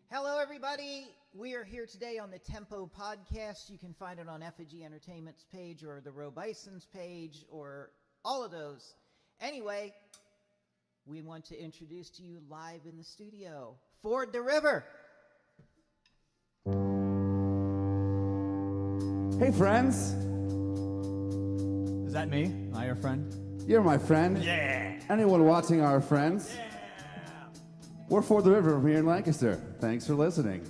Hello, everybody. We are here today on the Tempo Podcast. You can find it on Effigy Entertainment's page or the Roe Bison's page or all of those. Anyway, we want to introduce to you live in the studio, Ford the River. Hey, friends. Is that me? Am I your friend? You're my friend. Yeah. Anyone watching our friends? Yeah. We're Ford the River from here in Lancaster. Thanks for listening.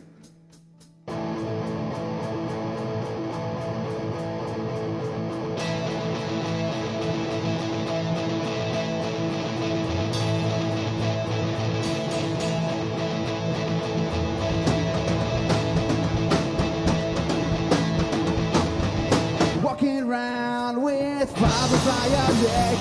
Walking around with problems by your leg.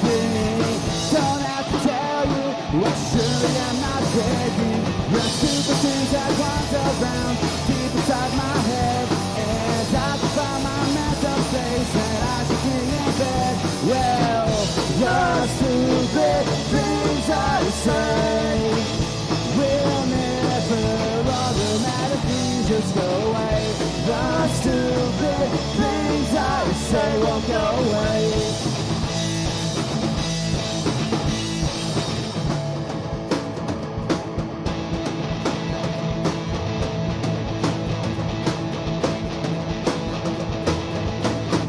Don't have to tell you, I surely am not begging. The stupid things that wander around deep inside my head, and I can find my mental space that I should be in bed. Well, the stupid things I say will never automatically just go away. The stupid things I say won't go away.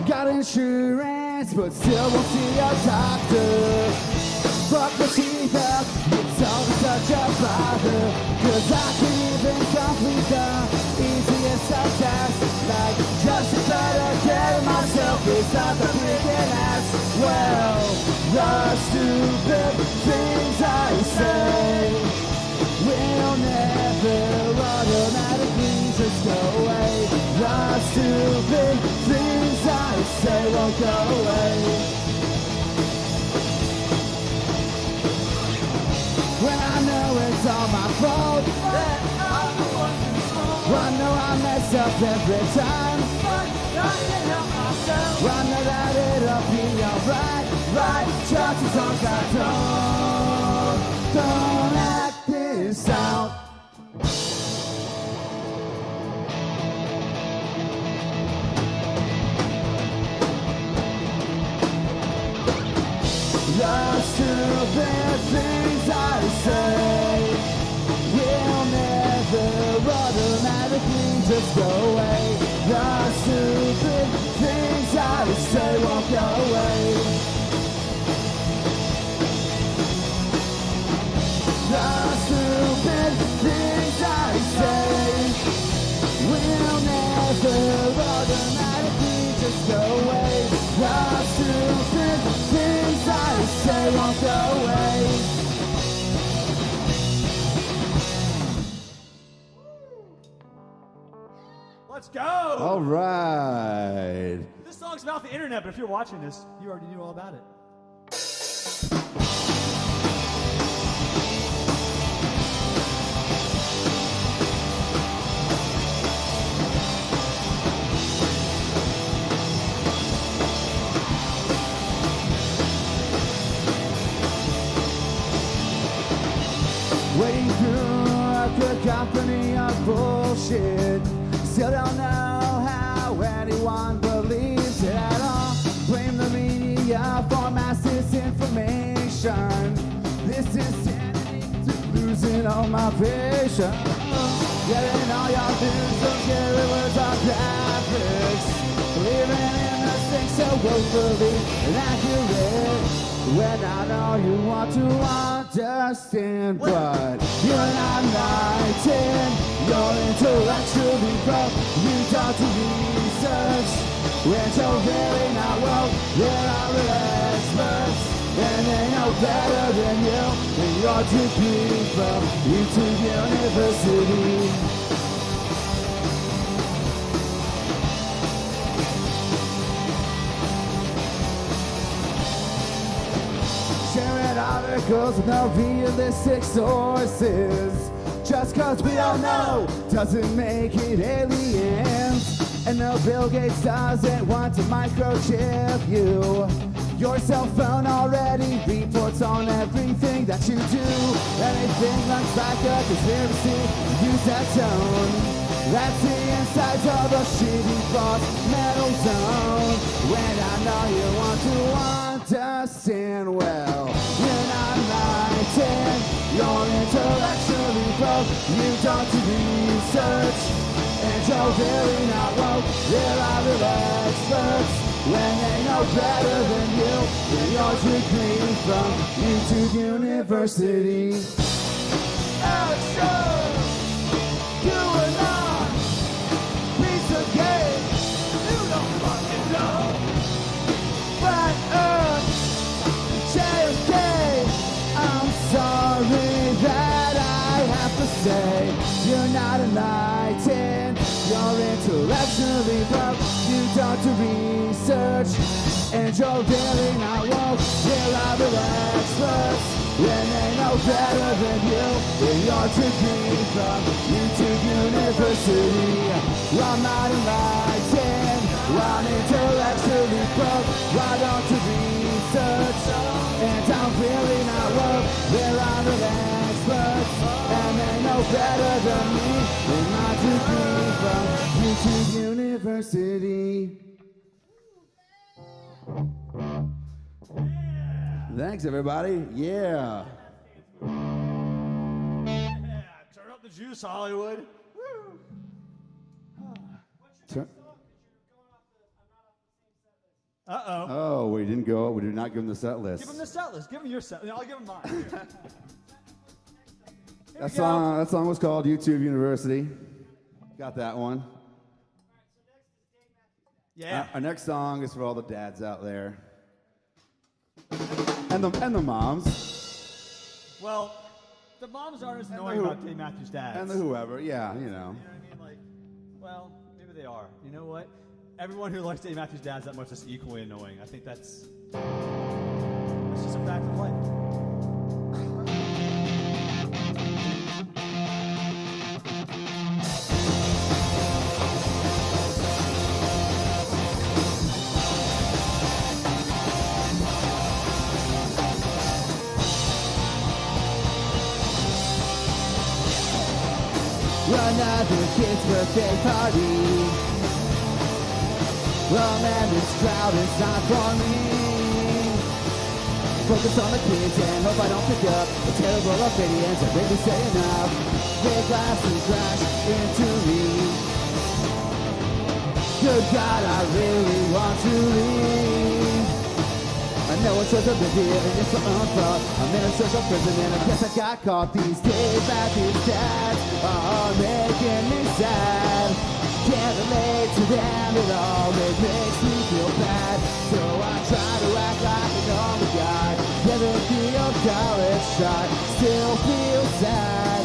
Got insurance, but still won't see a doctor. Fuck the teeth up, it's always such a bother. Cause I can't even complete the easiest of tasks. Like just to better care of myself is not the freaking ass. Well, the stupid things I say will never automatically just go away. The stupid things I say won't go away. When I know it's all my fault, I know I mess up every time. I know that it'll be alright, right? Just as long as I don't act this out. The stupid things I say will never automatically just go away. The stupid things I say won't go away. The stupid things I say will never automatically just go away. The stupid things I say won't go away. Let's go. All right. This song's been off the internet, but if you're watching this, you already knew all about it. Wading through the company of bullshit. Still don't know how anyone believes it at all. Blame the media for mass disinformation. This insanity to losing all my patience. Getting all your views, those scary words are graphics. Living in the six so woefully inaccurate. When I know you want to understand, but you're not enlightened. You're intellectually broke. You talk to research. When you're very not woke, there are real experts, and they know better than you. And you're too big from YouTube University. Sharing articles with no realistic sources. Just cause we don't know doesn't make it aliens. And no, Bill Gates doesn't want to microchip you. Your cell phone already reports on everything that you do. Anything looks like a conspiracy, use that tone. That's the insides of a shitty boss metal zone. When I know you want to understand well, you're not enlightened, you're intellectually broke. You don't do research, and you're really not woke. There are real experts when they know better than you. With your degree from YouTube University. Alex Jones, you are not piece of cake. You don't fucking know. Flat Earth, JFK. I'm sorry that I have to say you're not enlightened. You're intellectually broke. You don't do research, and you're really not woke. There are real experts when they know better than you. With your degree from YouTube University. I'm not enlightened, I'm intellectually broke. Why don't you research? And I'm really not woke. There are real experts, and they know better than me. With my degree from YouTube University. Thanks, everybody. Yeah. Turn up the juice, Hollywood. Turn- Uh-oh. Oh, we didn't go. We did not give him the set list. Give him the set list. Give him your set. I'll give him mine. That song was called YouTube University. Got that one. Yeah. Our next song is for all the dads out there. And the moms. Well, the moms aren't as And annoying the who- about Dave Matthews' dads. And the whoever, yeah, you know. You know what I mean? Like, well, maybe they are. You know what? Everyone who likes Dave Matthews' dads that much is equally annoying. I think that's just a fact of life. Another kid's birthday party. Oh man, this crowd is not for me. Focus on the kids and hope I don't pick up the terrible opinions that make me say enough. Big glass and crash into me. Good God, I really want to leave. I know it's just a bit here and it's my own fault. I'm in a social prison and I guess I got caught. These Dave Matthews dads are making me sad. Can't relate to them at all, it makes me feel bad. So I try to act like a normal guy. Never be a college shot, still feel sad.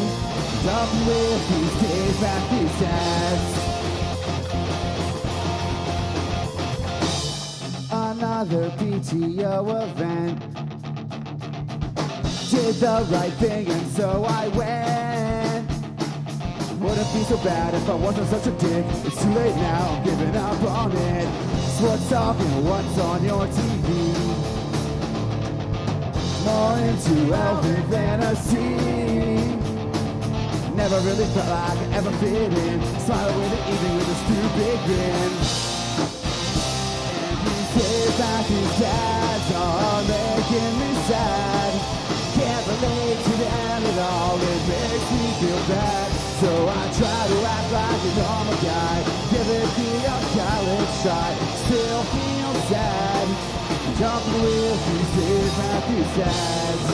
Up with these Dave Matthews dads. Another PTO event. Did the right thing and so I went. Wouldn't be so bad if I wasn't such a dick. It's too late now, I'm giving up on it. Sports talk and what's on your TV. More into elven fantasy. Never really felt like I ever fit in. Smile away the evening with a stupid grin. Dave Matthews dads are making me sad. Can't relate to them at all, it makes me feel bad. So I try to act like a normal guy. Give it the college shot, still feel sad. Jumping with these Dave Matthews dads.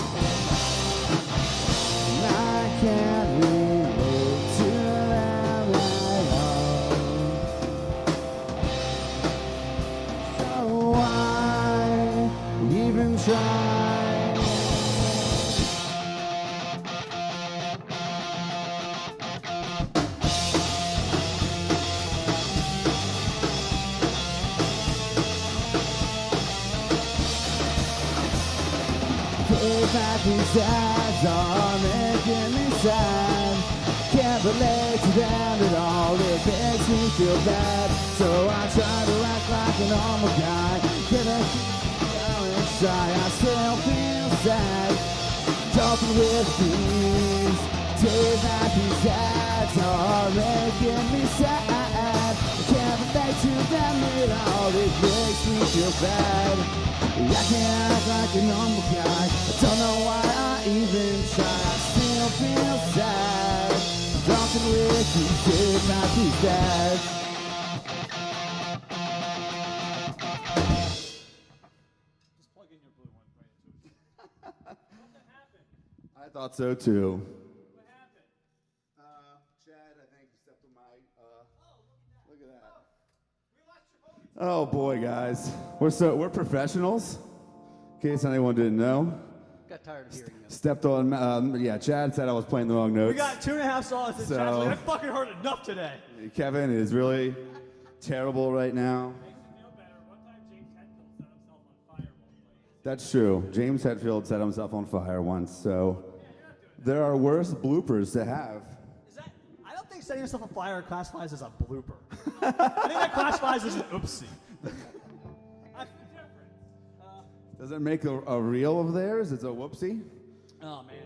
And I can't relate to them at all. So why even try? Dave Matthews dads are making me sad. Can't relate to them at all, it makes me feel bad. So I try to act like a normal guy. Get a shy, I still feel sad. Talking with these Dave Matthews ads are making me sad. I can't relate to them at all, it makes me feel bad. I can't act like a normal guy, I don't know why I even try. I still feel sad. Talking with these Dave Matthews ads. Just plug in your blue one right into it. What happened? I thought so too. What happened? Chad, I think you stepped on my, look at that. Oh boy, guys. We're professionals, in case anyone didn't know. Got tired of hearing them. Stepped on, yeah, Chad said I was playing the wrong notes. We got 2.5 songs in So- chat. Like, I fucking heard enough today. Kevin is really terrible right now. Makes me feel better. One time James Hetfield set himself on fire one place. That's true. James Hetfield set himself on fire once, so there are worse bloopers to have. Is that? I don't think setting yourself on fire classifies as a blooper. I think that classifies as an oopsie. That's the difference. Does it make a reel of theirs? It's a whoopsie? Oh man,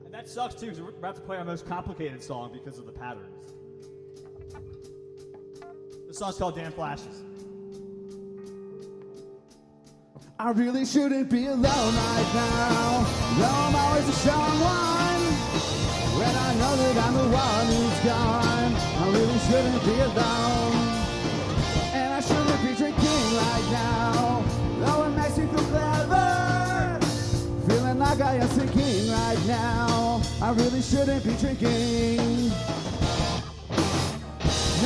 and that sucks too because we're about to play our most complicated song because of the patterns. This song's called Dan Flashes. I really shouldn't be alone right now. No, I'm always a strong one. When I know that I'm the one who's gone, I really shouldn't be alone. And I shouldn't be drinking right now. Though it makes me feel clever. Feeling like I am sinking right now. I really shouldn't be drinking.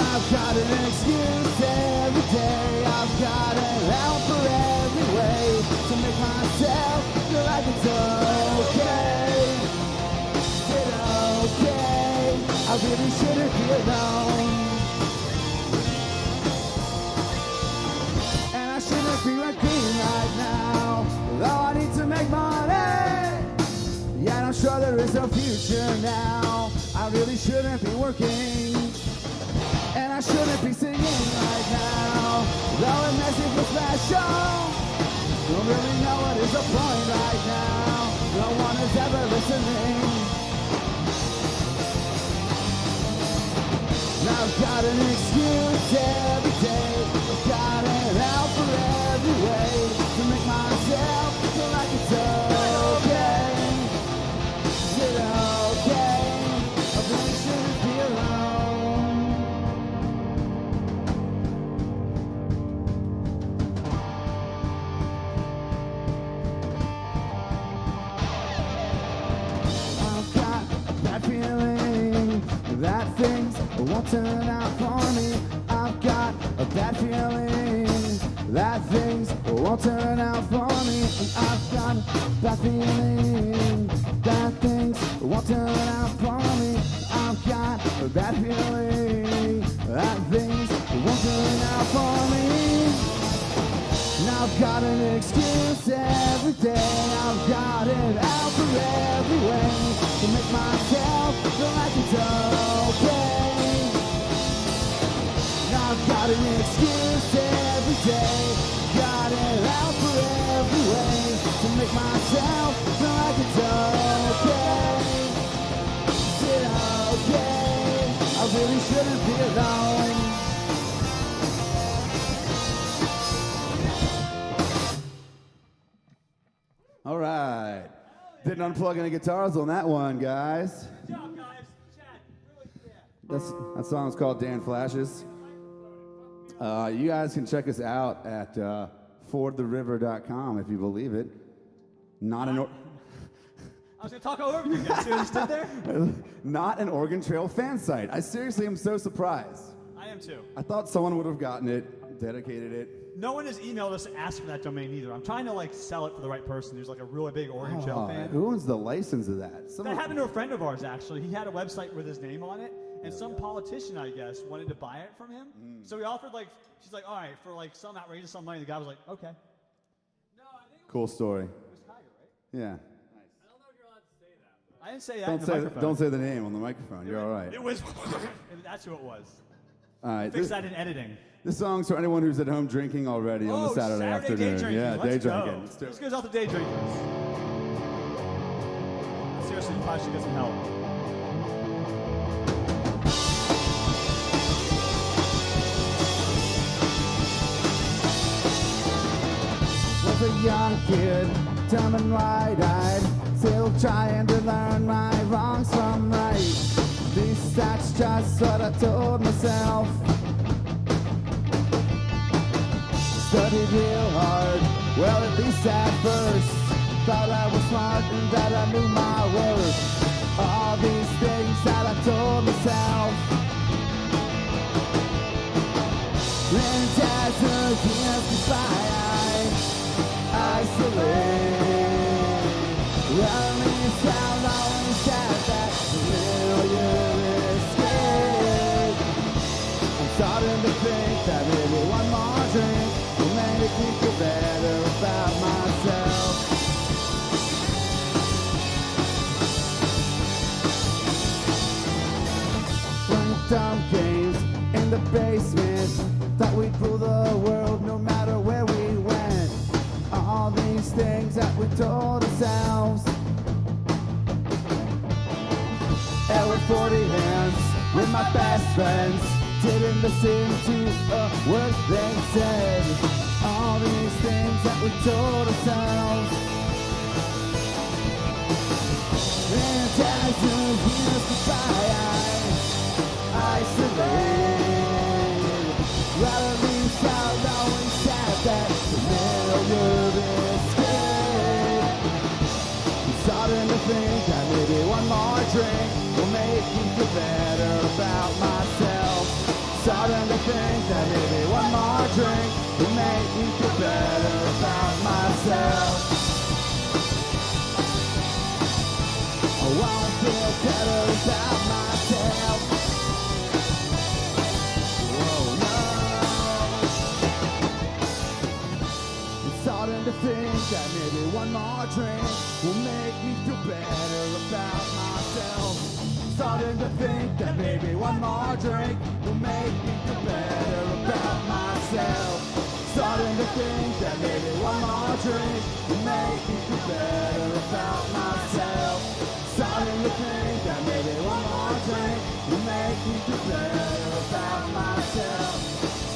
I've got an excuse every day. I've got an out for every way to make myself feel like it's okay. It's okay. I really shouldn't be alone. And I shouldn't be working right now. Though I need to make money. Yet I'm sure there is no future now. I really shouldn't be working. And I shouldn't be singing right now. Though it makes me feel special. Don't really know what is the point right now. No one is ever listening. I've got an excuse every day. I've got an out for every way to make myself feel like it's okay. Is it okay? I really shouldn't be alone. I've got a bad feeling that things won't turn out for me. I've got a bad feeling that things won't turn out for me. And I've got a bad feeling that things won't turn out for me. I've got a bad feeling that things won't turn out for me. And I've got an excuse every day. I've got it out for every way to make myself feel like it's okay. And I've got an excuse every day. Got it out for every way to make myself feel like it's okay. Is it okay? I really shouldn't be alone. All right. Didn't unplug any guitars on that one, guys. Good job, guys. Chat. Really, yeah. That song's called Dan Flashes. You guys can check us out at fordtheriver.com if you believe it. Not an I was going to talk over you guys. You stood there? not an Oregon Trail fan site. I seriously am so surprised. I am too. I thought someone would have gotten it, dedicated it. No one has emailed us to ask for that domain either. I'm trying to like sell it for the right person who's like a really big Oregon Trail fan. Who owns the license of that? That happened to a friend of ours actually. He had a website with his name on it, and some politician, I guess, wanted to buy it from him. So he offered like, she's like, all right, for like some outrageous sum of money. The guy was like, okay. No, I think Cool story. it was Tiger, right? Yeah. I don't know if you're allowed to say that. I didn't say that in the microphone. Don't say the name on the microphone. You're all right. It was. That's who it was. All right. Fix that in editing. This song's for anyone who's at home drinking already on the Saturday afternoon. Day drinking. Yeah, Let's day go. drinking. Let's do This it. goes out to day drinkers. Seriously, you probably should get some help. Was a young kid, dumb and wide-eyed, still trying to learn my wrongs from right. At least that's just what I told myself. Studied real hard, well at least at first. Thought I was smart and that I knew my worth. All these things that I told myself. And as the years go by, I isolate. Well, at least I'll always have that familiar escape. I'm starting to think that maybe one more drink will make me feel better about myself. Playing dumb games in the basement, thought we'd rule the world no matter where we went. All these things that we told ourselves. And with 40 hands with my best friends, didn't listen to a word they said. All these things that we told ourselves. And as the years go by, I isolate. Well, at least I'll always have that familiar escape. I'm starting to think that maybe one more drink will make me feel better about myself. Starting to think that maybe one more drink will make me feel better about myself. I won't feel better about myself. Whoa, no. I'm starting to think that maybe one more drink will make me feel better about myself. Starting to think that maybe one more drink will make me feel better about myself. Starting to think that maybe one more drink will make me feel better about myself. Starting to think that maybe one more drink will make me feel better about myself.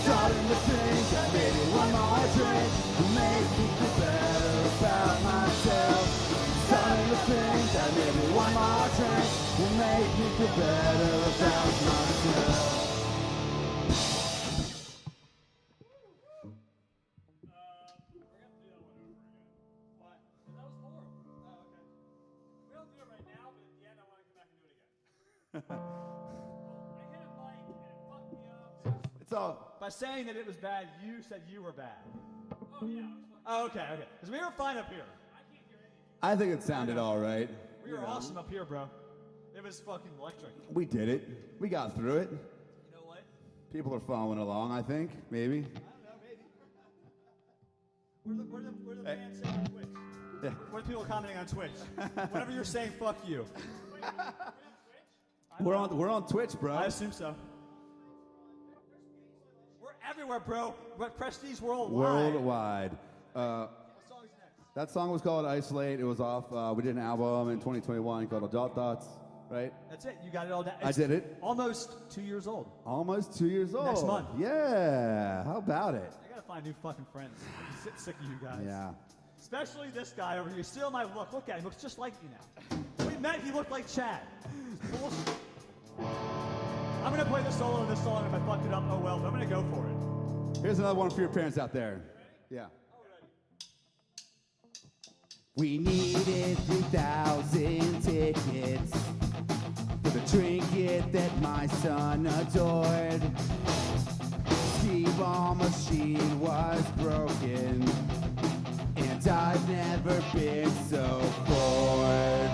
Starting to think that maybe one more drink will make me feel better about myself. Starting to think that maybe one more drink will make me feel better about myself. It's all. By saying that it was bad, you said you were bad. Oh, yeah. Oh, okay. Because we were fine up here. I think it sounded all right. We were awesome up here, bro. It was fucking electric. We did it. We got through it. You know what? People are following along, I think. Maybe. I don't know, maybe. We're the fans saying on Twitch. Yeah. We're the people commenting on Twitch. Whatever you're saying, fuck you. We're on Twitch, bro. I assume so. We're everywhere, bro. We're Prestige Worldwide. Worldwide. What song is next? That song was called Isolate. It was off. We did an album in 2021 called Adult Thoughts, right? That's it. You got it all down. I did it. Almost 2 years old. Almost 2 years old. Next month. Yeah. How about it? I gotta find new fucking friends. I'm sick of you guys. Yeah. Especially this guy over here. Steal my look. Look at him. He looks just like me now. We met. He looked like Chad. It's bullshit. I'm gonna play the solo of this song. If I fuck it up, oh well. But I'm gonna go for it. Here's another one for your parents out there. Yeah. We needed 3,000 tickets for the trinket that my son adored. Ski-ball machine was broken, and I've never been so bored.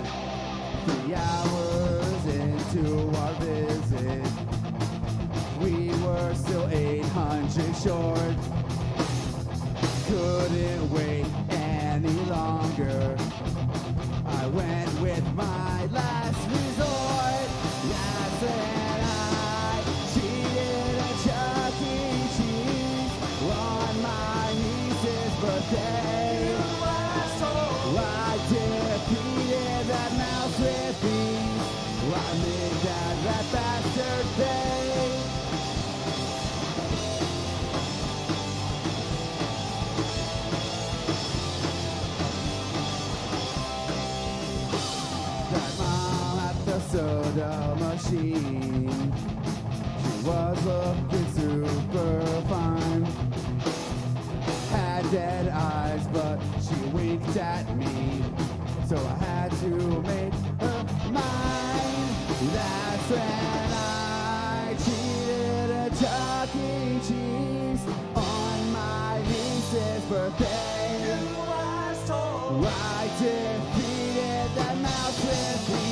3 hours into our visit, we were still 800 short. Couldn't wait any longer. I went with my last resort. That's when I cheated and machine. She was looking super fine. Had dead eyes, but she winked at me. So I had to make her mine. That's when I cheated a Chuck E. Cheese on my niece's birthday. I defeated that mouse with me.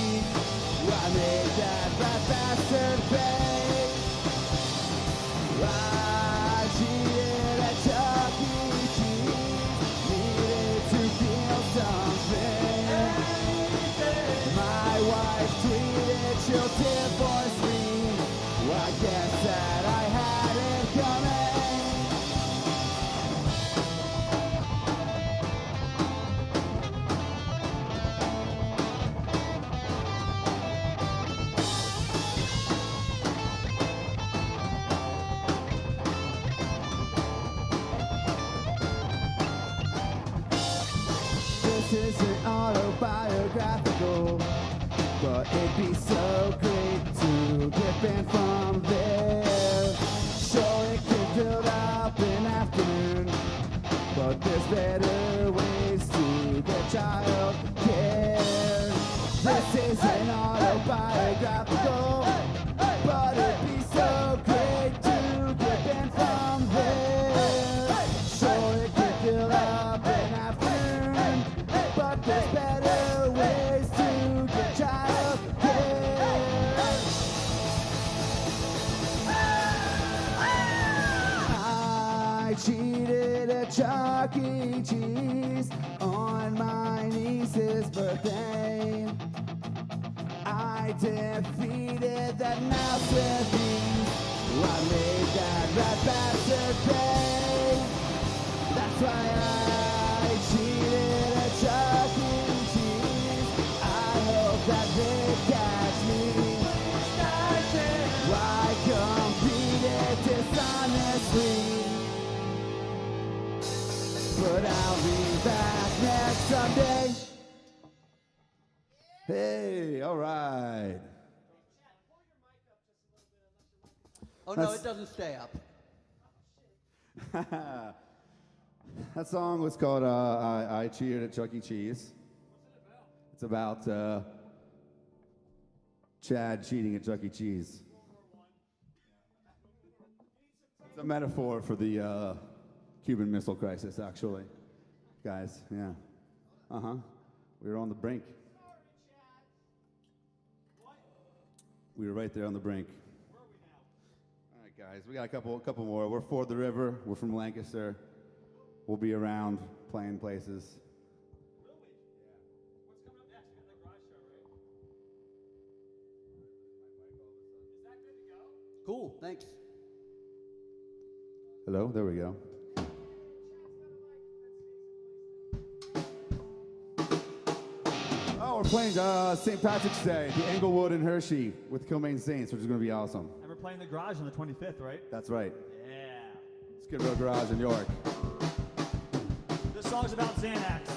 I made that fat bastard pay. I cheated at Chuck E. Cheese. Needed to feel something. My wife tweeted she'll divorce me. Well, I guess that I had it coming. This isn't autobiographical, but it'd be so great to get banned from there. Sure, it can build up in afternoon, but there's better ways to get child care. This isn't autobiographical, but it'd be so great to get banned from there. Sure, it can build up in afternoon, but there's better ways to get child care. I cheated at Chuck E. Cheese on my niece's birthday. I defeated that mouse with ease. I made that rat bastard pay. That's why I cheated at Chuck E. Cheese. I hope that they catch me. I competed dishonestly, but I'll be back next Sunday. Hey, all right. Oh, no, That's- it doesn't stay up. That song was called I Cheated at Chuck E. Cheese. It's about Chad cheating at Chuck E. Cheese. It's a metaphor for the Cuban Missile Crisis, actually. Guys, yeah. Uh-huh. We were on the brink. We were right there on the brink. All right, guys, we got a couple more. We're Ford the River. We're from Lancaster. We'll be around playing places. What's coming up next? We got the garage show, right? Is that good to go? Cool, thanks. Hello, there we go. Oh, we're playing St. Patrick's Day, the Englewood and Hershey with Kilmaine Saints, which is going to be awesome. And we're playing the garage on the 25th, right? That's right. Yeah. Skid Row Garage in York. This song's about Xanax.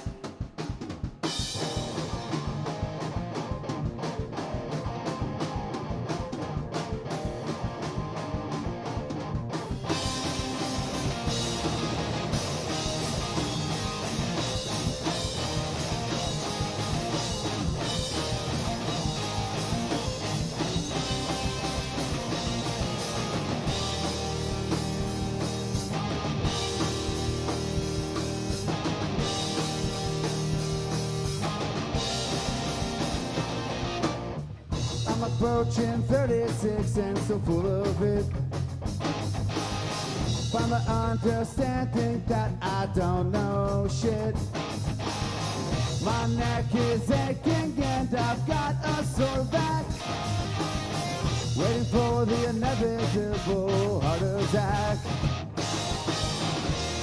I'm approaching 36 and so full of it. From the understanding that I don't know shit. My neck is aching and I've got a sore back. Waiting for the inevitable heart attack.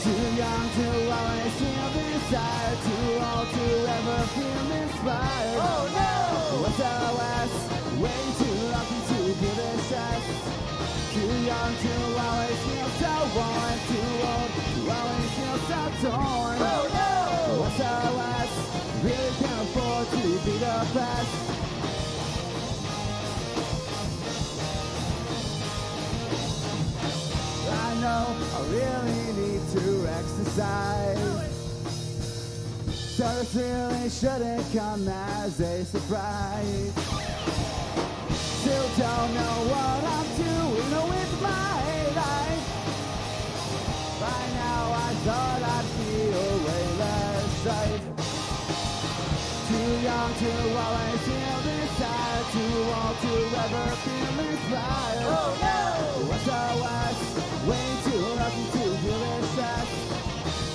Too young to always feel desire, too old to ever feel inspired. Oh no! SOS, way too lucky to feel this stress. Too young to always feel so worn, too old to always feel so torn. Oh no! SOS, really can't afford to be the best. I really need to exercise. So this really shouldn't come as a surprise. Still don't know what I'm doing with my life. By now I thought I'd feel way less safe. Too young to always feel desire, too old to ever feel inspired. Oh no! SOS, way too lucky to feel this stress.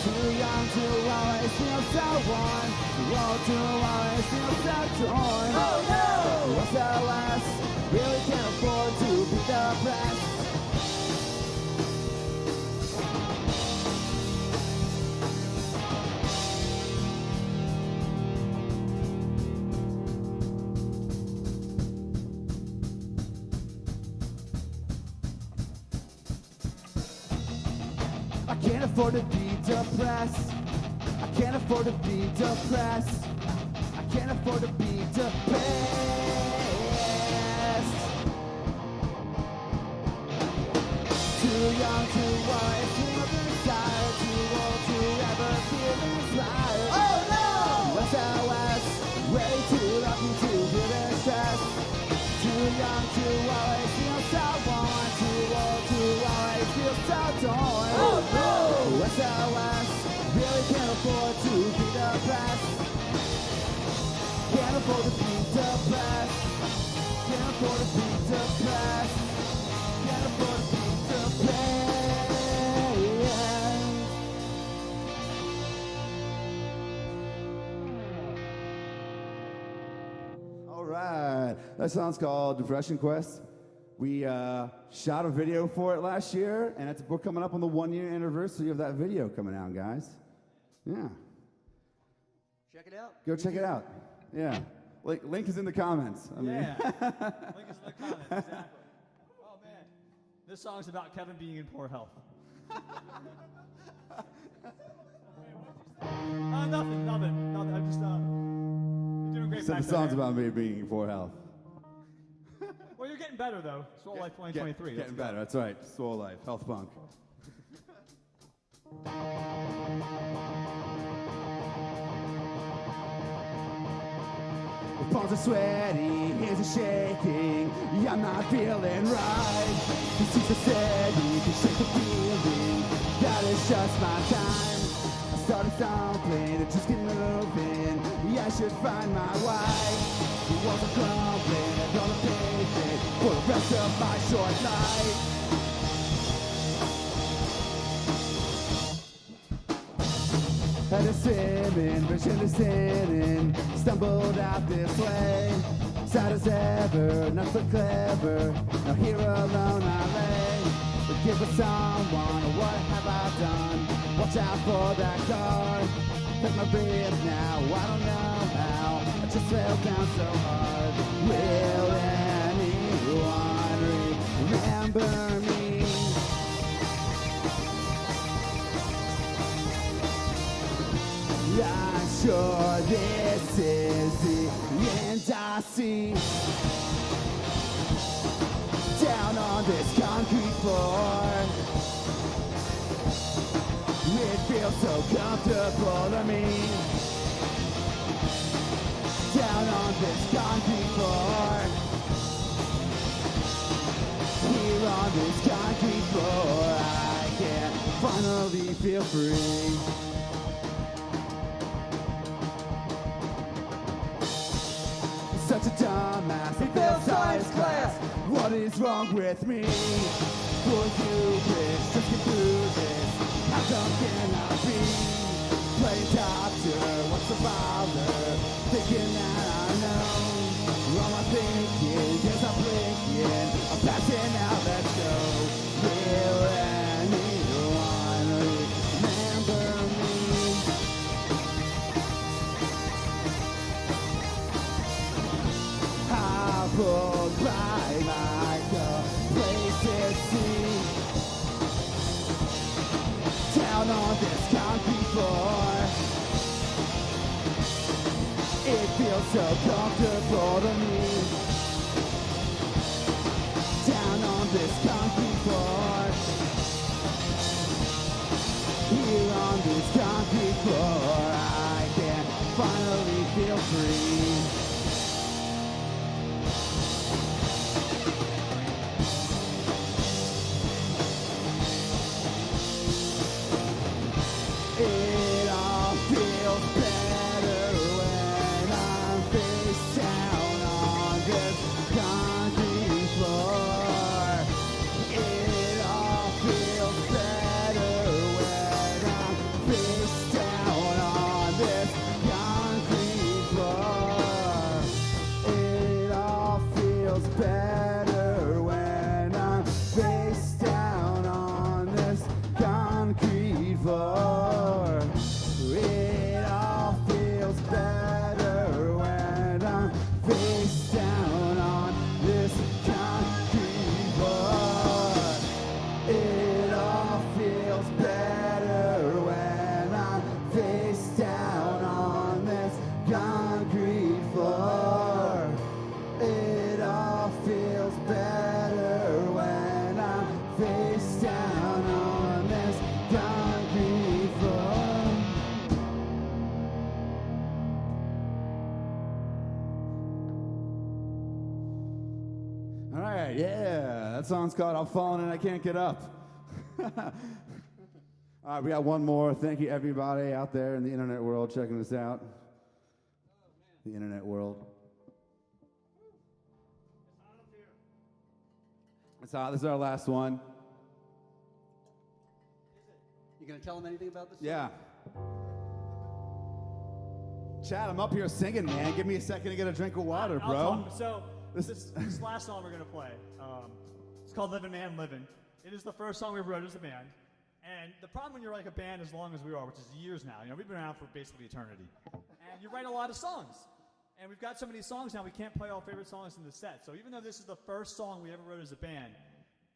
Too young to always feel so worn, too old to always feel so torn. Oh no! SOS, really can't afford to be depressed. I can't afford to be depressed. I can't afford to be depressed. I can't afford to be depressed. Too young to always feel desire, too old to ever feel inspired. Oh no! SOS, way too lucky to feel this stress. Too young to always feel so worn, too old to always feel so torn. Oh no! SOS, really can't afford to be depressed. Can't afford to be depressed. Can't afford to be depressed. Can't afford to be depressed. All right, that song's called Depression Quest. We shot a video for it last year, and we're coming up on the 1-year anniversary of that video coming out, guys. Yeah. Check it out. Go check it out. Yeah. Link is in the comments. I mean. Yeah. Link is in the comments, exactly. Oh, man. This song's about Kevin being in poor health. Nothing. I'm just, you're doing great So back the song's there. about me being in poor health. Well, you're getting better, though. Swole Life 2023. Getting better, that's right. Swole Life, Health Punk. The palms are sweaty, hands are shaking. I'm not feeling right. The seats are steady, can shake the feeling. That is just my time. I started stumbling and just get moving. Yeah, I should find my wife. The walls are crumbling and on the pavement for the rest of my short life. Had a sinning, vision to sinning, stumbled out this way. Sad as ever, not so clever. Now here alone I lay. Forgive for someone, what have I done? Watch out for that car. Take my breath now, I don't know how. I just fell down so hard. Will anyone remember me? I'm sure this is the end I see. Down on this concrete floor, it feels so comfortable to me. Down on this concrete floor, here on this concrete floor, I can finally feel free. Such a dumbass, I failed science class. What is wrong with me? For you, bitch, just get through this. How come can I be? Play doctor, what's the bother? Thinking that I know. What am I thinking? Yes, I'm blinking. I'm passing out, let's go. Will anyone remember me? I pulled by like a place to see. Down on this concrete floor, it feels so comfortable to me. Down on this concrete floor, Yeah, that song's called I'm Falling and I Can't Get Up. All right, we got one more. Thank you, everybody out there in the internet world checking this out. The internet world. It's hot. This is our last one. You gonna tell them anything about this? Yeah. Chad, I'm up here singing, man. Give me a second to get a drink of water, I'll bro. talk. So this last song we're gonna play, it's called "Living Man Living." It is the first song we ever wrote as a band, and the problem when you're like a band as long as we are, which is years now, we've been around for basically eternity, and you write a lot of songs, and we've got so many songs now we can't play all favorite songs in the set. So even though this is the first song we ever wrote as a band,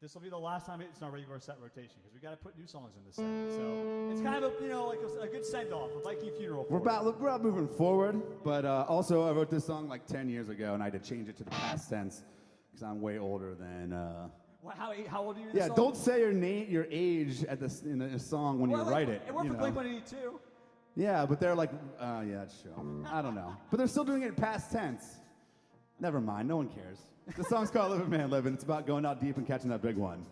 this will be the last time it's in our regular set rotation because we got to put new songs in the set. So it's kind of a good send off, a Viking funeral. We're about moving forward, but also I wrote this song like 10 years ago, and I had to change it to the past tense because I'm way older than. How old are you? In Yeah, this song? don't say your age in a song when you write it. It worked you for know? Blink-182. Yeah, but they're like, yeah, that's true. I don't know, but they're still doing it in past tense. Never mind, no one cares. The song's called "Living Man Living." It's about going out deep and catching that big one.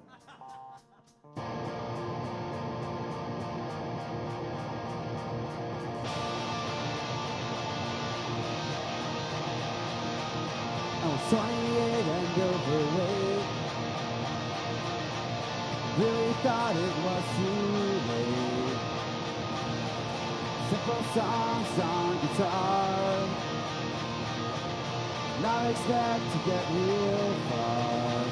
I was 28 and overweight. Really thought it was too late. Simple songs on guitar. Not expect to get real far.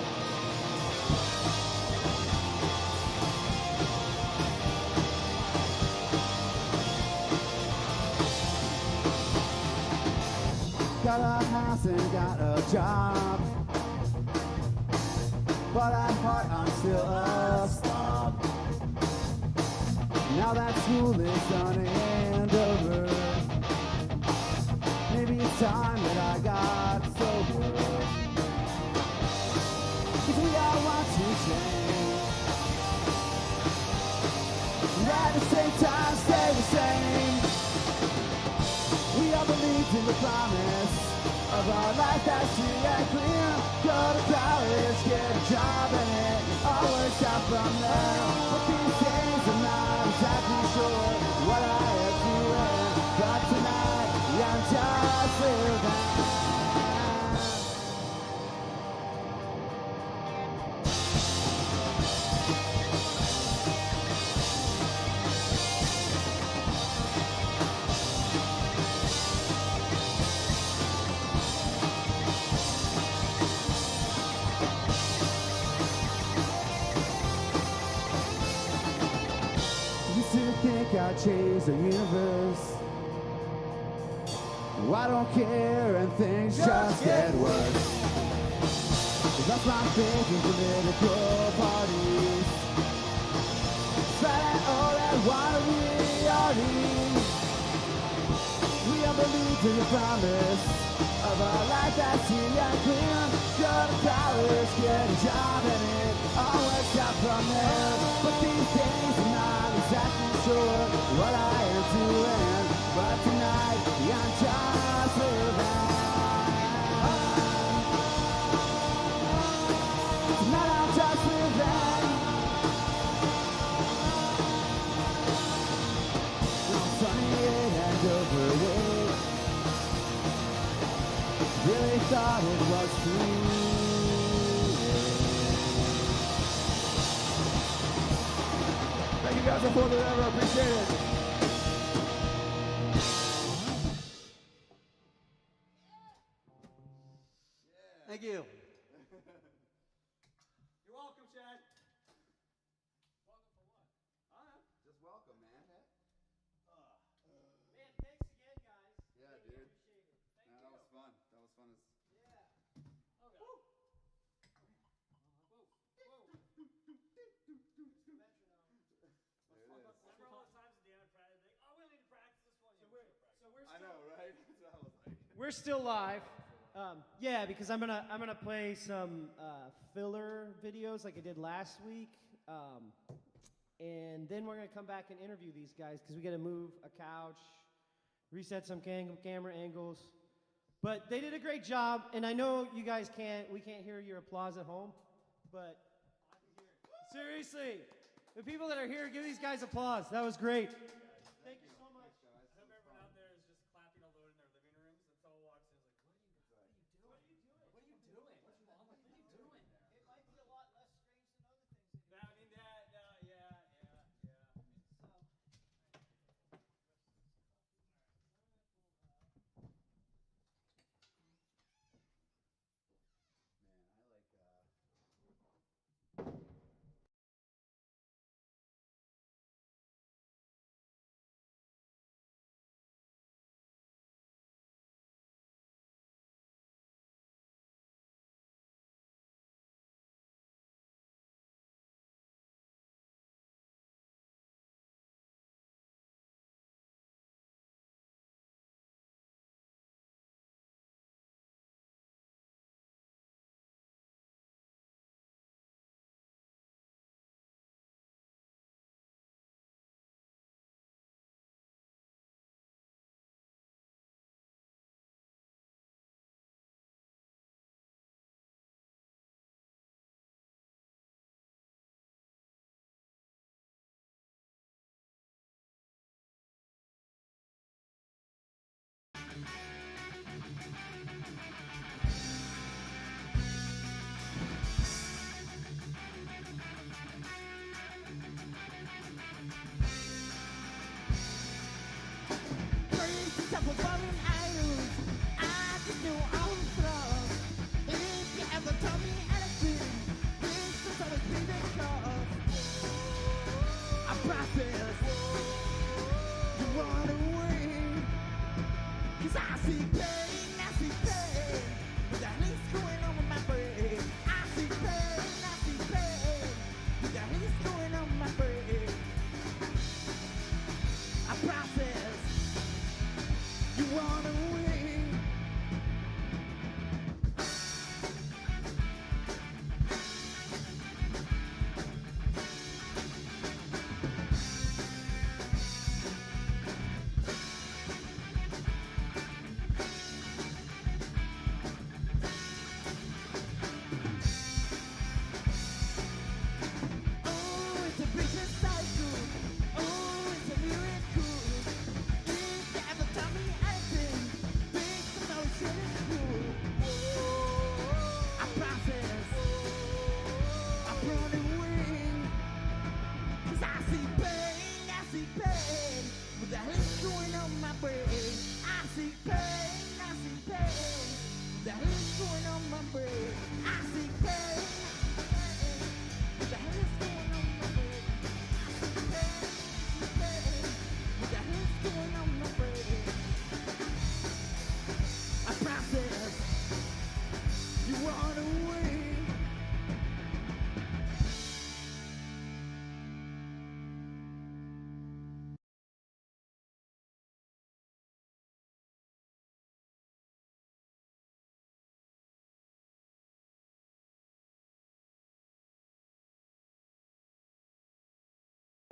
Got a house and got a job, but at heart I'm still a slob. Now that school is done and over, maybe it's time that I got sober. 'Cause we all want to change, and at the same time stay the same. We all believed in the promise of our life that's free and clear. Go to college, get a job, and it all works out from there. But these days I'm not exactly sure what I am doing. But tonight, I'm just living. Used to think I'd change the universe. Well, I don't care and things just get worse. That's my faith in political parties. Try all that one reality. We all believe in the promise of a life that's free and clear. Go to college, get a job, and it all works out from there. But these days I'm not exactly sure what I am doing. But tonight I'm just living. Tonight I'm just living. I'm 28 and overweight. Really thought it was true. Thank you guys for the ever. Appreciate it. Thank you. You're welcome, Chad. Just welcome, man. Man, thanks again, guys. Yeah, Really dude. appreciate it. Thank That you. was fun. That was fun. I know, right? That's what I was like. We're still live. Yeah, because I'm gonna play some filler videos like I did last week, and then we're gonna come back and interview these guys because we got to move a couch, reset some camera angles. But they did a great job, and I know you guys we can't hear your applause at home, but seriously, the people that are here, give these guys applause. That was great. Thank you so much. I hope everyone out there is just clapping alone in their living rooms. And someone walks in and is like, what are you doing? What are you doing? What's wrong with you? What are you doing? It might be a lot less strange than other things that That, I mean, yeah.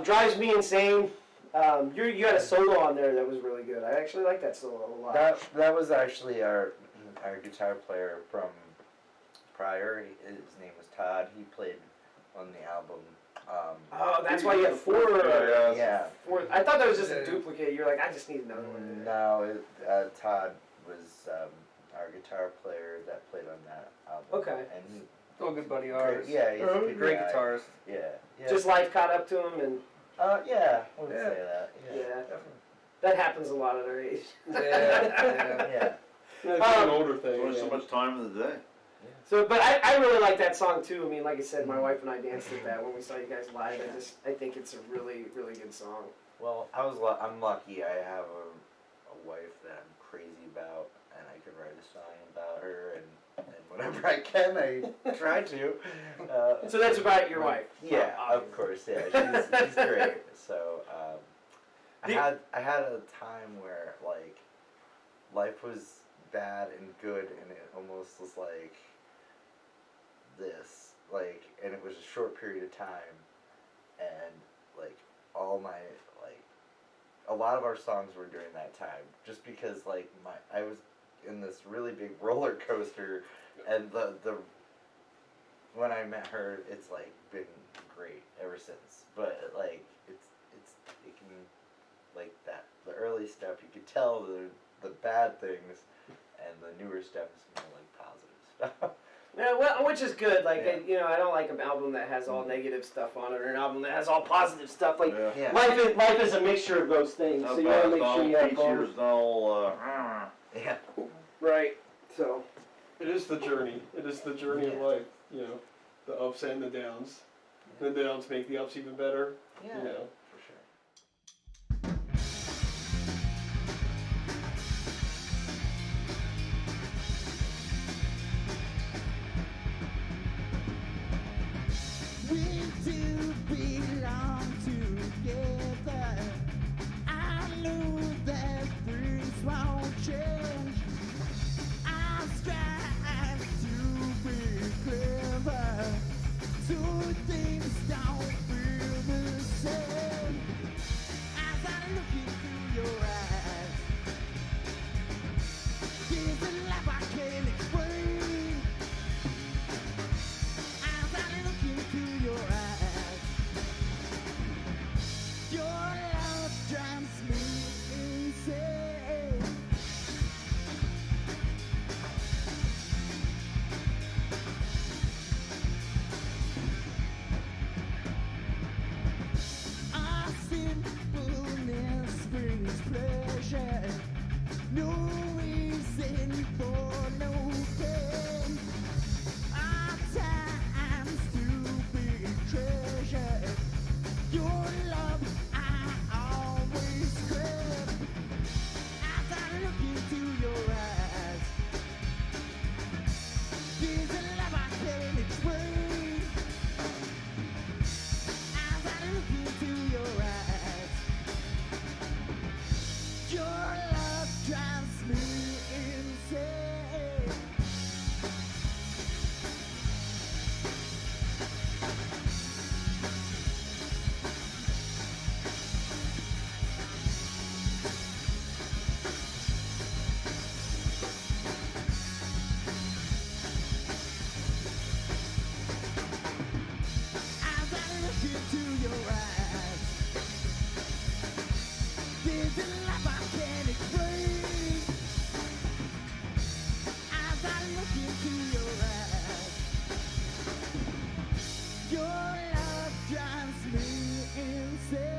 Drives me insane. You had a solo on there that was really good. I actually like that solo a lot. That was actually our guitar player from prior. His name was Todd. He played on the album. Oh, that's why you have four. Yeah. Four. I thought that was just a duplicate. You're like, I just need another one. No, Todd was our guitar player that played on that album. Okay. And he, Still a good buddy of ours. yeah, he's a good Great guy. guitarist. Yeah. Just life caught up to him, and Yeah, I would say that. yeah, that happens a lot at our age. Yeah. It's an older thing. There's so much time in the day. So, but I really like that song too. I mean, like I said, my wife and I danced at that when we saw you guys live. I think it's a really, really good song. Well, I'm lucky. I have a wife that I'm crazy about, and I can write a song about her, and whenever I can, I try to. So that's about your wife. Yeah, of course. Yeah, she's great. So I had a time where like life was bad and good, and it almost was like this, like, and it was a short period of time, and like all my a lot of our songs were during that time, just because like I was in this really big roller coaster, and the when I met her, it's like been great ever since. But like it can like that the early stuff you could tell the bad things, and the newer stuff is more like positive stuff. Yeah, well, which is good. Like, Yeah. I don't like an album that has all negative stuff on it, or an album that has all positive stuff. Like, Yeah. life is a mixture of those things. So you want to make sure you have both. Yeah. Right. So. It is the journey. It is the journey of Yeah. life. You know, the ups and the downs. The downs make the ups even better. Yeah. You know. For sure. We do belong together. I know that things won't change. I strive to be clever, so things don't feel the same. As I look into your eyes, there's a life I can't explain. As I look into your eyes, your love drives me insane. Our simpleness brings pleasure, no reason for no pain. Our times to be treasured. Your love I always crave. As I look into your eyes, there's a love I can't explain. As I look into your eyes, your love drives me insane. As I look into your eyes, there's a love I can't explain. As I look into your eyes, your love drives me insane.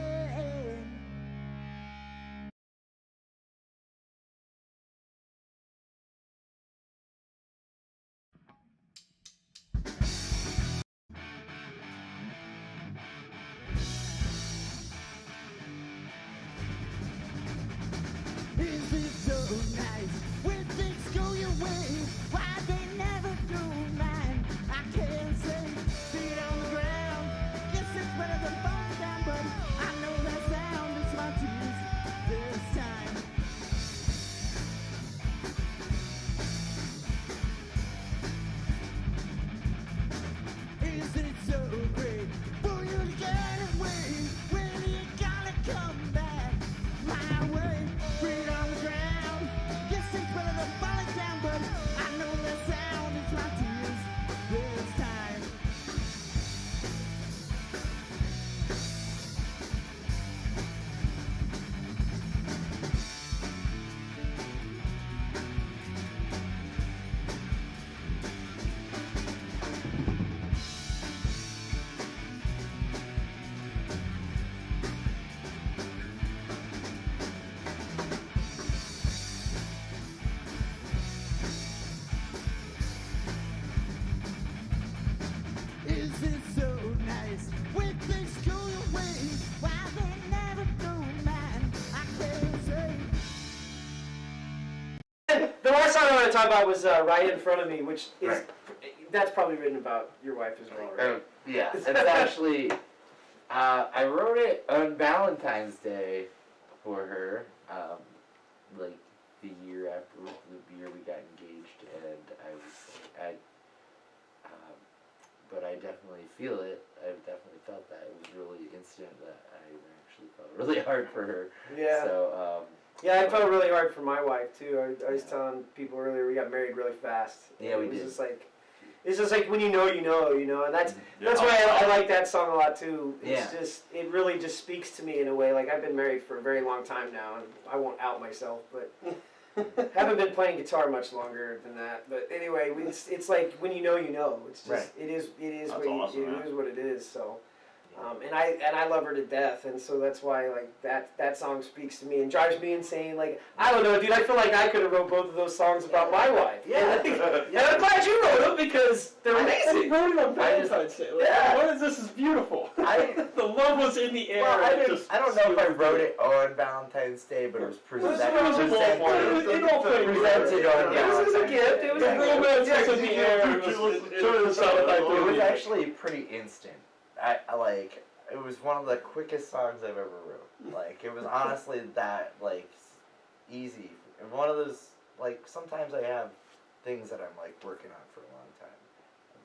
Is it so nice when things go your way? Why they never do mine? I can't say. Feet on the ground. Guess it's better than falling down, but I know that sound is my tears this time. Is it so great for you to get away when you gotta come back my way? Feet on the ground. Guess it's better than falling down, but I know that sound is my tears this time. Is it so nice when things go your way? Why they never do mine? I can't say. The last song I want to talk about was Right in Front of Me, which is that's probably written about your wife as well, right? Yeah, it's actually, I wrote it on Valentine's Day for her, like the year after the year we got engaged, and but I definitely feel it. I've definitely felt that. It was really instant that I actually felt really hard for her. Yeah. So, Yeah, I felt really hard for my wife too. I was telling people earlier we got married really fast. Yeah, we It was did. just like It's just like when you know, and that's why I like that song a lot too. It's just it really just speaks to me in a way. Like I've been married for a very long time now, and I won't out myself, but haven't been playing guitar much longer than that. But anyway, it's like when you know, It's just it is what it is. So. And I love her to death, and so that's why like that song speaks to me and drives me insane. Like I don't know, dude. I feel like I could have wrote both of those songs about my wife. Yeah, and I'm glad you wrote them because they're amazing. I wrote it on Valentine's Day. Like, what is this? Is beautiful. The love was in the air. Well, I don't know if I wrote it on Valentine's Day, but it was presented on It was a gift. It was a romance was in the air. It was actually pretty instant. I like it was one of the quickest songs I've ever wrote. Like it was honestly that like easy. And one of those like sometimes I have things that I'm like working on for a long time.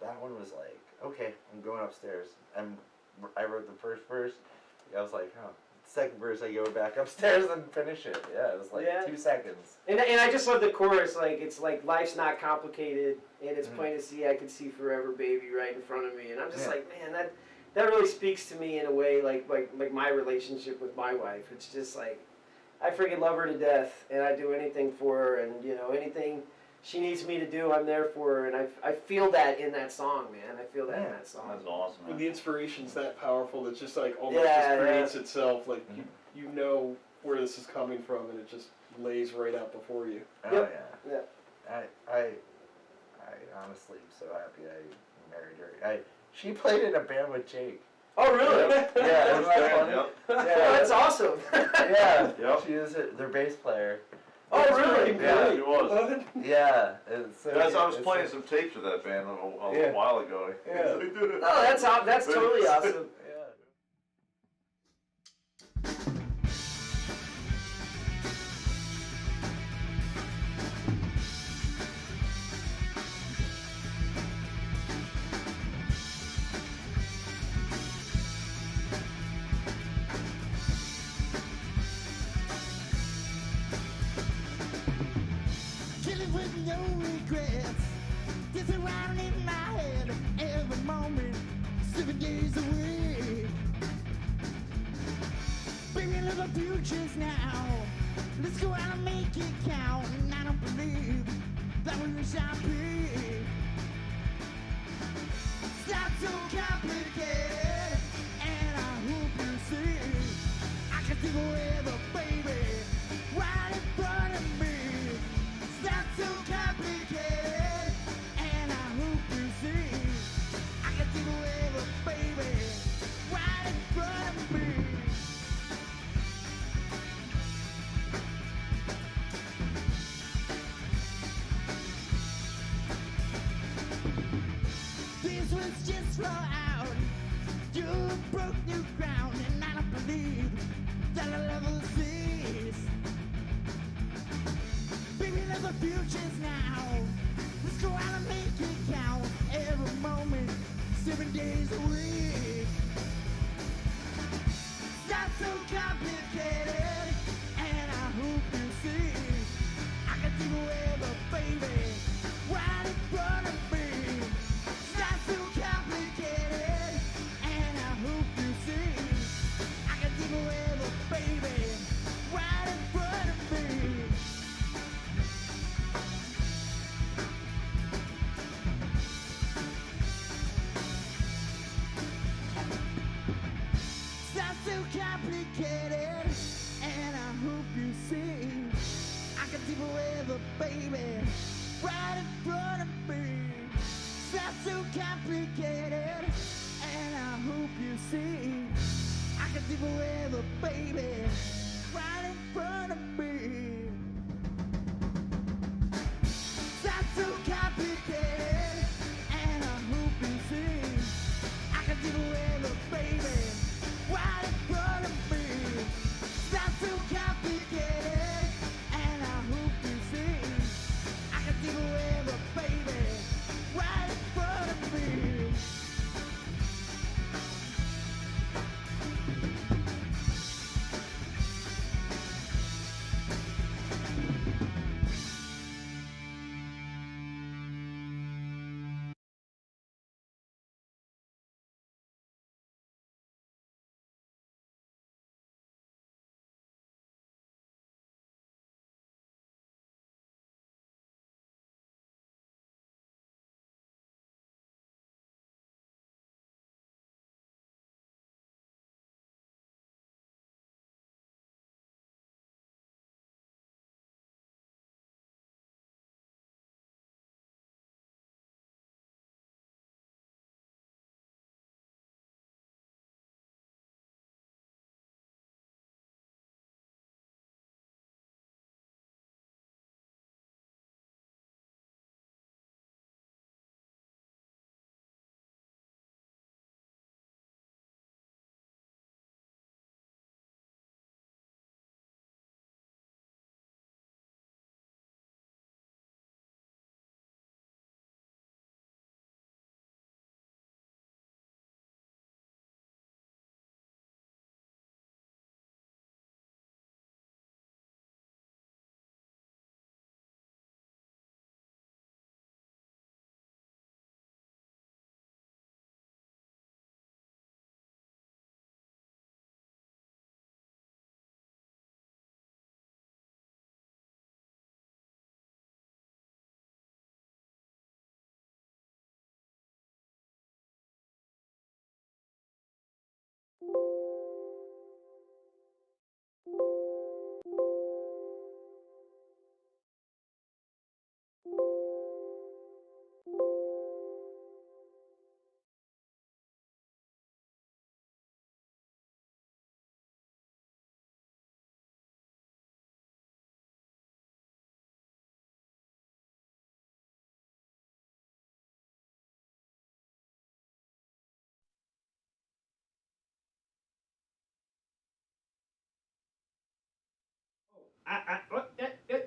That one was like, okay, I'm going upstairs. I wrote the first verse. I was like, oh. Second verse, I go back upstairs and finish it. Yeah, it was like 2 seconds. And I just love the chorus. Like it's like life's not complicated, and it's plain to see. I can see forever, baby, right in front of me. And I'm just like, man, that really speaks to me in a way, like my relationship with my wife. It's just like I freaking love her to death, and I do anything for her, and anything she needs me to do, I'm there for her, and I feel that in that song, man. I feel that in that song. That's awesome. When the inspiration's that powerful, it's just like almost just creates itself. Like you know where this is coming from, and it just lays right out before you. Oh yeah. I honestly am so happy I married her. She played in a band with Jake. Oh really? Yeah, isn't that funny? Yeah, that's awesome. Yeah, she was their bass player. Oh really? Yeah, he was. Yeah. I was playing some tapes with that band a while ago. Yeah. Oh, that's totally awesome. Killing with no regrets. This around in my head every moment, 7 days a week. Baby, look at futures now. Let's go out and make it count. And I don't believe that we shall be. It's not so complicated, and I hope you see. I can see forever, baby, right in front of me. It's not so complicated, and I hope you see. I can see forever, baby, right in front of me. This was just raw out. You broke new ground, and I don't believe that I'll ever cease. Baby, let the futures now. Let's go out and make it count. Every moment, 7 days a week. It's not so complicated, and I hope you see. I can see forever, baby, right in front of me. It's not so complicated, and I hope you see. I can see forever, baby, right in front of me. It's not so complicated, and I hope you see. I can see forever, baby, right in front of me. It's not so complicated, and I hope you see. I can see forever, baby, right in front of me. It's not so complicated, and I hope you see. I can see forever, baby, right in front of me. It's not so complicated, and I hope you see. I can see forever, baby, right in front of me.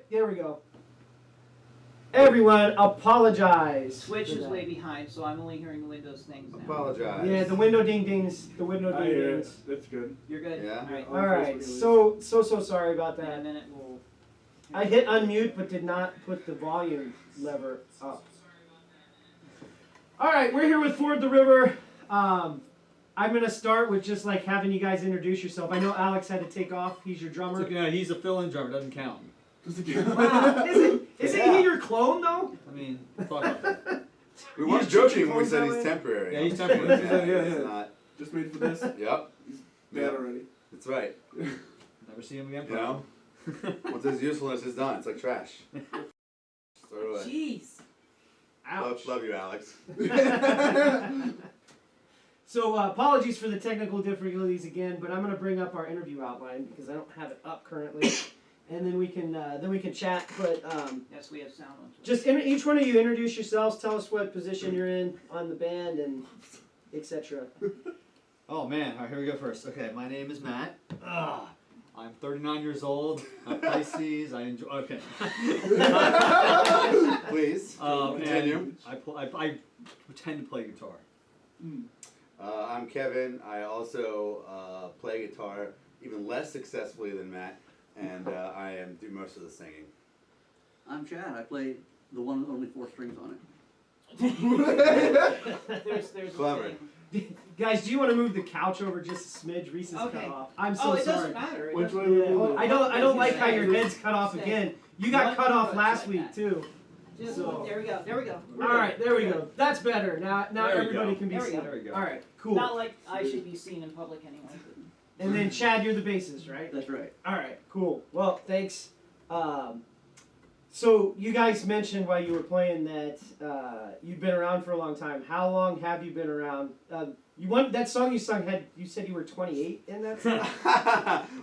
There we go. Everyone, apologize. Switch for is that. way behind, so I'm only hearing the Windows things now. Apologize. Yeah, the window ding dings. The window I ding hear dings. it. That's good. You're good? Yeah. All right. All right. So sorry about In a that. minute, we'll... I hit unmute but did not put the volume lever up. All right, we're here with Ford the River. I'm gonna start with just like having you guys introduce yourself. I know Alex had to take off. He's your drummer. Yeah, he's a fill-in drummer. Doesn't count. Wow. Isn't he your clone though? I mean, talk about that. We weren't joking when we said he's temporary. Yeah, he's temporary. It's Yeah. not. Just made for this. Yep. Bad already. That's right. Never see him again. You know? Once his usefulness is done, it's like trash. Throw it away. Jeez. Love you, Alex. So apologies for the technical difficulties again, but I'm going to bring up our interview outline because I don't have it up currently, and then we can chat. But Yes, we have sound on. just each one of you introduce yourselves, tell us what position you're in on the band, and etc. Oh man, all right, here we go first. Okay, my name is Matt. I'm 39 years old. I'm Pisces. I enjoy. Okay. Please. Continue. And I pretend to play guitar. I'm Kevin. I also play guitar even less successfully than Matt, and I do most of the singing. I'm Chad. I play the one with only 4 strings on it. There's Clever. a thing. Guys, do you want to move the couch over just a smidge? Reese is Okay. cut off. I'm so Oh, it sorry. doesn't matter. It Which doesn't way we matter. move it? I don't like how Stay. your head's cut off Stay. again. You got One cut off foot last like week that. too. Just, So- there we go. There we go. All right, there we go. That's better. Now There we everybody go. can be There we seen. go. There we go. All right, cool. Not like I should be seen in public anyway. And then Chad, you're the bassist, right? That's right. All right, cool. Well, thanks. So you guys mentioned while you were playing that you'd been around for a long time. How long have you been around? That song you sung you said you were 28 in that song?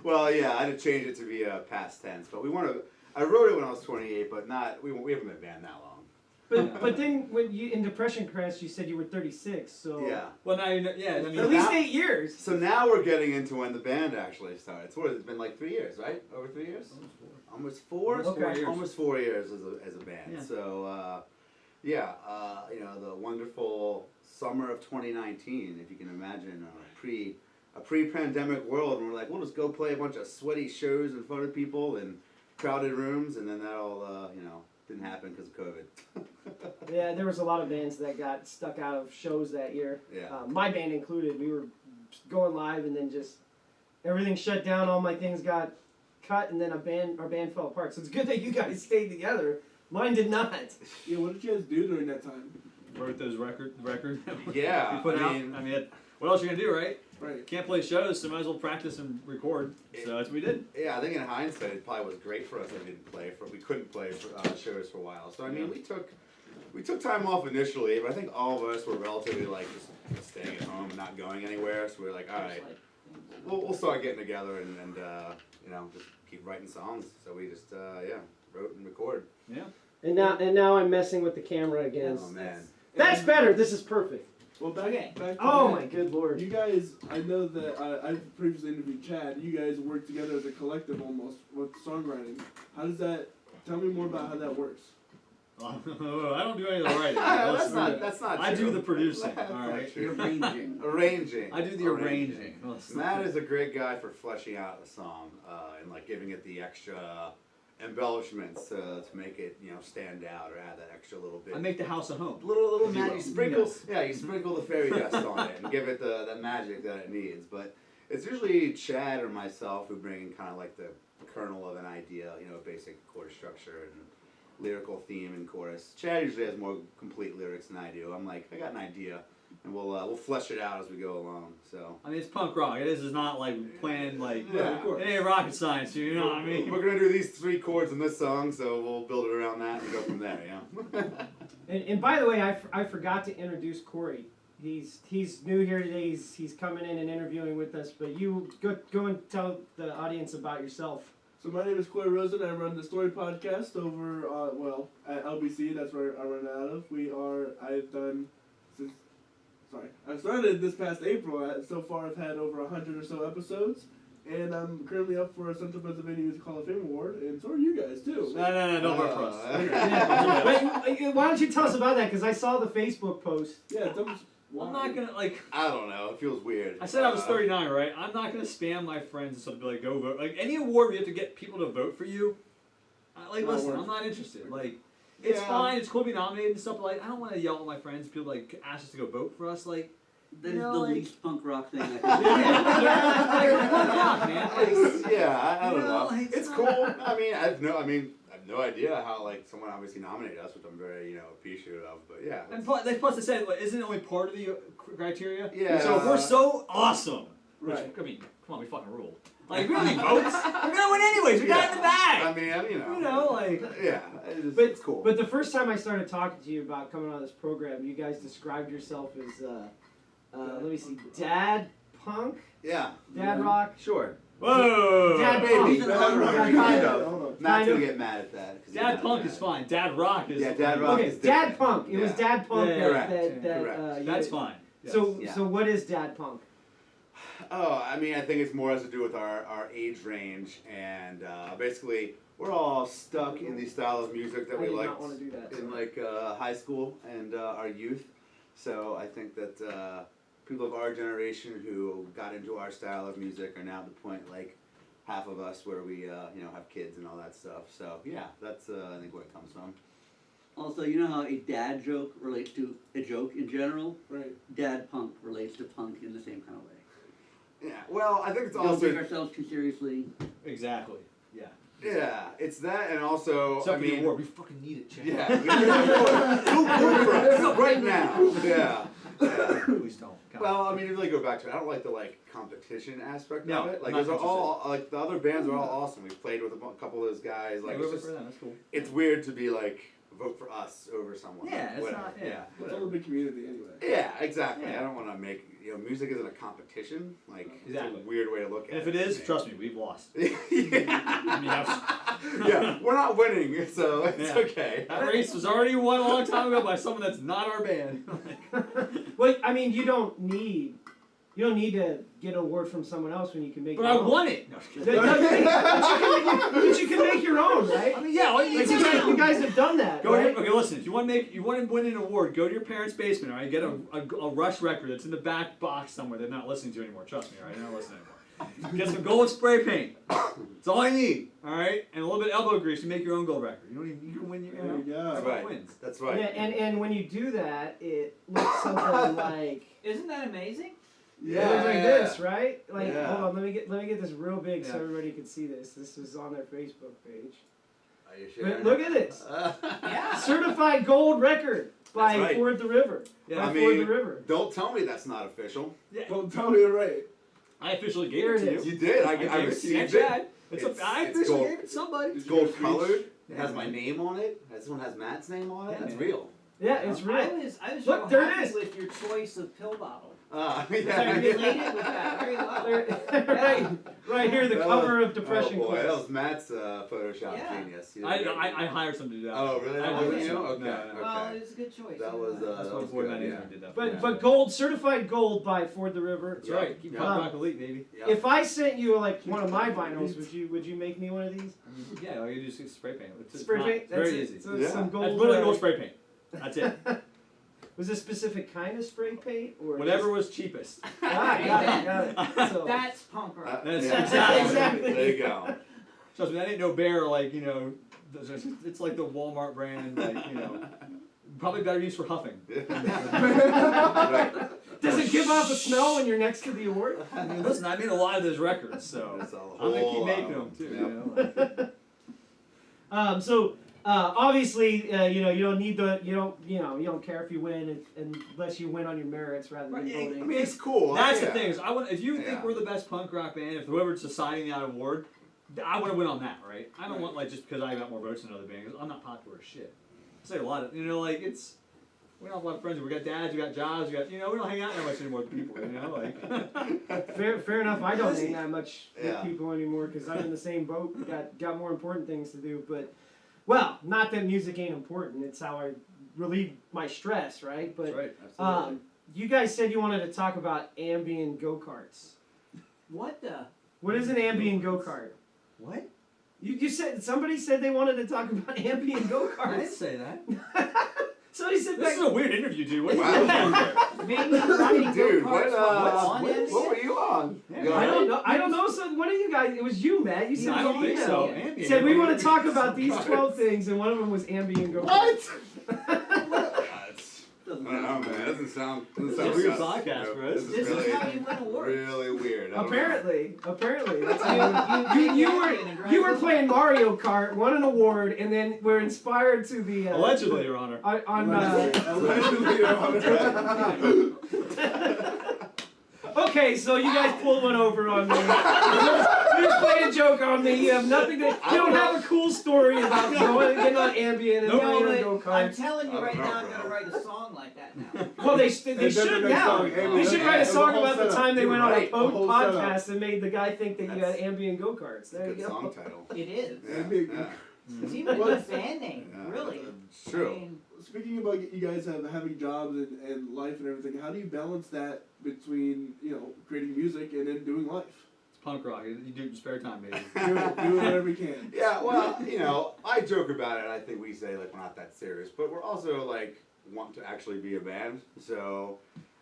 Well, yeah, I had to change it to be past tense, but I wrote it when I was 28, but we haven't been a band that long. But then when you in Depression Crest you said you were 36. So Yeah. Well, now you know. Yeah, I mean, at least now- 8 years. So now we're getting into when the band actually started. It's been like 3 years, right? Over 3 years? Almost four? Almost 4 years. Almost 4 years as a band. Yeah. So, the wonderful summer of 2019, if you can imagine, a pre-pandemic world, and we're like, we'll just go play a bunch of sweaty shows in front of people in crowded rooms, and then that all, didn't happen because of COVID. Yeah, there was a lot of bands that got stuck out of shows that year. Yeah. My band included. We were going live and then just everything shut down. All my things got cut, and then our band fell apart. So it's good that you guys stayed together. Mine did not. Yeah, what did you guys do during that time? wrote those record. Yeah, we put I out. mean- I mean, what else are you gonna do, right? Right. Can't play shows, so might as well practice and record. So that's what we did. Yeah, I think in hindsight, it probably was great for us that we couldn't play for, shows for a while. So I mean, we took time off initially, but I think all of us were relatively like just staying at home and not going anywhere. So we were like, all right, we'll start getting together and just keep writing songs. So we just wrote and recorded. Yeah. And now I'm messing with the camera again. Oh man. That's better. This is perfect. Well, back to Oh that, my good lord. You guys, I know that I've previously interviewed Chad. You guys work together as a collective almost with songwriting. How does that? Tell me more about how that works. I don't do any of the writing. That's not I true. do the producing. That's All not right. true. Arranging. I do the arranging. Matt is a great guy for fleshing out a song and like giving it the extra embellishments to make it stand out or add that extra little bit. I make the house a home. Little If you magic. will. You sprinkle, Yes. yeah, you sprinkle the fairy dust on it and give it the magic that it needs. But it's usually Chad or myself who bring in kind of like the kernel of an idea, basic chord structure and lyrical theme and chorus. Chad usually has more complete lyrics than I do. I'm like, I got an idea, and we'll flesh it out as we go along. So. I mean, it's punk rock. It is not like playing like Yeah. it ain't rocket science. You know what I mean? We're gonna do these 3 chords in this song, so we'll build it around that and go from there. And by the way, I forgot to introduce Corey. He's new here today. He's coming in and interviewing with us. But you go and tell the audience about yourself. So my name is Corey Rosen. I run the Story Podcast over at LBC. That's where I run it out of. I started this past April. So far, I've had over 100 or so episodes, and I'm currently up for a Central Pennsylvania Music Hall of Fame award, and so are you guys too. No, don't vote for us. Wait, why don't you tell us about that? Because I saw the Facebook post. Yeah, I'm not gonna like. I don't know. It feels weird. I said I was 39, right? I'm not gonna spam my friends and stuff to be like, go vote. Like any award where you have to get people to vote for you. Listen, I'm not interested. Like, it's fine. It's cool to be nominated and stuff. But like, I don't want to yell at my friends. People like ask us to go vote for us. Like, That is the least punk rock thing I can punk rock, man. I don't know. Like, It's cool. I mean, I have no idea how like someone obviously nominated us, which I'm very appreciative of. But yeah. And plus they said, isn't it only part of the criteria? Yeah. So if we're so awesome, which, Right. I mean, come on, we fucking rule. Like, we don't need votes. We're gonna win anyways. We got it in the bag. I mean, You know, like. Yeah. But it's cool. But the first time I started talking to you about coming on this program, you guys described yourself as let me see, dad punk, Yeah. dad rock. Sure. Whoa. Dad Maybe. punk. Kind of. Matt's Kind gonna of. get mad at that. 'cause he's Dad not punk mad. is fine. Dad rock is. Yeah, dad rock Okay, is dad different. punk. It was dad punk. Yeah, that, correct. that, Correct. That's fine. Yes. So Yeah. so what is dad punk? Oh, I mean, I think it's more has to do with our age range, and basically we're all stuck in the style of music that I we did liked not want to do that. in like high school and our youth. So I think that people of our generation who got into our style of music are now at the point like half of us where we have kids and all that stuff. So yeah, that's I think where it comes from. Also, you know how a dad joke relates to a joke in general? Right. Dad punk relates to punk in the same kind of way. Yeah. Well, I think it's We don't also take ourselves too seriously. Exactly. Yeah. yeah, it's that, and also Except I for the mean. award, we fucking need it, Chad. Yeah, go for us right now. Yeah. Please don't. God. Well, I mean, if you really go back to it, I don't like the like competition aspect No, of it. Like, not those are all like the other bands are all awesome. We've played with a couple of those guys. Like, it's, Whoever just, for them, that's cool. it's weird to be like vote for us over someone. Yeah, it's Whatever. not. Yeah. It's all a big community anyway. Yeah, exactly. Yeah. I don't want to make music isn't a competition. Like, Exactly. it's a weird way to look at And it. if it is, trust me, we've lost. yeah. I mean, Yeah, we're not winning, so it's Yeah. okay. that race was already won a long time ago by someone that's not our band. Well, I mean, you don't need to get an award from someone else when you can make. But your I own. won it. No, But you can make your own, right? I mean, yeah. All you Like need you guys have done that, Go right? to, okay, listen. If you want to win an award, go to your parents' basement. All right, get a Rush record that's in the back box somewhere. They're not listening to anymore. Trust me. All right, they're not listening anymore. Get some gold spray paint. That's all I need. All right, and a little bit of elbow grease. You make your own gold record. You can win your. There you go. That's Everyone right. wins. That's right. Yeah, and when you do that, it looks something like Isn't that amazing? it looks like this, right? Like, Yeah. hold on, let me get this real big so Yeah. everybody can see this. This is on their Facebook page. Are you But sharing look it? at this. Yeah. Certified gold record by That's right. Ford the River. Yeah, by I Ford mean, the River. don't tell me that's not official. Don't tell me you're right. I officially gave Here it it to is. you. You did. I gave it to you. received And it. Chad. I It's officially gold. gave it to somebody. It's gold colored. It has my name on it. This one has Matt's name on it. Yeah, That's man. real. Yeah, it's real. I was Look, real there it happy is. with your choice of pill bottle. Ah, I related with that very well. right here, the That cover was- of Depression Oh boy, Quest. that was Matt's Photoshop Yeah. genius. He I did great. hired somebody to do that. Oh really? I That didn't wasn't do you? that. Okay. No, no. Well, Okay. it was a good choice. That was That's what was Ford good, Manning yeah. did that. But Yeah. but gold, certified gold by Ford the River. That's right. Keep Yeah. punk rock elite, baby. Yep. If I sent you like one of my vinyls, would you make me one of these? Yeah, all you do is spray paint. It's Spray not- paint. It's That's very it. easy. So Yeah. some gold. That's literally gold spray paint. That's it. Was it a specific kind of spray paint or Whatever was cheapest. got it. So, That's punk rock. That's Yeah. exactly. There you go. Trust me, that ain't no bear like, it's like the Walmart brand, like, probably better use for huffing. Right. Does it give off a smell when you're next to the award? I mean, listen, I made a lot of those records, so That's a I'm gonna keep whole making lot them of too. them. So obviously, you don't need you don't care if you win unless you win on your merits rather than Right, voting. I mean, it's cool. That's yeah. the thing. Is if you think Yeah. we're the best punk rock band, if whoever's deciding that award, I want to win on that, right? I don't want just because I got more votes than other bands. I'm not popular as shit. I say a lot of we don't have a lot of friends. We got dads, we got jobs, we don't hang out that much anymore with people. Fair enough. I don't hang that much Yeah. with people anymore because I'm in the same boat. Got more important things to do. But well, not that music ain't important. It's how I relieve my stress, right? But That's right. Absolutely. you guys said you wanted to talk about Ambien go-karts. What the? What is an ambient go-kart? What? You said somebody said they wanted to talk about ambient go-karts. I didn't say that. Somebody said This is a weird interview, dude. What are you Wow. doing? Maybe riding Dude, go-karts on what were you on? Yeah, I don't know. I don't know. So one of you guys, it was you, Matt. You said I don't think so. Ambient. Ambient. Said we want to talk about these 12 things, and one of them was ambient go-karts. I don't know, man. It doesn't sound It's a weird podcast, bro. This This is how you win awards. really weird. I don't know. Apparently, that's how you were playing Mario Kart, won an award, and then were inspired to the Allegedly, Your Honor. Allegedly, Your Honor. Okay, so you guys pulled one over on me. You just played a joke on me. You have nothing to. You don't have a cool story about going and getting on ambient and No, playing but go I'm karts. telling you I right don't now, know, I'm gonna bro. write a song like that now. Well, they should now. They should write a song about the time they went on a Right, the whole podcast setup. and made the guy think that you had That's- ambient go karts. There you Good go. song title. It is. Yeah. It's even a good band name, Yeah. really. It's true. I mean, Speaking about you guys having jobs and life and everything, how do you balance that between creating music and then doing life? It's punk rock. You do it in your spare time, baby. Do whatever you can. Yeah, well, I joke about it. I think we say like we're not that serious, but we're also like want to actually be a band. So,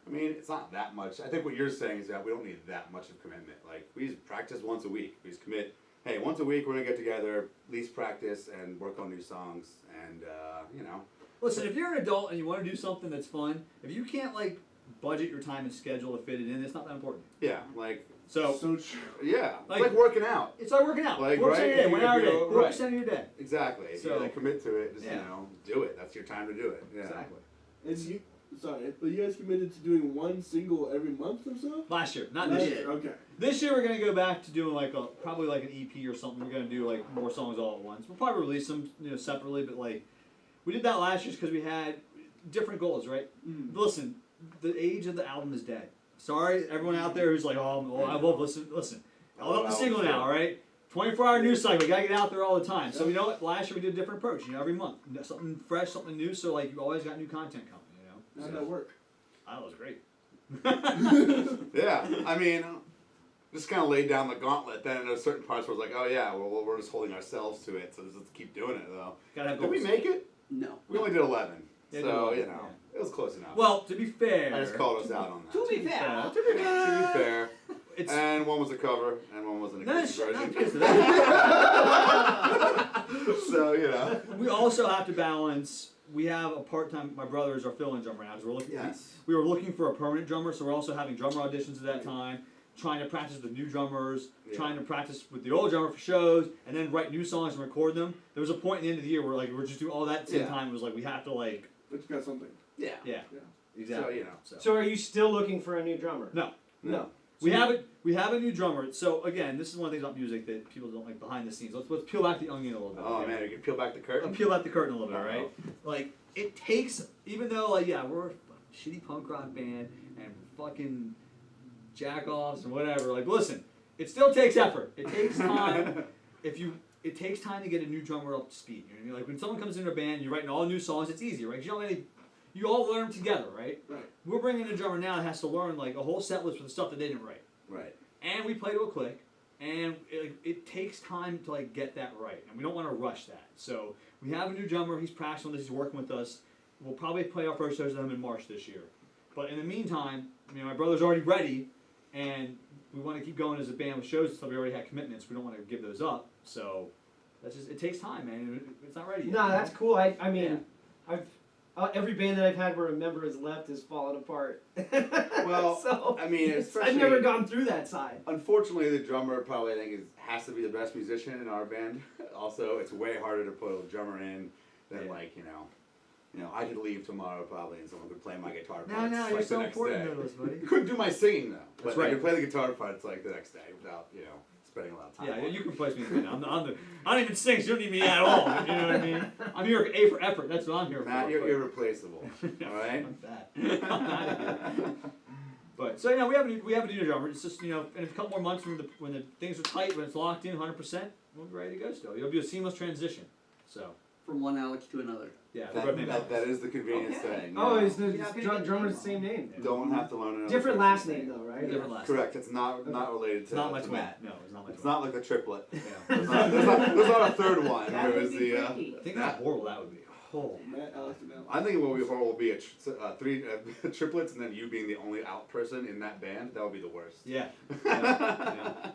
I mean, it's not that much. I think what you're saying is that we don't need that much of commitment. Like we just practice once a week. We just commit. Hey, once a week we're gonna get together, at least practice and work on new songs, and Listen, if you're an adult and you want to do something that's fun, if you can't like budget your time and schedule to fit it in, it's not that important. yeah, like So So true. yeah, Like- it's like working out. it's like working out. Like, 4% of your right? day, 1 hour a day, Right. 4% of your day. Exactly. If So- you commit to it, just Yeah. do it. That's your time to do it. Yeah. Exactly. And but you guys committed to doing one single every month or so? Last year, not Last this year. Okay. This year we're gonna go back to doing like probably like an EP or something. We're gonna do like more songs all at once. We'll probably release them separately, but like we did that last year because we had different goals, right? Mm. Listen, the age of the album is dead. Sorry, everyone out there who's like, oh, well, I love listen. I love the single now, all right? 24-hour news cycle. We gotta get out there all the time. So you know what? Last year we did a different approach. Every month, something fresh, something new. So like you always got new content coming. How'd that work? That was great. Yeah, I mean, just kind of laid down the gauntlet. Then in certain parts where it's like, oh yeah, well we're just holding ourselves to it, so let's keep doing it though. Gotta have Did we goals. make it? No. We only did 11, Yeah, so did 11, it was close enough. Well, to be fair, I just called us out on that. to be fair, To be fair, it's and one was a cover, and one was an no, acoustic not version. because of that. So We also have to balance. We have a part-time. My brother is our fill-in drummer now. 'Cause we're looking. Yes. We were looking for a permanent drummer, so we're also having drummer auditions at that time. Trying to practice with new drummers. Yeah. Trying to practice with the old drummer for shows, and then write new songs and record them. There was a point at the end of the year where like we're just doing all that at the same Yeah. time. It was like we have to like. But you got something. yeah. Yeah. Yeah. Exactly. So, So are you still looking for a new drummer? No. No. We have it. We have a new drummer. So again, this is one of the things about music that people don't like behind the scenes. Let's peel back the onion a little bit. Oh man, you can peel back the curtain. I'll peel back the curtain a little bit, right? Like it takes, even though like yeah, we're a shitty punk rock band and fucking jack-offs and whatever. Like listen, it still takes effort. It takes time. It takes time to get a new drummer up to speed. You know what I mean? Like when someone comes into a band, you're writing all new songs. It's easier, right? 'Cause you all learn together, right? Right. We're bringing in a drummer now that has to learn like a whole set list for the stuff that they didn't write. Right. And we play to a click, and it takes time to like get that right, and we don't want to rush that. So we have a new drummer. He's practicing with us. He's working with us. We'll probably play our first shows with him in March this year. But in the meantime, my brother's already ready, and we want to keep going as a band with shows and stuff. We already had commitments. We don't want to give those up. So that's just it takes time, man. It's not ready yet. No, that's cool. I mean, Yeah. I've every band that I've had where a member has left has fallen apart. Well, so I mean, I've never gone through that side. Unfortunately, the drummer probably I think has to be the best musician in our band. Also, it's way harder to put a drummer in than like I could leave tomorrow probably and someone could play my guitar parts. No, like, you're the so next important day. to us, buddy. You couldn't do my singing though. But That's I right. could play the guitar parts like the next day without spending a lot of time. Yeah, on you it. can replace me. I don't even sing, so you don't need me at all. You know what I mean? I'm here A for effort. That's what I'm here Matt, for. you're irreplaceable. All right. Fuck that. But so we have a new drummer. It's just in a couple more months when the things are tight, when it's locked in 100%, we'll be ready to go. Still, it'll be a seamless transition. So From one Alex to another. Yeah, they're both named Elvis. that is the convenience thing. Oh, yeah. is the drummer's the same name? Don't have to learn another Different person's last name though, right? Different last Correct. It's not related It's to. not my to twin. Matt. No, it's not my It's twin. not like the triplet. Yeah. There's not a third one. That There would was be the. freaky. Think how horrible that would be. Oh. Matt, Alex, and Alex. I think what would be horrible would be three triplets and then you being the only out person in that band. That would be the worst. Yeah.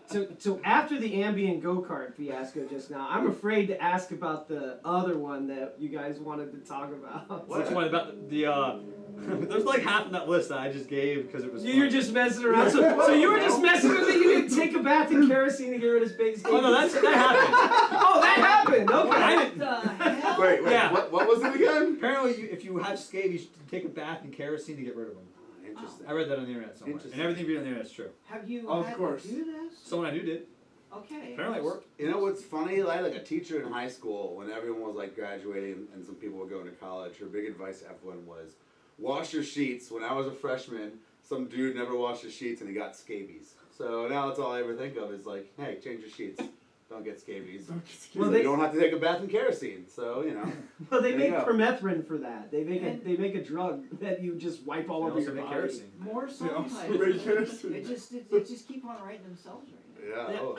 So after the ambient go-kart fiasco just now, I'm afraid to ask about the other one that you guys wanted to talk about. Which one about the there's like half in that list that I just gave because it was. You were just messing around. So you were just messing with it. You didn't take a bath in kerosene to get rid of space. Oh no, that happened. Oh, that happened. Okay. I didn't. Wait, Yeah. what was it again? Apparently, if you have scab, you should take a bath in kerosene to get rid of them. Interesting. I read that on the internet somewhere, and everything you read on the internet is true. Have you Of had course. to do this? Someone I knew did. Okay. Apparently, it worked. You know what's funny? I had like a teacher in high school when everyone was like graduating and some people were going to college. Her big advice to everyone was, wash your sheets. When I was a freshman, some dude never washed his sheets and he got scabies. So now that's all I ever think of is like, hey, change your sheets. Don't get scabies. Well, So they- you don't have to take a bath in kerosene. So, you know. Well, they There make you go. permethrin for that. They make a drug that you just wipe all They over also your make body. kerosene. More song Yeah, titles. very kerosene. They just keep on writing themselves right now. Yeah. Oh,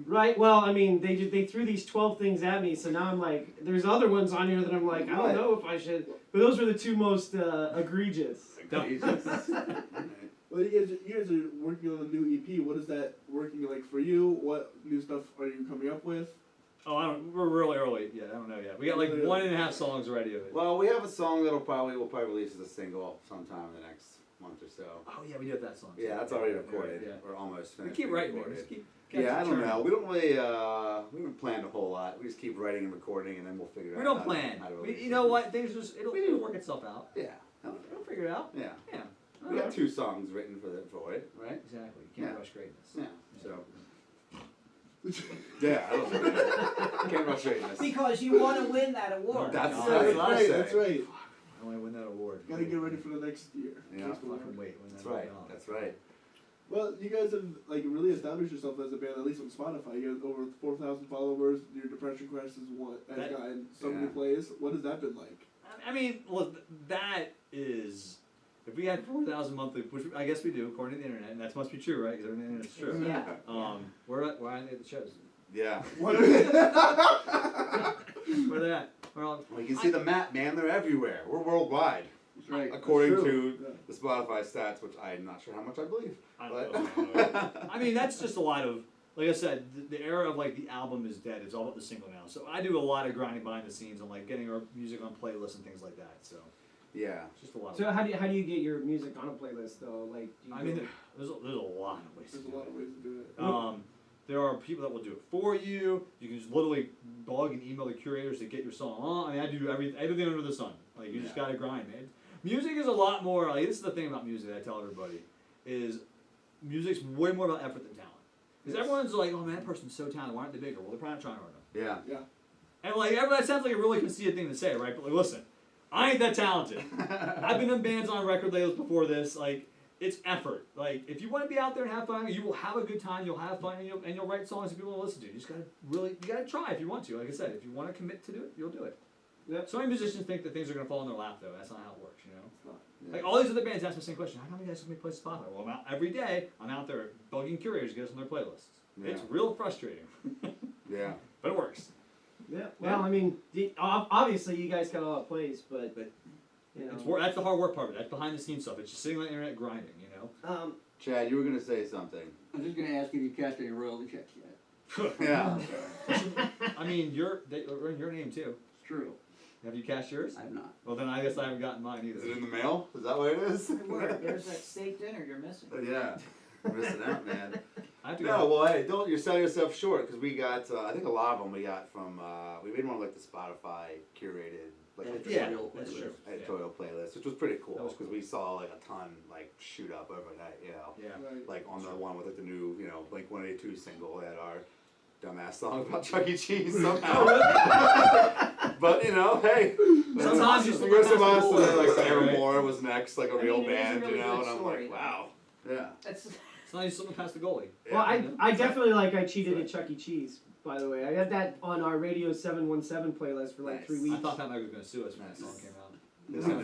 Right. Well, I mean, they threw these 12 things at me, so now I'm like, there's other ones on here that I'm like, I don't know if I should. But those were the two most egregious. Well, you guys are working on a new EP. What is that working like for you? What new stuff are you coming up with? Oh, we're really early. Yeah, I don't know yet. We got like 1.5 songs ready of it. Well, we have a song we'll probably release as a single sometime in the next month or so. Oh yeah, we do have that song. Yeah, that's already recorded. Yeah. We're almost We finished. keep writing. recorded. We just keep. Yeah, I don't churning. know. We don't really, we haven't planned a whole lot. We just keep writing and recording, and then we'll figure it We out. don't how to- plan. how to We, release you it. know what? Things just it'll work itself out. Yeah. We'll figure it out. Yeah. Yeah. We got 2 songs written for it, right? Exactly. You can't Yeah. rush greatness. Yeah. So. Yeah, I don't know. Can't rush greatness. Because you want to win that award. That's God. what I right. say. That's right. I want to win that award. Gotta get ready for the next year. Yeah. Next award. Fucking wait. When That's that right. goes on. That's right. Well, you guys have like really established yourself as a band, at least on Spotify. You have over 4,000 followers. Your Depression Quest has That- gotten so many Yeah. plays. What has that been like? I mean, well, that is. If we had 4,000 monthly, which I guess we do according to the internet, and that must be true, right? Because everything on the internet's true. Yeah. Where are they at the shows? Yeah. Where are they at? Where all? Well, you can see the map, man. They're everywhere. We're worldwide. That's right. According That's to true. the Spotify stats, which I'm not sure how much I believe. I But don't know. I mean, that's just a lot of. Like I said, the era of like the album is dead. It's all about the single now. So I do a lot of grinding behind the scenes and like getting our music on playlists and things like that. So yeah, it's just a lot. So how do you get your music on a playlist though? Like, do you I mean, go- there's a lot of ways. There's to a do lot it. of ways to do it. There are people that will do it for you. You can just literally bug and email the curators to get your song on. I mean, I do everything under the sun. Like you just gotta grind, man. Music is a lot more. Like this is the thing about music that I tell everybody is music's way more about effort than talent. Because everyone's like, oh man, that person's so talented. Why aren't they bigger? Well, they're probably not trying hard enough. Yeah. And like that sounds like a really conceited thing to say, right? But like, listen, I ain't that talented. I've been in bands on record labels before this. Like, it's effort. Like, if you want to be out there and have fun, you will have a good time. You'll have fun, and you'll write songs that people will listen to. You just gotta try if you want to. Like I said, if you want to commit to do it, you'll do it. Yeah. So many musicians think that things are gonna fall in their lap, though. That's not how it works, you know. It's not. Like all these other bands ask the same question: how come you guys can make plays Spotify? Well, I'm out every day. I'm out there bugging curators to get us on their playlists. Yeah. It's real frustrating, Yeah. but it works. Yeah. Well, I mean, obviously you guys got a lot of plays, but you know. That's the hard work part of it. That's behind the scenes stuff. It's just sitting on the internet grinding, you know. Chad, you were gonna say something. I was just gonna ask if you cashed any royalty checks yet. Yeah. I mean, they're in your name too. It's true. Have you cashed yours? I have not. Well, then I guess I haven't gotten mine either. Is it in the mail? Is that what it is? There's that steak dinner you're missing. Yeah. You're missing out, man. I have to No, go. well, hey, don't you're selling yourself short because we got. I think a lot of them we got from. We made one of like the Spotify curated like Editorial that's playlist. true. editorial playlist, which was pretty cool That was because we saw like a ton like shoot up overnight. You know, Yeah. Right. like on the one with like the new Blink-182 single, they had our dumbass song about Chuck E. Cheese somehow. But hey, Sometimes you you still go have some to us, go and then, like with it, right? Evermore was next, like a I real mean, it is a band, really and good I'm story, like, wow, yeah. That's not even something past the goalie. Well, I definitely like I Cheated at Chuck E. Cheese, by the way. I had that on our Radio 717 playlist for like 3 weeks. I thought that Mike was going to sue us when that song came out.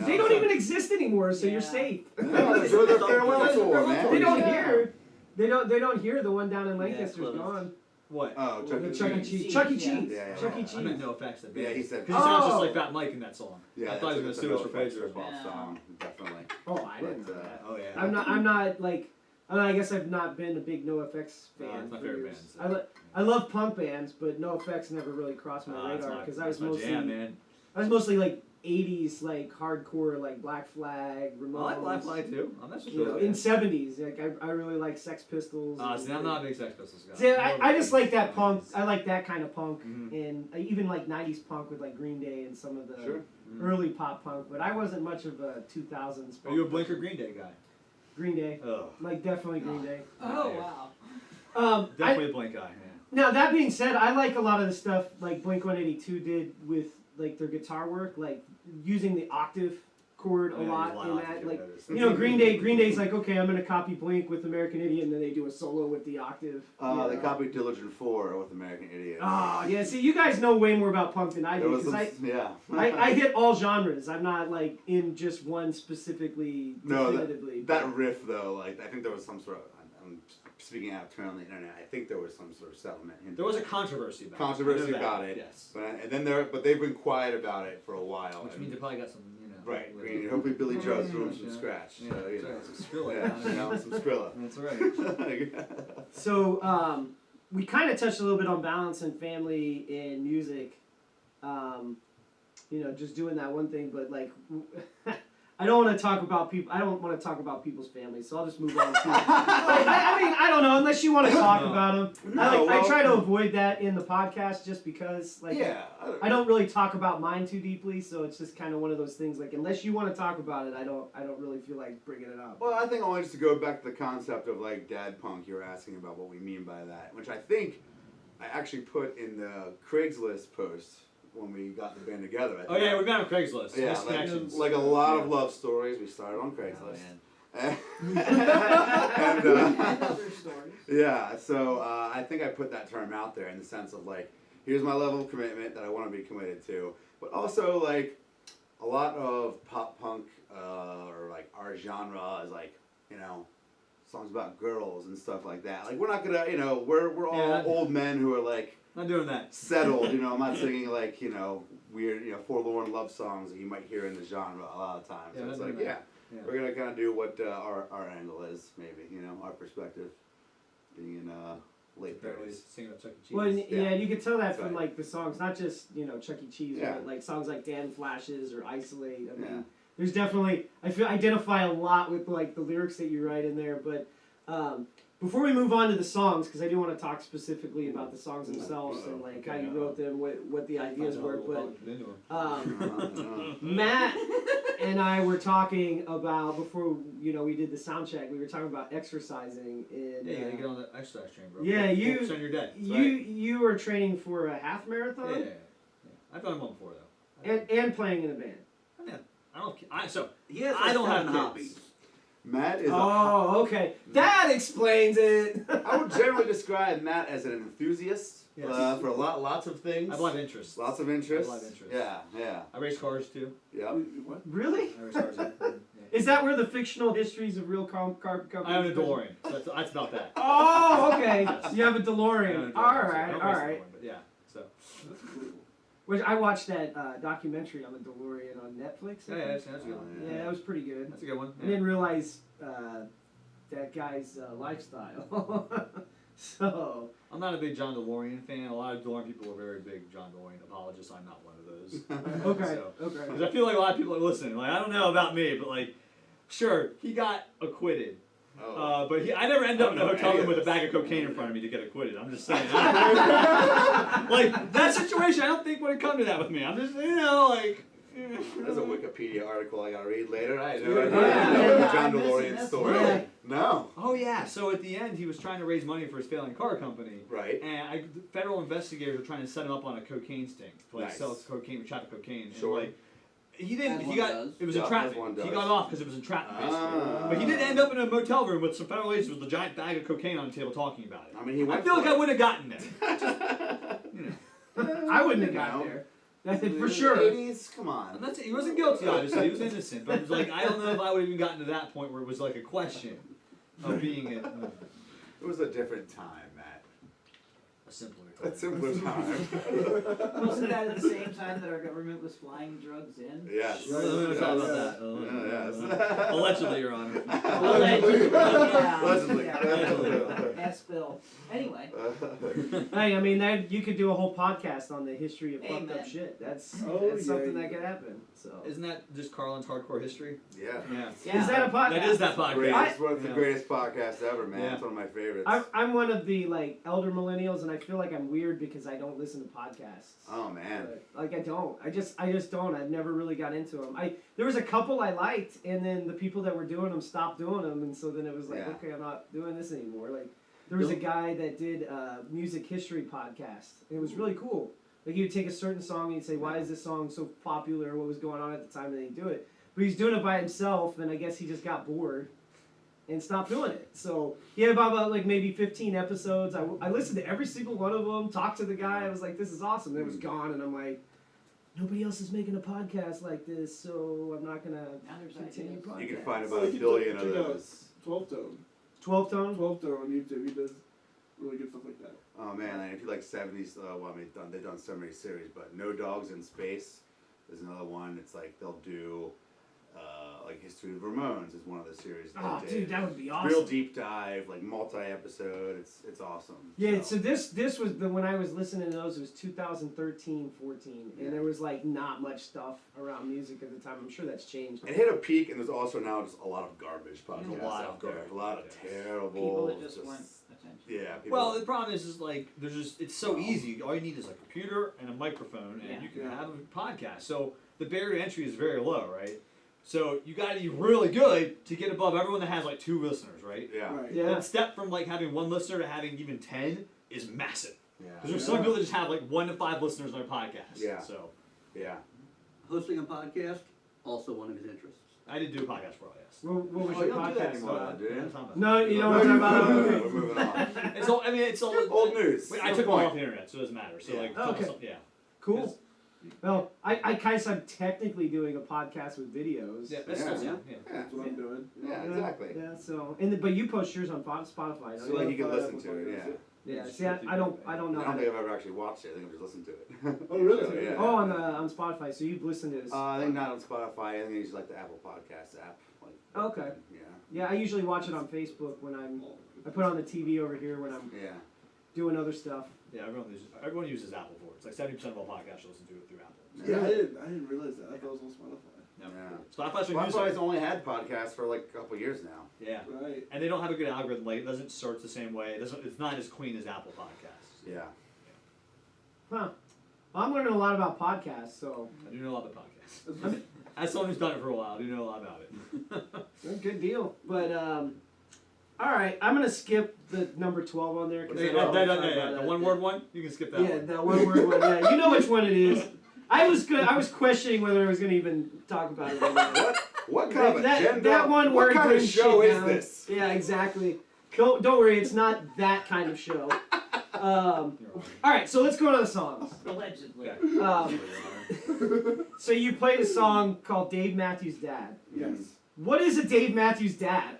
They don't even exist anymore, so you're safe. No, enjoy their farewell tour, man. They don't hear. They don't hear the one down in Lancaster's gone. What? Oh, Chuck E. Cheese. Chuck E. Cheese. Yeah. Chuck E. Cheese. I meant no effects. Yeah, he said. Because he sounds just like Fat Mike in that song. Yeah, I thought he was going to sue us for plagiarism. song, definitely. Oh, I didn't know that. Oh, yeah. I'm not like. I guess I've not been a big NoFX fan. It's my for favorite years. band. So. I love punk bands, but NoFX never really crossed my radar because I was mostly jam, man. I was mostly like 80s like hardcore like Black Flag, Ramones. I like Black Flag too. I'm not You know, in 70s, like I really like Sex Pistols. See, I'm not a big Sex Pistols guy. See, I just like that punk. I like that kind of punk, Mm-hmm. and I even like 90s punk with like Green Day and some of the Mm-hmm. early pop punk. But I wasn't much of a 2000s. Are you a Blink or Green Day guy? Green Day. Oh. Like definitely Green Day. Oh wow. Definitely a Blink guy. Yeah. Now that being said, I like a lot of the stuff like Blink-182 did with like their guitar work, like using the octave chord a lot in that. Like Green Day's like, okay, I'm gonna copy Blink with American Idiot, and then they do a solo with the octave. They copied Diligent 4 with American Idiot. Oh yeah, see, you guys know way more about punk than I do because I hit all genres. I'm not like in just one specifically. Definitively. That riff though, like I think there was some sort of. I'm speaking out of turn on the internet. I think there was some sort of settlement. There was a controversy about controversy about it. Yes. But they've been quiet about it for a while. Which means they probably got some, Right. Hopefully Billy Joe's doing from scratch. Yeah, So, some Skrilla. Yeah, some Skrilla. That's right. So we kind of touched a little bit on balance and family in music. Just doing that one thing, but like. I don't want to talk about people. I don't want to talk about people's families, so I'll just move on. I don't know unless you want to talk about them. I try to avoid that in the podcast just because, I don't really talk about mine too deeply. So it's just kind of one of those things. Like, unless you want to talk about it, I don't really feel like bringing it up. Well, I think only just to go back to the concept of like dad punk. You were asking about what we mean by that, which I think I actually put in the Craigslist post. When we got the band together. We met on Craigslist. Yeah, like a lot of love stories. We started on Craigslist. So I think I put that term out there in the sense of like, here's my level of commitment that I want to be committed to, but also like a lot of pop punk or like our genre is like, songs about girls and stuff like that. Like we're not gonna, we're all old men who are like. Not doing that. Settled, I'm not singing like, weird, forlorn love songs that you might hear in the genre a lot of times. So it's like, we're going to kind of do what our angle is, maybe, our perspective being in late 30s. Singing about Chuck E. Cheese. Well, you can tell that from like the songs, not just, Chuck E. Cheese, but like songs like Dan Flashes or Isolate. I mean, there's definitely, identify a lot with like the lyrics that you write in there, but before we move on to the songs, because I do want to talk specifically about the songs themselves and like how you wrote them, what the ideas were. But Matt and I were talking about before we did the sound check. We were talking about exercising. And, you gotta get on the exercise train, bro. Yeah, focus on your day. You were training for a half marathon. Yeah. I've done one before though. And playing in a band. Yeah, I don't have hobbies. Matt is. Oh, okay. That explains it. I would generally describe Matt as an enthusiast for lots of things. I have a lot of interests. Lots of interests. I have a lot of interests. Yeah. I race cars too. Yeah. What? Really? I race cars. Is that where the fictional histories of real car companies? I have a DeLorean. So that's about that. Oh, okay. You have a DeLorean. All right. But yeah. So. Which I watched that documentary on the DeLorean on Netflix. Yeah, that's a good one. Yeah, that was pretty good. That's a good one. I didn't realize that guy's lifestyle. So I'm not a big John DeLorean fan. A lot of DeLorean people are very big John DeLorean apologists. I'm not one of those. Okay. Because I feel like a lot of people are listening. Like I don't know about me, but like, sure, he got acquitted. But I never end up in a hotel room with a bag of cocaine in front of me to get acquitted. I'm just saying. Like, that situation, I don't think would have come to that with me. I'm just, like... There's a Wikipedia article I gotta read later. I had no idea the John DeLorean story. Really? No. Oh, yeah. So at the end, he was trying to raise money for his failing car company. Right. And federal investigators were trying to set him up on a cocaine sting. To, sell cocaine, traffic cocaine. Sure. And, He didn't. As He one got. does. It was Yeah, entrapment. as one He does. got off because it was entrapment, basically. Ah. But he did end up in a motel room with some federal agents with a giant bag of cocaine on the table talking about it. I mean, he I went feel for like I it. would have gotten there. I wouldn't have gotten No. there. That's it for The sure. 80s, come on. And that's it. He wasn't guilty, obviously. He was innocent. But it was like, I don't know if I would have even gotten to that point where it was like a question of being It was a different time, Matt. a simpler A simpler time. Wasn't that at the same time that our government was flying drugs in? Yes. We're going to talk about Yes. that. Yes. Allegedly, Your Honor. Allegedly. Yeah. Allegedly. Yeah. Ask Bill. Anyway. Hey, I mean, that you could do a whole podcast on the history of fucked Amen. up shit. That's Oh, something yeah. that could happen. So Isn't that just Carlin's hardcore history? Yeah. Yeah. Yeah. is that a podcast? That is that podcast. Greatest, one of the Yeah. greatest podcasts ever, man. Yeah. It's one of my favorites. I'm one of the like elder millennials, and I feel like I'm weird because I don't listen to podcasts. Oh man. Like I don't. I just don't. I've never really got into them. There was a couple I liked, and then the people that were doing them stopped doing them, and so then it was like, Yeah. okay, I'm not doing this anymore. Like there was a guy that did a music history podcast, and it was really cool. Like he would take a certain song and he'd say, why is this song so popular? What was going on at the time, and he'd do it. But he's doing it by himself, and I guess he just got bored and stopped doing it. So he had about like maybe 15 episodes. I listened to every single one of them, talked to the guy. I was like, this is awesome. And it was gone, and I'm like, nobody else is making a podcast like this, so I'm not going to Now there's continue ideas. podcasts. You can find Well, about a you billion of check out those. 12 Tone. 12 tone? 12 Tone on YouTube. He does really good stuff like that. Oh man, and if you like 70s, well, I mean, they've done so many series, but No Dogs in Space is another one. It's like they'll do, like History of the Ramones is one of the series. They Oh, did. dude, that would be awesome. Real deep dive, like multi-episode. It's awesome. Yeah, so this was when I was listening to those, it was 2013, 14, Yeah. and there was like not much stuff around music at the time. I'm sure that's changed. It hit a peak, and there's also now just a lot of garbage podcasts A lot out of there. garbage A lot of podcasts. terrible. People that just want attention. Yeah. People, Well, the problem is like there's just it's so easy. All you need is a computer and a microphone, and Yeah. you can have a podcast. So the barrier to entry is very low, right? So you got to be really good to get above everyone that has like 2 listeners, right? yeah. Right. Yeah. That step from like having 1 listener to having even 10 is massive. Yeah. Because there's some people that just have like 1 to 5 listeners on their podcast. Yeah. So Yeah. Hosting a podcast, also one of his interests. I did do a podcast for all, yes. What was Oh, your you don't do that podcast anymore, about? do you? What are talking about? No, you don't want to talk about We're it? moving on. It's all. I mean, it's all Old news. Wait, I No took them point. off the internet, so it doesn't matter. So Yeah. like, Okay. yeah. Cool. Well, I guess I'm technically doing a podcast with videos. Yeah, that's Yeah. still yeah. Yeah. That's what I'm doing. Yeah. Exactly. Yeah, so but you post yours on Spotify, don't So like you? you can listen to it. Yeah. Yeah. See, I don't know I how don't to. think I've ever actually watched it. I think I've just listened to it. Oh, really? So, yeah. Oh, on Spotify. So you've listened to this? I think not on Spotify. I think it's like the Apple Podcasts app. Like, Okay. Yeah. Yeah, I usually watch it on Facebook when I put it on the TV over here when I'm Yeah. doing other stuff. Yeah, everyone uses Apple for it. It's like 70% of all podcasts listen to it through Apple. Yeah, I didn't realize that. I thought it was on Spotify. No. Yeah. Spotify's been Spotify's using. only had podcasts for like a couple years now. Yeah. Right. And they don't have a good algorithm. Like it doesn't search the same way. It's not as clean as Apple Podcasts. Yeah. Huh. Well, I'm learning a lot about podcasts, so I do know a lot about podcasts. As someone who's done it for a while, I do know a lot about it. good deal. But all right, I'm gonna skip the number 12 on there. 'cause I Yeah, don't wanna talk the about that. one word one, you can skip that Yeah, one. the one word one. Yeah, you know which one it is. I was questioning whether I was gonna even talk about it. Or not. What kind of that, agenda? that one what word kind of brings show shit is down. this? Yeah, exactly. Don't worry, it's not that kind of show. All right, so let's go to the songs. Allegedly. So you played a song called Dave Matthews Dad. Yes. What is a Dave Matthews Dad?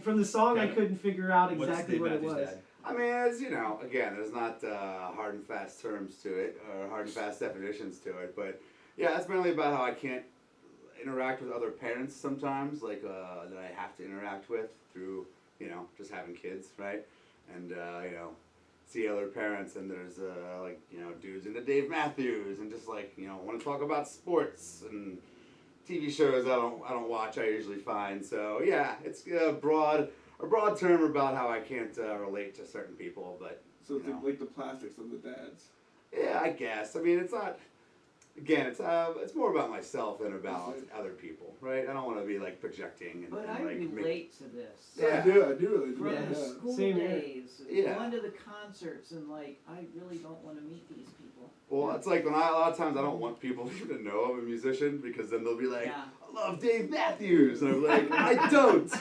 From the song I couldn't figure out What's exactly Dave what it Matthews was. Dad? I mean, as you know, again, there's not hard and fast terms to it or hard and fast definitions to it, but yeah, it's mainly about how I can't interact with other parents sometimes, like that I have to interact with through, just having kids, right? And see other parents, and there's like dudes into Dave Matthews, and just like want to talk about sports and TV shows I don't watch. I usually find so yeah, it's a broad term about how I can't relate to certain people, but So it's like the plastics of the dads. yeah, I guess. I mean, it's not. Again, it's more about myself than about other people, right? I don't want to be like projecting and But and, I like relate to this. Yeah. I do really do. From Yeah. the school Same here. days, Yeah. going to the concerts and like I really don't want to meet these people. Well, it's like when a lot of times I don't want people to know I'm a musician because then they'll be like, Yeah. I love Dave Matthews. And I'm like, I don't.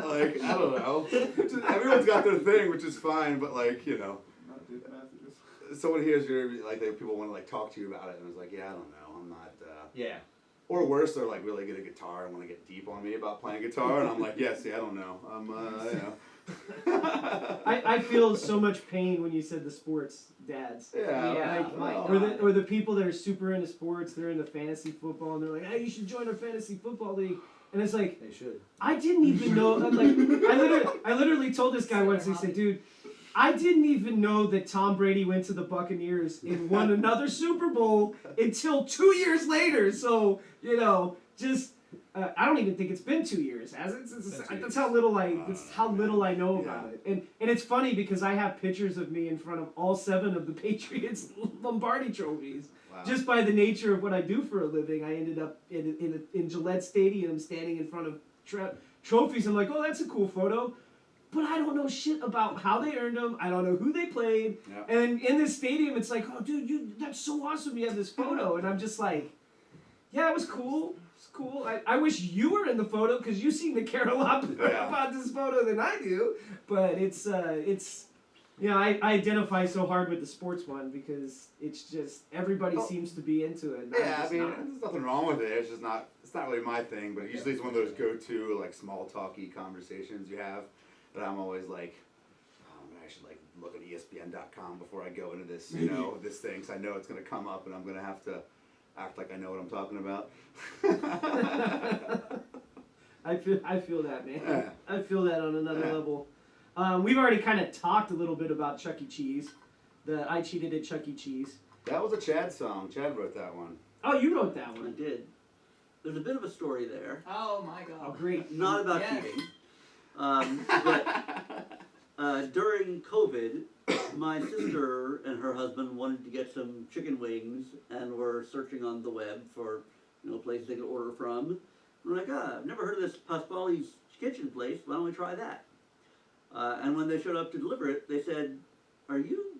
Like, I don't know. Everyone's got their thing, which is fine, but like, you know. Not Dave Matthews. Someone hears your, like, people want to like talk to you about it, and I was like, yeah, I don't know. I'm not, Yeah. Or worse, they're like really good at guitar and want to get deep on me about playing guitar, and I'm like, yeah, see, I don't know. I'm, you know. I feel so much pain when you said the sports dads. Yeah, Like, my or the people that are super into sports, they're into fantasy football, and they're like, hey, you should join our fantasy football league. And it's like, They should. I didn't even know. I literally told this guy once. He said, "Dude, I didn't even know that Tom Brady went to the Buccaneers and won another Super Bowl until 2 years later." So you know, just I don't even think it's been 2 years, has it? That's how little I know about it. And it's funny because I have pictures of me in front of all 7 of the Patriots Lombardi trophies. Wow. Just by the nature of what I do for a living, I ended up in Gillette Stadium standing in front of trophies. I'm like, oh, that's a cool photo. But I don't know shit about how they earned them. I don't know who they played. Yep. And in this stadium, it's like, oh, dude, that's so awesome you have this photo. And I'm just like, yeah, it was cool. It's cool. I wish you were in the photo because you seem to care a lot more about this photo than I do. But it's you know, I identify so hard with the sports one because it's just everybody seems to be into it. Yeah, I mean, there's nothing wrong with it. It's just not. It's not really my thing. But usually it's one of those go-to like small talky conversations you have. That I'm always like, oh man, I should like look at ESPN.com before I go into this, you know, this thing, because I know it's gonna come up and I'm gonna have to act like I know what I'm talking about. I feel that, man. Yeah. I feel that on another level. We've already kind of talked a little bit about Chuck E. Cheese. I cheated at Chuck E. Cheese. That was a Chad song. Chad wrote that one. Oh, you wrote that I one. did. There's a bit of a story there. Oh my God. Oh, great. Not about Yes. cheating. But during COVID, my sister and her husband wanted to get some chicken wings and were searching on the web for, you know, places they could order from. We're like, I've never heard of this Pasquale's Kitchen place. Why don't we try that? And when they showed up to deliver it, they said, "Are you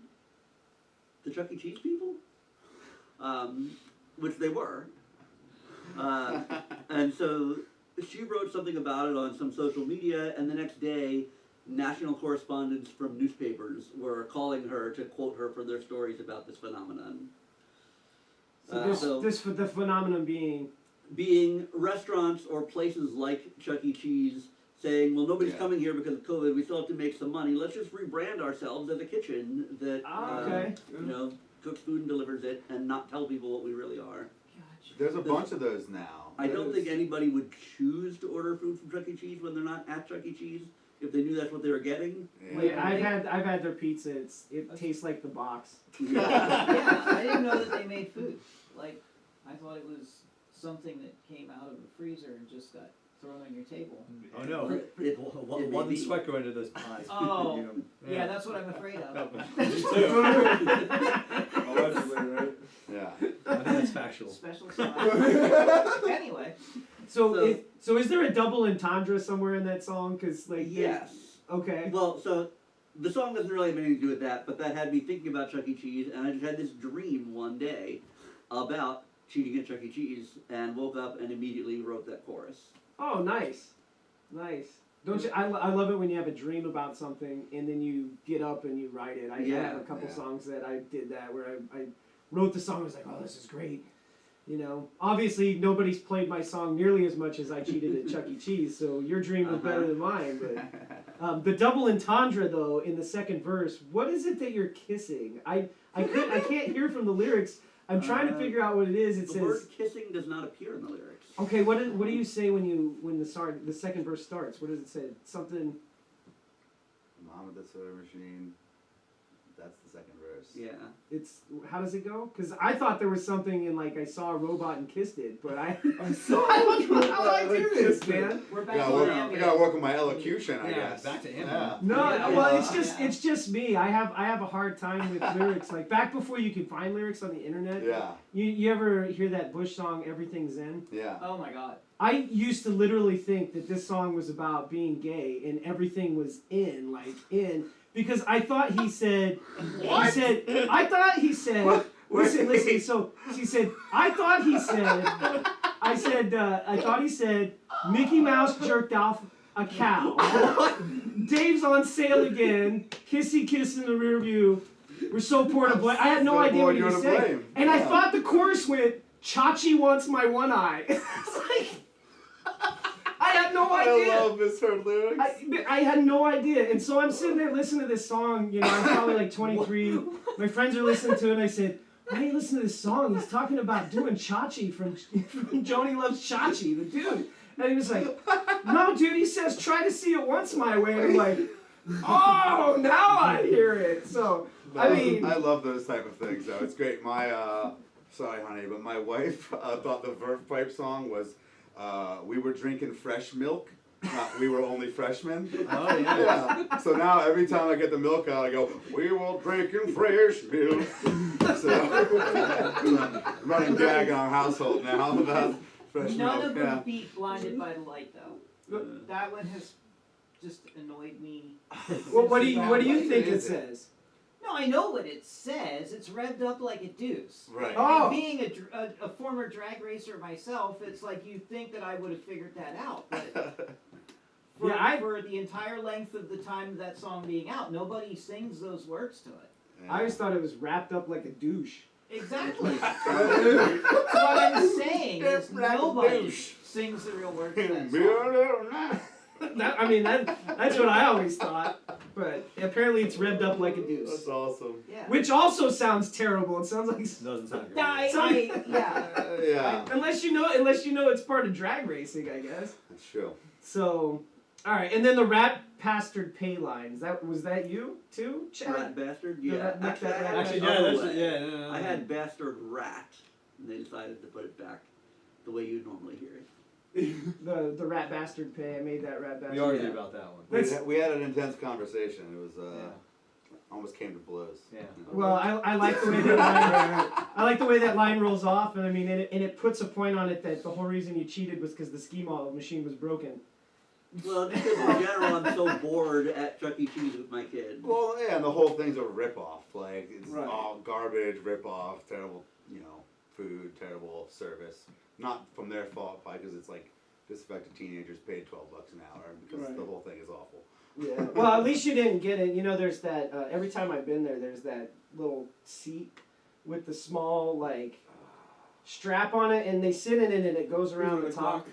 the Chuck E. Cheese people?" Which they were. And so she wrote something about it on some social media, and the next day, national correspondents from newspapers were calling her to quote her for their stories about this phenomenon. So the phenomenon being restaurants or places like Chuck E. Cheese saying, well, nobody's coming here because of COVID, we still have to make some money, let's just rebrand ourselves as a kitchen that you know, cooks food and delivers it and not tell people what we really are. There's a bunch of those now. I don't think anybody would choose to order food from Chuck E. Cheese when they're not at Chuck E. Cheese if they knew that's what they were getting. Wait, I've had their pizza. It tastes like the box. Yeah, I didn't know that they made food. Like, I thought it was something that came out of the freezer and just got thrown on your table. Oh no! One sweat going into those pies. Oh, You know, yeah, that's what I'm afraid of. Me too. Allegedly, right? Yeah. I think that's factual. Special sauce. Anyway. So is there a double entendre somewhere in that song? Cause like Yes. Okay. Well, so the song doesn't really have anything to do with that, but that had me thinking about Chuck E. Cheese, and I just had this dream one day about cheating at Chuck E. Cheese, and woke up and immediately wrote that chorus. Oh, nice. Don't you? I love it when you have a dream about something and then you get up and you write it. I have a couple songs that I did that where I wrote the song. I was like, oh, this is great. You know, obviously nobody's played my song nearly as much as I cheated at Chuck E. Cheese, so your dream was better than mine. But the double entendre though in the second verse, what is it that you're kissing? I can't hear from the lyrics. I'm trying to figure out what it is. It the says word kissing does not appear in the lyrics. Okay, what do you say when the second verse starts? What does it say? Something. Mom at the soda machine. That's the second verse. Yeah. It's how does it go? Because I thought there was something in like I saw a robot and kissed it, but I saw I don't know how I do this, man. We're I back gotta, to work, I ambient. gotta work on my elocution, I Yeah, guess. back to ambient. Yeah. No, Yeah. well, it's just me. I have a hard time with lyrics. Like back before you could find lyrics on the internet. Yeah. You ever hear that Bush song "Everything's In"? Yeah. Oh my God. I used to literally think that this song was about being gay and everything was in, because I thought he said, I thought he said, listen, so he said, I thought he said, Mickey Mouse jerked off a cow. Dave's on sale again, kissy kiss in the rear view. We're so poor to blame. I had no idea what he was saying. And I thought the chorus went, Chachi wants my one eye. It's like, I had no idea. I love misheard lyrics. I had no idea. And so I'm sitting there listening to this song, you know, I'm probably like 23. My friends are listening to it, and I said, why do you listen to this song? He's talking about doing Chachi from Joni Loves Chachi, the dude. And he was like, no, dude, he says, try to see it once my way. And I'm like, oh, now I hear it. So, No, I mean. I love those type of things, though. It's great. My, sorry, honey, but my wife thought the Verve Pipe song was, we were drinking fresh milk. We were only freshmen. Oh, yeah. So now every time I get the milk out, I go, we were drinking fresh milk. So, running gag in our household now about fresh None milk. of them beat Blinded by the Light, though. That one has just annoyed me. Well, what do you think it says? No, I know what it says. It's revved up like a deuce. Right. Oh. And being a former drag racer myself, it's like you'd think that I would have figured that out. But for the entire length of the time of that song being out, nobody sings those words to it. Yeah. I always thought it was wrapped up like a douche. Exactly. What I'm saying is nobody sings the real words to that song. That's what I always thought. But apparently it's revved up like a deuce. That's awesome. Yeah. Which also sounds terrible. It sounds like Doesn't sound good. Yeah. Unless you know it's part of drag racing, I guess. That's true. So, all right, and then the rat bastard pay lines. Was that you too, Chad? Rat bastard? The Yeah. rat- that rat- Actually, the yeah, other that's way. yeah. No. I had bastard rat, and they decided to put it back the way you normally hear it. The rat bastard pay. I made that rat bastard. We argued about that one. We had an intense conversation. It was almost came to blows. Yeah. Well, I like the way that line, I like the way that line rolls off, and I mean, and it puts a point on it that the whole reason you cheated was because the ski machine was broken. Well, because in general, I'm so bored at Chuck E. Cheese with my kids. Well, yeah, and the whole thing's a rip-off. Like, it's Right. all garbage, rip-off, terrible, food, terrible service. Not from their fault, probably because it's like disaffected teenagers paid $12 an hour because Right. the whole thing is awful. Yeah. Well, at least you didn't get it. You know, there's that. Every time I've been there, there's that little seat with the small strap on it, and they sit in it, and it goes around the top.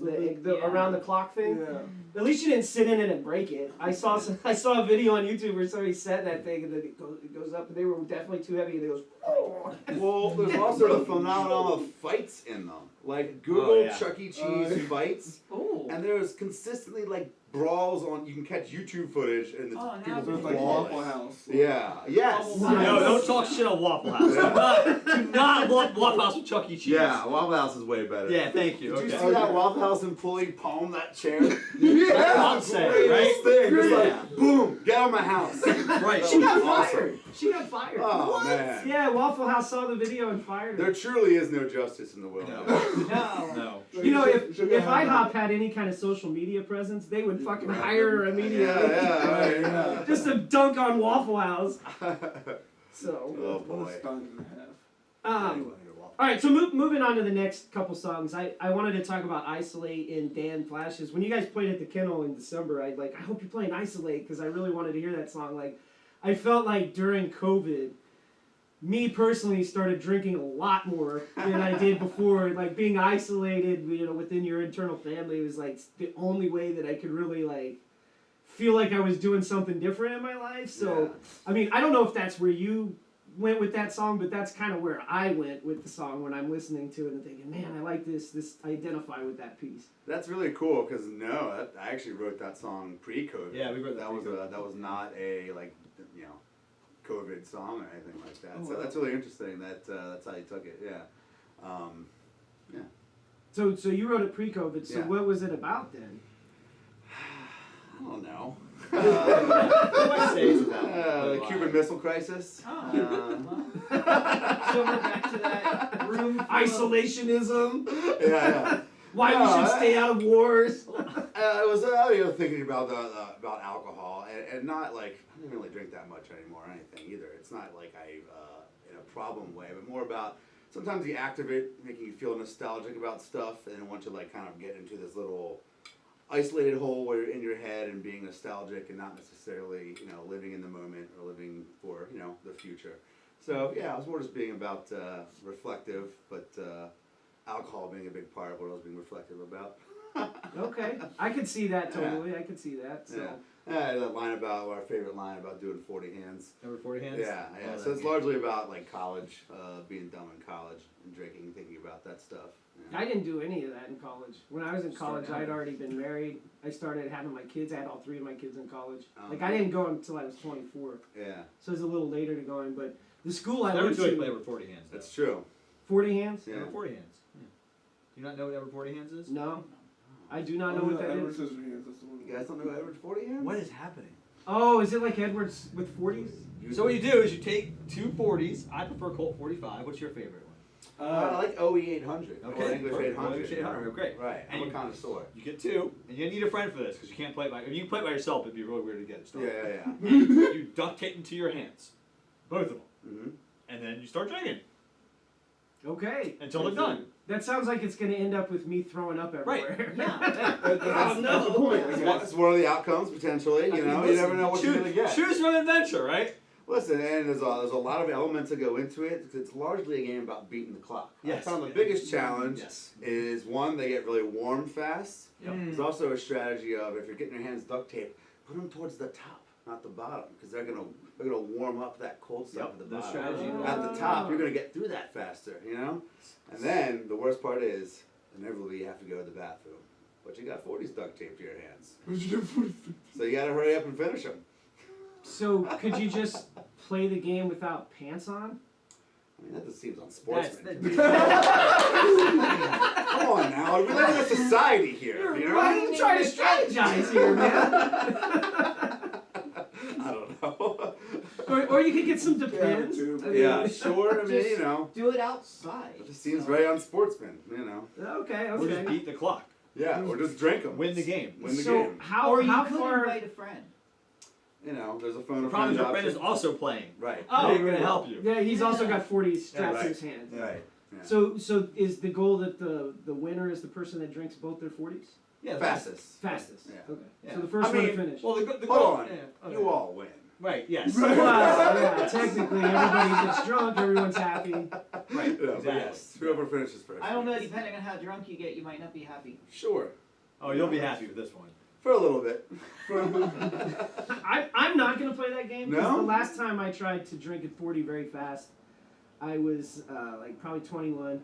Around the clock thing. Yeah. At least you didn't sit in it and break it. I saw a video on YouTube where somebody set that thing and then it goes up, and they were definitely too heavy, and it goes. Well, there's also the phenomenon of fights in them. Like, Google Chuck E. Cheese fights, and there's consistently, brawls on, you can catch YouTube footage, and Oh, people now It's like brawling. Waffle House. Yeah, yes. No, don't talk shit on Waffle House. Do not want Waffle House with Chuck E. Cheese. Yeah, Waffle House is way better. Yeah, thank you. Did you Okay. see that Waffle House employee palm that chair? I'll say, right? Thing. Just Yeah. boom, get out of my house. Right. She got fired. She got fired. Oh, What? man. Yeah, Waffle House saw the video and fired her. There truly is no justice in the world. No. You know, if IHOP had any kind of social media presence, they would fucking hire her immediately. Yeah. Just to dunk on Waffle House. So. Oh What a boy. stunt and a half. All right, so moving on to the next couple songs, I wanted to talk about Isolate and Dan Flashes. When you guys played at the Kennel in December, I hope you're playing Isolate because I really wanted to hear that song. I felt like during COVID, me personally started drinking a lot more than I did before. Like being isolated, within your internal family was like the only way that I could really feel like I was doing something different in my life. So, I mean, I don't know if that's where you went with that song, but that's kind of where I went with the song when I'm listening to it and thinking, man, I like this. I identify with that piece. That's really cool because I actually wrote that song pre-COVID. Yeah, we wrote that That was not a COVID song or anything like that. Oh, So wow. that's really interesting. That's how you took it. Yeah. Yeah. So you wrote it pre-COVID. So Yeah. what was it about then? I don't know. Say The Cuban Missile Crisis. Oh. So we're back to that room. Isolationism. Yeah. Why No, we should stay out of wars. I was thinking about alcohol and not like I don't really drink that much anymore or anything either. It's not like I in a problem way, but more about sometimes the act of it making you feel nostalgic about stuff, and once you like kind of get into this little isolated hole where you're in your head and being nostalgic and not necessarily living in the moment or living for the future. So yeah, I was more just being about reflective, but alcohol being a big part of what I was being reflective about. Okay, I could see that totally. I could see that. So. Yeah, that line about our favorite line about doing 40 hands. Number 40 hands. Yeah. Oh, So it's largely about like college, being dumb in college and drinking, thinking about that stuff. Yeah. I didn't do any of that in college. When I was in college, I'd already been married. I started having my kids. I had all 3 of my kids in college. Like I didn't go until I was 24. Yeah. So it was a little later to go in, but the school I Never went do to. play over 40 hands. That's true. 40 hands? Yeah. Number 40 hands. Yeah. Do you not know what number 40 hands is? No. I do not know what that Edward is. Scissorhands, that's the one. You guys don't know Edward 40 hands? What is happening? Oh, is it like Edwards with 40s? So what you do is you take 2 40s. I prefer Colt 45. What's your favorite one? I like OE 800. Okay, Or English perfect. 800. English 800, great. Right. And I'm a you- connoisseur. You get 2, and you need a friend for this because you can't play it by. If you can play it by yourself, it'd be really weird to get it started. Yeah. You duct tape into your hands, both of them, Mm-hmm. and then you start drinking Okay. until they're done. That sounds like it's going to end up with me throwing up everywhere. Yeah. That's the point. It's one of the outcomes potentially. You never know what you're gonna get. Choose your own adventure, right? Listen, and there's a lot of elements that go into it. It's largely a game about beating the clock. Yes. I found the biggest challenge Yes. is one, they get really warm fast. Yep. There's also a strategy of if you're getting your hands duct taped, put them towards the top, not the bottom, because they're gonna warm up that cold stuff at the the bottom. strategy. At the top, you're gonna get through that faster, And then the worst part is inevitably you have to go to the bathroom, but you got 40s duct taped to your hands, so you gotta hurry up and finish them. So could you just play the game without pants on? I mean, that just seems unsportsmanlike. That's Come on now, we live in a society here. Why are you trying to strategize here, man? I don't know. Or you could get some Depends. Yeah, sure. I mean, Just do it outside. it just seems very unsportsman. Okay, Or just okay. beat the clock. Yeah, or just drink them. Win the game. Win the So game. how Or you how could far? invite a friend. There's a phone. The a problem is your friend friend is option. also playing. Right. Oh, They're going to help you. Yeah, he's also got 40 strapped right. to his hand. Right. Yeah. So is the goal that the winner is the person that drinks both their 40s? Yeah, Fastest. Fastest. Yeah. Okay. Yeah. So the first I one mean, to finish. Well, the Hold goal. on. Yeah, You all win. Right. Yes. Well, yeah, technically everybody gets drunk, everyone's happy. Right. Yeah, but Exactly. yes, whoever finishes first. I don't know, wins. depending on how drunk you get, you might not be happy. Sure. Oh, you'll be happy with this one. For a little bit. I'm not going to play that game because No? the last time I tried to drink at 40 very fast, I was like probably 21.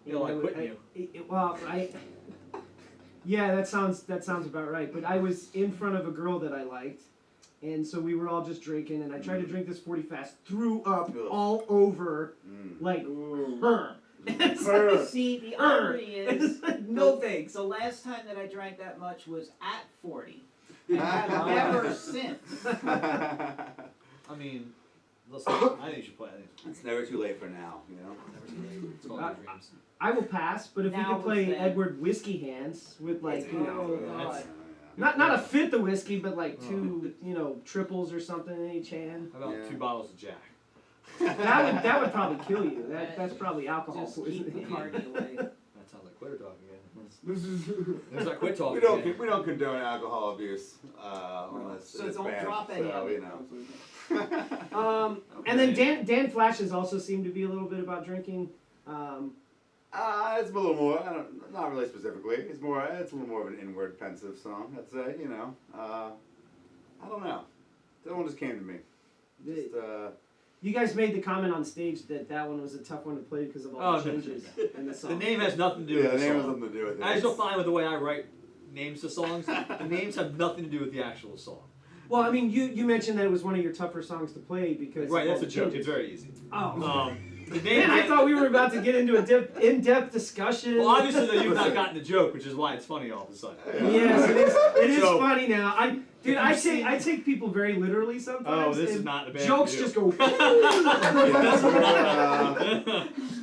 They're like And quitting you. Yeah, that sounds about right. But I was in front of a girl that I liked, and so we were all just drinking, and I tried to drink this 40 fast, threw up Ugh. all over like her. See, the irony is, No thanks. the last time that I drank that much was at 40. And have never since. I mean, listen, I think you should play. I think It's never too late for now, never too late. It's all your dreams. I will pass, but if Now we could play was then. Edward Whiskey Hands with like Oh, God. not a fifth of whiskey, but like 2 triples or something in each hand. How about Yeah. 2 bottles of Jack? That would probably kill you. That's probably alcohol Just keep the poisoning. party away. That sounds like quitter talk again. This is. There's that quit talk. We don't again. we don't condone alcohol abuse unless So it's don't banned. drop any So, of it. And then Dan Flashes also seemed to be a little bit about drinking. It's a little more. Not really specifically. It's a little more of an inward, pensive song. I'd say. I don't know. That one just came to me. Just, You guys made the comment on stage that one was a tough one to play because of all the no. changes in the song. The name has nothing to do yeah, with the the name has song. something to do with it. I just don't find with the way I write names to songs. The names have nothing to do with the actual song. Well, I mean, you mentioned that it was one of your tougher songs to play because Right, of all that's a the joke. changes. It's very easy. Oh. The name. Man, I thought we were about to get into a in-depth discussion. Well, obviously, though, you've not gotten the joke, which is why it's funny all of a sudden. Yes, it is So- funny now. I take people very literally sometimes. Oh, this is and not the band jokes for you. just go.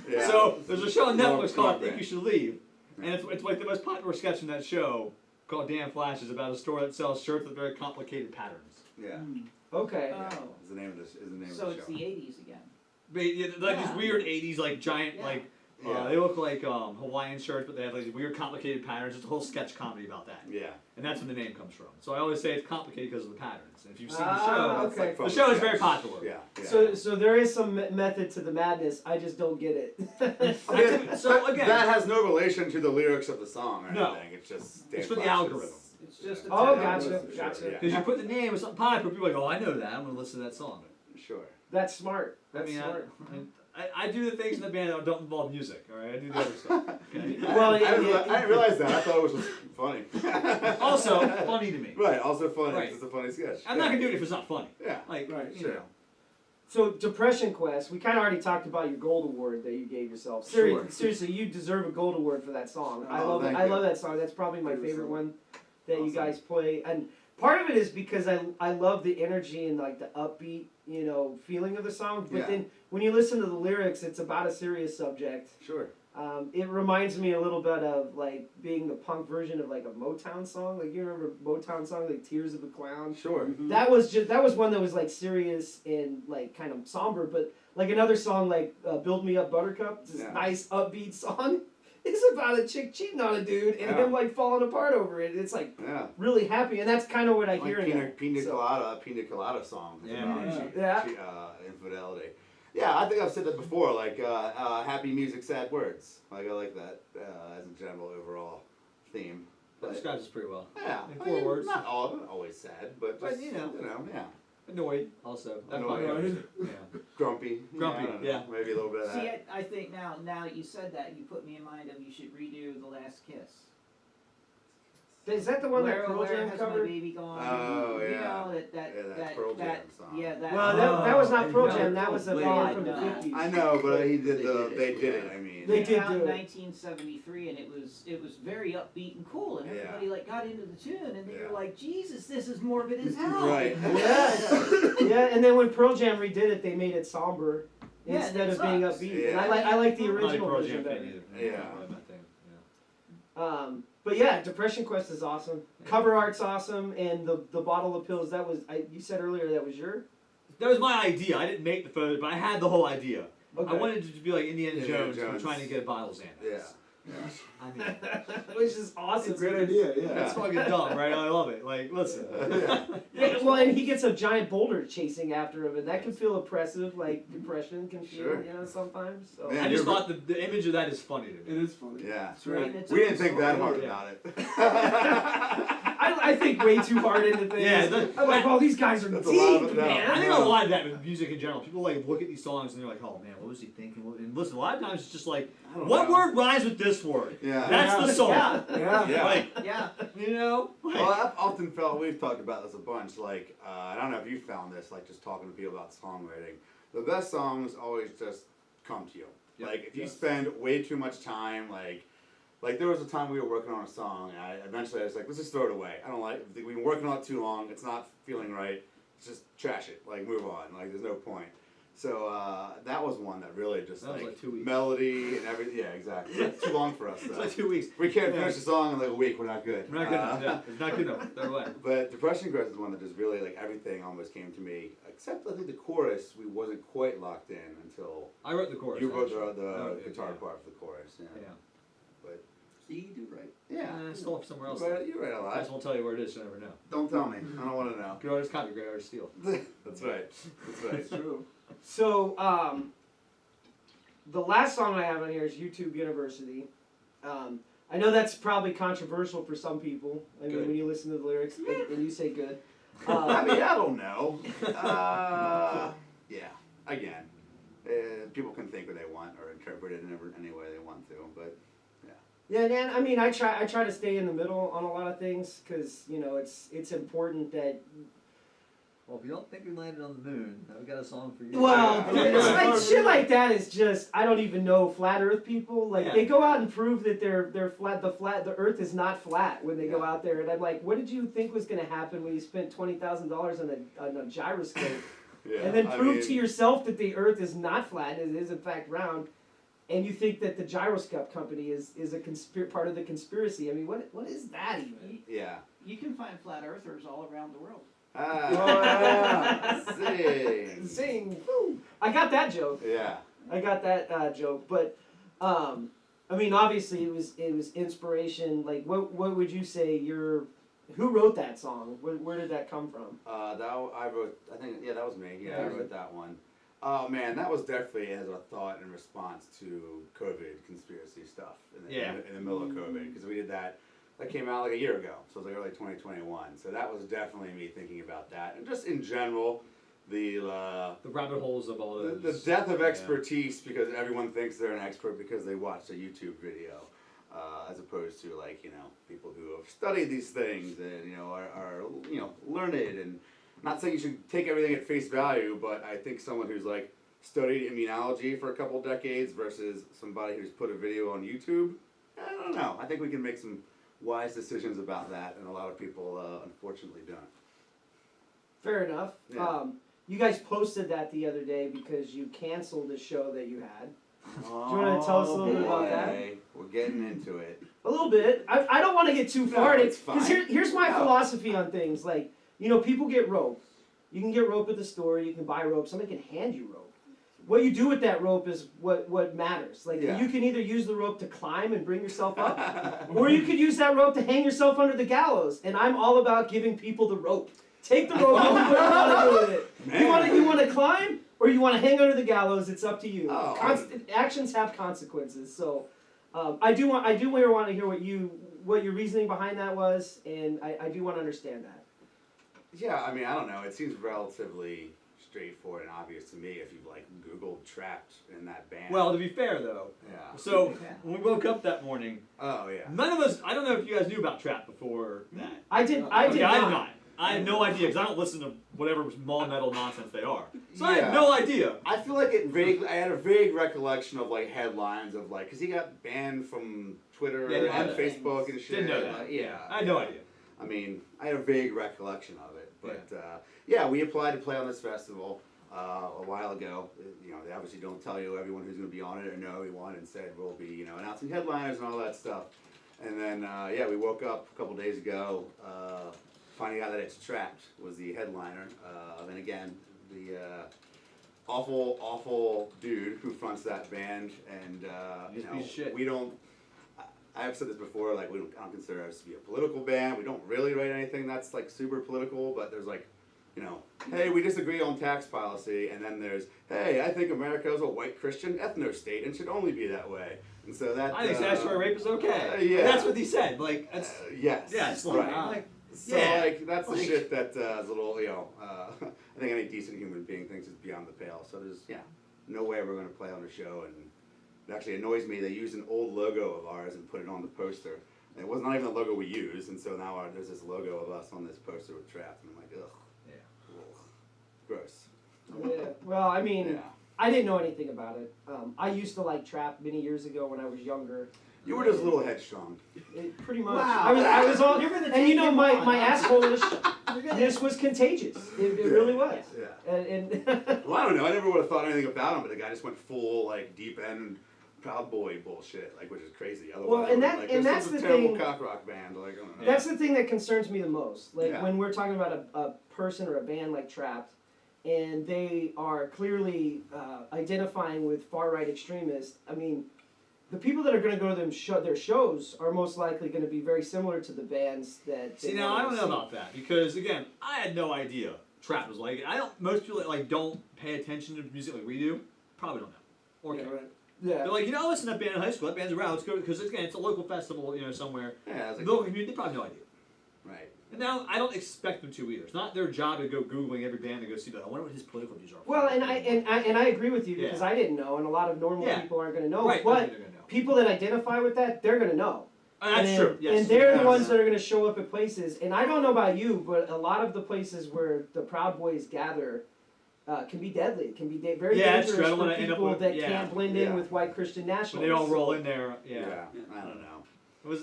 Yeah. So there's a show on Wrong Netflix called I Think band. You Should Leave, And it's like the most popular sketch in that show called Damn Flash is about a store that sells shirts with very complicated patterns. Yeah. Okay. Oh. Is the name of the So of the it's show. the 80s again. But, yeah, like Yeah. these weird 80s like giant Yeah. like Yeah. they look like Hawaiian shirts, but they have like these weird complicated patterns. It's a whole sketch comedy about that. Yeah. And that's where the name comes from. So I always say it's complicated because of the patterns. And if you've seen the Ah, show, okay. Like from the show is sketch. very popular. Yeah. Yeah. So there is some method to the madness. I just don't get it. I mean, So, again- that has no relation to the lyrics of the song or No. anything. It's just It's for the Flash algorithm. It's just a Oh, tag. gotcha, Sure, gotcha. yeah. Because you put the name with something popular, people are like, oh, I know that. I'm going to listen to that song. Sure. That's smart. I That's mean, smart. I do the things in the band that don't involve music, all right? I do the other stuff. Okay? Well, I didn't realize that. I thought it was just funny. Also, funny to me. Right. Also funny. Right. It's a funny sketch. I'm not going to do it if it's not funny. Yeah. Like, Right, you sure. know. So Depression Quest, we kind of already talked about your gold award that you gave yourself. Seriously, you deserve a gold award for that song. I Oh, love it. thank I you. love that song. That's probably my Favorite favorite song. one that you Awesome. guys play. And part of it is because I love the energy and like the upbeat, feeling of the song. But Yeah. then when you listen to the lyrics, it's about a serious subject. Sure. It reminds me a little bit of like being the punk version of like a Motown song. Like you remember Motown song like Tears of a Clown? Sure. That was one that was like serious and like kind of somber, but like another song like "Build Me Up, Buttercup," this Yeah. nice upbeat song. It's about a chick cheating on a dude and Yeah. him like falling apart over it. It's like Yeah. really happy, and that's kind of what I Like hear in Pina that. Pina Colada song. Yeah. About Yeah. infidelity. Yeah, I think I've said that before. Like happy music, sad words. Like I like that as a general overall theme. That describes us pretty well. Yeah, In 4 words. Not always sad, but But, just, you know. yeah, Annoyed, also. That's Annoyed. probably- Yeah. grumpy. Grumpy, I don't know, yeah. maybe a little bit of See, that. I think now that you said that, you put me in mind of you should redo The Last Kiss. Is that the one that Pearl Where Jam has my covered? baby gone? Oh, You yeah. know, that Yeah, that Pearl Jam song. Yeah, that. Well, that was not Pearl No, Jam. That was a wait, band from the no. 50s. I know, but he did They the. did it, They did yeah. it. I mean, They It did came out do in it. 1973, and it was very upbeat and cool, and Yeah. everybody like got into the tune, and they Yeah. were like, Jesus, this is morbid as hell. Right. Yeah, and then when Pearl Jam redid it, they made it somber Yeah, instead it of being sucks. upbeat. And Yeah. I like the I'm not a original Pearl version Jam fan better. either. Yeah. That's my thing, yeah. But yeah, Depression Quest is awesome. Cover art's awesome, and the bottle of pills that was you said earlier that was your. That was my idea. I didn't make the photos, but I had the whole idea. Okay. I wanted it to be like Indiana Indiana Jones, Jones. trying to get a bottle of Xanax. Yeah. I mean, Which is awesome. It's a great idea, yeah. that's fucking dumb, right? I love it. Like, listen. Yeah, well, and he gets a giant boulder chasing after him, and that can feel oppressive, like depression can feel, Sure. sometimes. So. Man, I just you're- thought the image of that is funny to me. It is funny. Yeah. That's right. It's We a didn't think that story. hard Yeah. about it. I think way too hard into things. Yeah, I'm like, oh, these guys are That's a lot deep, of it now. man. I think a lot of that with music in general. People like look at these songs and they're like, "Oh man, what was he thinking?" And listen, a lot of times it's just like, I don't "What know. word rhymes with this word?" Yeah. That's the song. Yeah. Yeah. Yeah. Like, Yeah. you know. Like, Well, I've often felt, we've talked about this a bunch, like, I don't know if you found this, like just talking to people about songwriting. The best songs always just come to you. Yep. Like, if you spend way too much time, like there was a time we were working on a song, and I was like, let's just throw it away. I don't like, we've been working on it too long, it's not feeling right, let's just trash it, like move on, like there's no point. So that was one that really just That was like 2 weeks. melody and everything, yeah, exactly. It's too long for us it's though. like 2 weeks. We can't finish the song in like a week, we're not good. We're not good enough. Yeah, it's not good enough. They're away. But Depression Quest is one that just really, like, everything almost came to me, except I think the chorus, we wasn't quite locked in until I wrote the chorus. you wrote actually. the Oh, yeah, guitar yeah. part for the chorus. Yeah. Yeah. But, See, you do right. yeah. Stole it somewhere else. You're right a I lot. just won't tell you where it is. So you never know. Don't tell me. I don't want to know. Good artist copy, great artist steal. That's right. That's right. It's true. So, the last song I have on here is YouTube University. I know that's probably controversial for some people. I mean, Good. when you listen to the lyrics and you say good. I mean, I don't know. Yeah. Again, people can think what they want or interpret it in any way they want to, but Yeah, and I mean, I try to stay in the middle on a lot of things because it's important that. Well, if you don't think we landed on the moon, I've got a song for you. Well, Yeah. it's like shit like that is just I don't even know flat Earth people. Like Yeah. they go out and prove that they're flat. The Earth is not flat when they go out there, and I'm like, what did you think was going to happen when you spent $20,000 on a gyroscope, yeah. and then I prove mean, to yourself that the Earth is not flat and it is in fact round? and you think that the Gyroscope company is a part of the conspiracy. I mean, what is that even? Yeah. You can find flat earthers all around the world. Ah, zing. Zing. Woo. I got that joke. Yeah. I got that joke, but I mean, obviously it was inspiration. Like, what would you say who wrote that song? Where did that come from? I think that was me. Yeah, I wrote that one. Oh man, that was definitely as a thought in response to COVID conspiracy stuff in the middle of COVID, because we did that. That came out like a year ago, so it was like early 2021. So that was definitely me thinking about that, and just in general, the rabbit holes of all those. The death of expertise, because everyone thinks they're an expert because they watched a YouTube video, as opposed to like people who have studied these things and are learned, and not saying you should take everything at face value, but I think someone who's like studied immunology for a couple decades versus somebody who's put a video on YouTube, I don't know. I think we can make some wise decisions about that, and a lot of people unfortunately don't. Fair enough. Yeah. You guys posted that the other day because you canceled a show that you had. Do you want to tell us a little bit about that? We're getting into it. A little bit. I don't want to get too far. It's fine. Because here's my philosophy on things. Like, people get rope. You can get rope at the store. You can buy rope. Somebody can hand you rope. What you do with that rope is what matters. Like, you can either use the rope to climb and bring yourself up, or you could use that rope to hang yourself under the gallows. And I'm all about giving people the rope. Take the rope and do what you want to do with it. You want to climb, or you want to hang under the gallows. It's up to you. Actions have consequences. So, I do want to hear what your reasoning behind that was, and I do want to understand that. Yeah, I mean, I don't know. It seems relatively straightforward and obvious to me if you've like Googled Trapped in that band. Well, to be fair though, so when we woke up that morning, none of us. I don't know if you guys knew about Trapped before that. I did not. I did not. I had no idea because I don't listen to whatever mall metal nonsense they are. So I had no idea. I feel like I had a vague recollection of like headlines of like, because he got banned from Twitter and Facebook and shit. Didn't know that. I had no idea. I mean, I had a vague recollection of it, but we applied to play on this festival a while ago. They obviously don't tell you everyone who's going to be on it or know everyone, and said we'll be announcing headliners and all that stuff. And then we woke up a couple days ago. Finding out that it's Trapped was the headliner, and again, the awful dude who fronts that band, and we don't. I've said this before, like I don't consider us to be a political band. We don't really write anything that's like super political, but there's like, hey, we disagree on tax policy, and then there's, hey, I think America is a white Christian ethno-state and should only be that way. And so that I think statutory rape is okay. That's what he said. Like, that's yes, right. So that's the shit that is a little, I think any decent human being thinks is beyond the pale. So there's no way we're going to play on the show, and it actually annoys me. They used an old logo of ours and put it on the poster. And it was not even the logo we used, and so now there's this logo of us on this poster with Trapped, and I'm like, ugh. Gross. Yeah. Well, I mean, I didn't know anything about it. I used to like Trapped many years ago when I was younger. You were just a little headstrong. Pretty much. Wow. I was all, and my assholishness was contagious. It really was. Yeah. And well, I don't know. I never would have thought anything about him, but the guy just went full like deep end Proud Boy bullshit, like, which is crazy. Otherwise, that's a the terrible thing. cock rock band. Like, I don't know. That's the thing that concerns me the most. Like when we're talking about a person or a band like Trapped, and they are clearly identifying with far right extremists. I mean, the people that are going to go to their shows are most likely going to be very similar to the bands that. See, now I don't know about that because again, I had no idea Trapped was like. Most people that like don't pay attention to music like we do probably don't know. Or yeah, care. right. Yeah. They're like, I listened to that band in high school. That band's around. Let's go because again, it's a local festival, somewhere. Yeah, the local community. They probably have no idea. Right. And now I don't expect them to either. It's not their job to go googling every band and go see. I wonder what his political views are. Well, and I agree with you because I didn't know, and a lot of normal people aren't going to know. Right. But people that identify with that, they're going to know. That's true. Yes. And they're the ones that are going to show up at places. And I don't know about you, but a lot of the places where the Proud Boys gather can be deadly. It can be very dangerous for people that can't blend in with white Christian nationalists. When they all roll in there. Yeah. I don't know.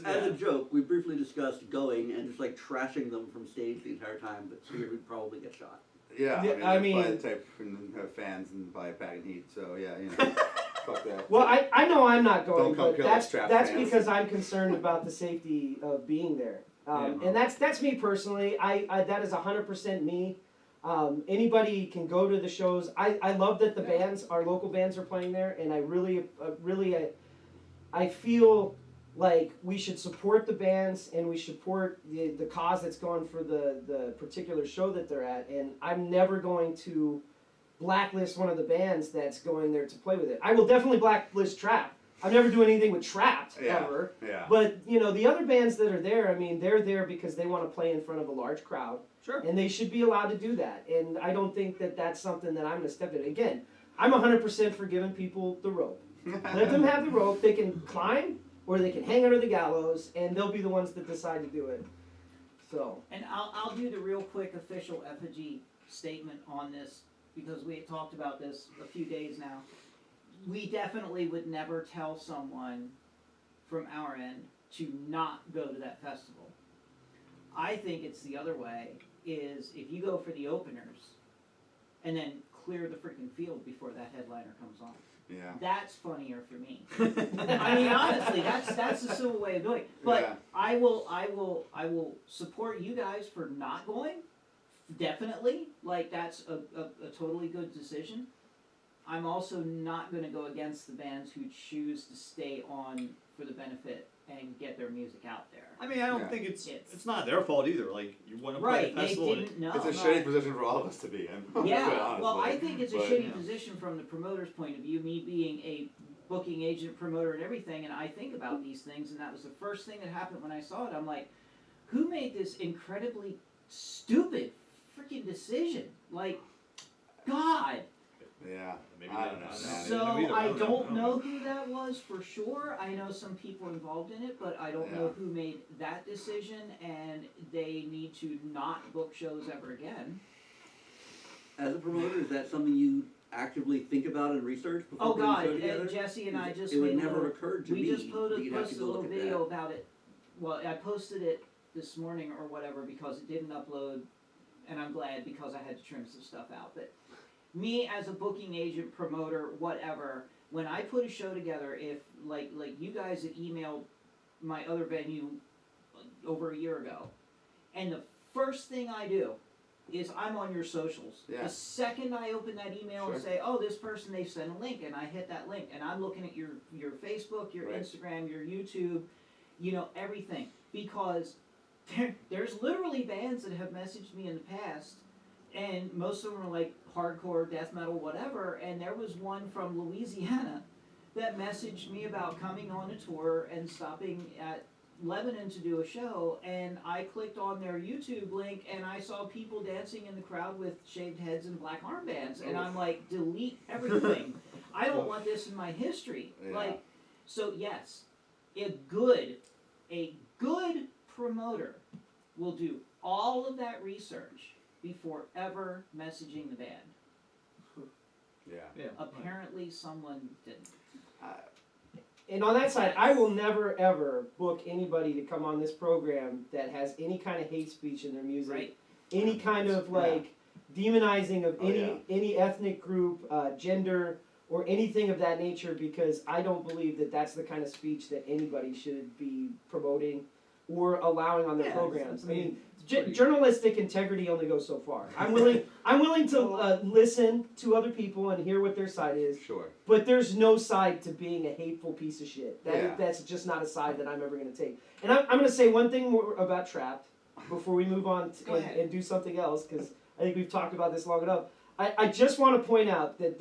As a joke, we briefly discussed going and just like trashing them from stage the entire time, but figured we'd probably get shot. Yeah, I mean, buy the tape and have fans and buy a pack of heat. So yeah, Fuck that. Well, I know I'm not going, Don't come but kill us, Trap that's fans. because I'm concerned about the safety of being there. And that's me personally. I that is 100% me. Anybody can go to the shows. I love that the bands, our local bands, are playing there, and I really, I feel like we should support the bands and we support the cause that's going for the particular show that they're at. And I'm never going to blacklist one of the bands that's going there to play with it. I will definitely blacklist Trapped. I'm never doing anything with Trapped ever. Yeah. But you know, the other bands that are there, I mean, they're there because they want to play in front of a large crowd. Sure. And they should be allowed to do that. And I don't think that that's something that I'm going to step in. Again, I'm 100% for giving people the rope. Let them have the rope. They can climb or they can hang under the gallows, and they'll be the ones that decide to do it. So. And I'll do the real quick official effigy statement on this, because we had talked about this a few days now. We definitely would never tell someone from our end to not go to that festival. I think it's the other way, is if you go for the openers and then clear the freaking field before that headliner comes on. Yeah. That's funnier for me. I mean, honestly, that's the civil way of doing it. But Yeah. I will support you guys for not going. Definitely, like that's a totally good decision. I'm also not going to go against the bands who choose to stay on for the benefit and get their music out there. I mean, I don't think it's not their fault either. Like, you want to play Right, a festival. they didn't know. It's a shitty position for all of us to be in. Yeah, honestly. well, I think it's a But, shitty position from the promoter's point of view, me being a booking agent, promoter, and everything, and I think about these things, and that was the first thing that happened when I saw it. I'm like, who made this incredibly stupid freaking decision? Like, God. Yeah. Maybe I don't know. So I don't know who that was for sure. I know some people involved in it, but I don't know who made that decision, and they need to not book shows ever again. As a promoter, is that something you actively think about and research before Oh putting a God, show together? Jesse and I just it would made a never little, occurred to we me. just that you'd have posted to a go little look at video that. about it. Well, I posted it this morning or whatever because it didn't upload, and I'm glad because I had to trim some stuff out. But me as a booking agent, promoter, whatever, when I put a show together, if like you guys had emailed my other venue over a year ago, and the first thing I do is I'm on your socials. Yeah. The second I open that email and say, oh, this person, they sent a link, and I hit that link, and I'm looking at your Facebook, your Instagram, your YouTube, you know, everything. Because there's literally bands that have messaged me in the past, and most of them are like hardcore, death metal, whatever, and there was one from Louisiana that messaged me about coming on a tour and stopping at Lebanon to do a show, and I clicked on their YouTube link and I saw people dancing in the crowd with shaved heads and black armbands, and I'm like, delete everything. I don't want this in my history. Yeah. Like, so yes, a good promoter will do all of that research before ever messaging the band. Yeah. Apparently someone didn't. And on that side, I will never ever book anybody to come on this program that has any kind of hate speech in their music, Right. any kind of like demonizing of any ethnic group, gender, or anything of that nature, because I don't believe that that's the kind of speech that anybody should be promoting or allowing on their programs. I mean, journalistic integrity only goes so far. I'm willing to listen to other people and hear what their side is. Sure. But there's no side to being a hateful piece of shit. That's just not a side that I'm ever going to take. And I'm going to say one thing more about Trapped before we move on and do something else, because I think we've talked about this long enough. I just want to point out that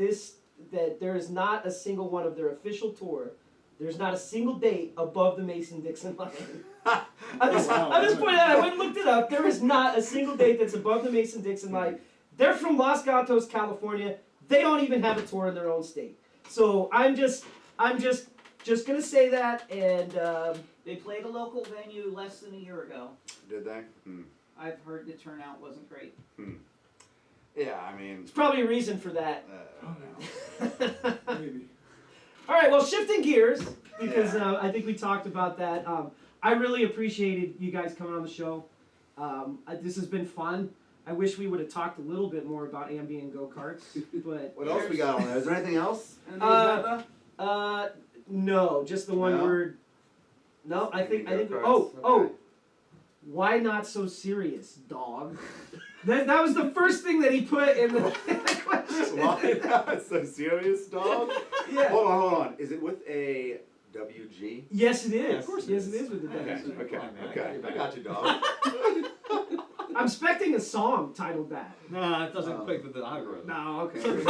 there is not a single one of their official tour. There's not a single date above the Mason-Dixon line. I'm just pointing out, I went and looked it up. There is not a single date that's above the Mason-Dixon line. They're from Los Gatos, California. They don't even have a tour in their own state. So I'm just gonna say that, and They played a local venue less than a year ago. Did they? I've heard the turnout wasn't great. Yeah, I mean, there's probably a reason for that. Maybe. All right, well, shifting gears, because I think we talked about that. I really appreciated you guys coming on the show. This has been fun. I wish we would have talked a little bit more about ambient go-karts, but what else we got on there? Is there anything else? In the agenda? No, just the one No? word. No, I think. Go-karts? Oh. Okay. Why not so serious, dog? that was the first thing that he put in the question. Why not so serious, dog? Yeah. Hold on. Is it with a WG? Yes, it is. Yeah, of course it yes, is. it is with the Okay, WG. okay. I got you, dog. I'm expecting a song titled that. Nah, it doesn't click with the algorithm. No, okay. Right,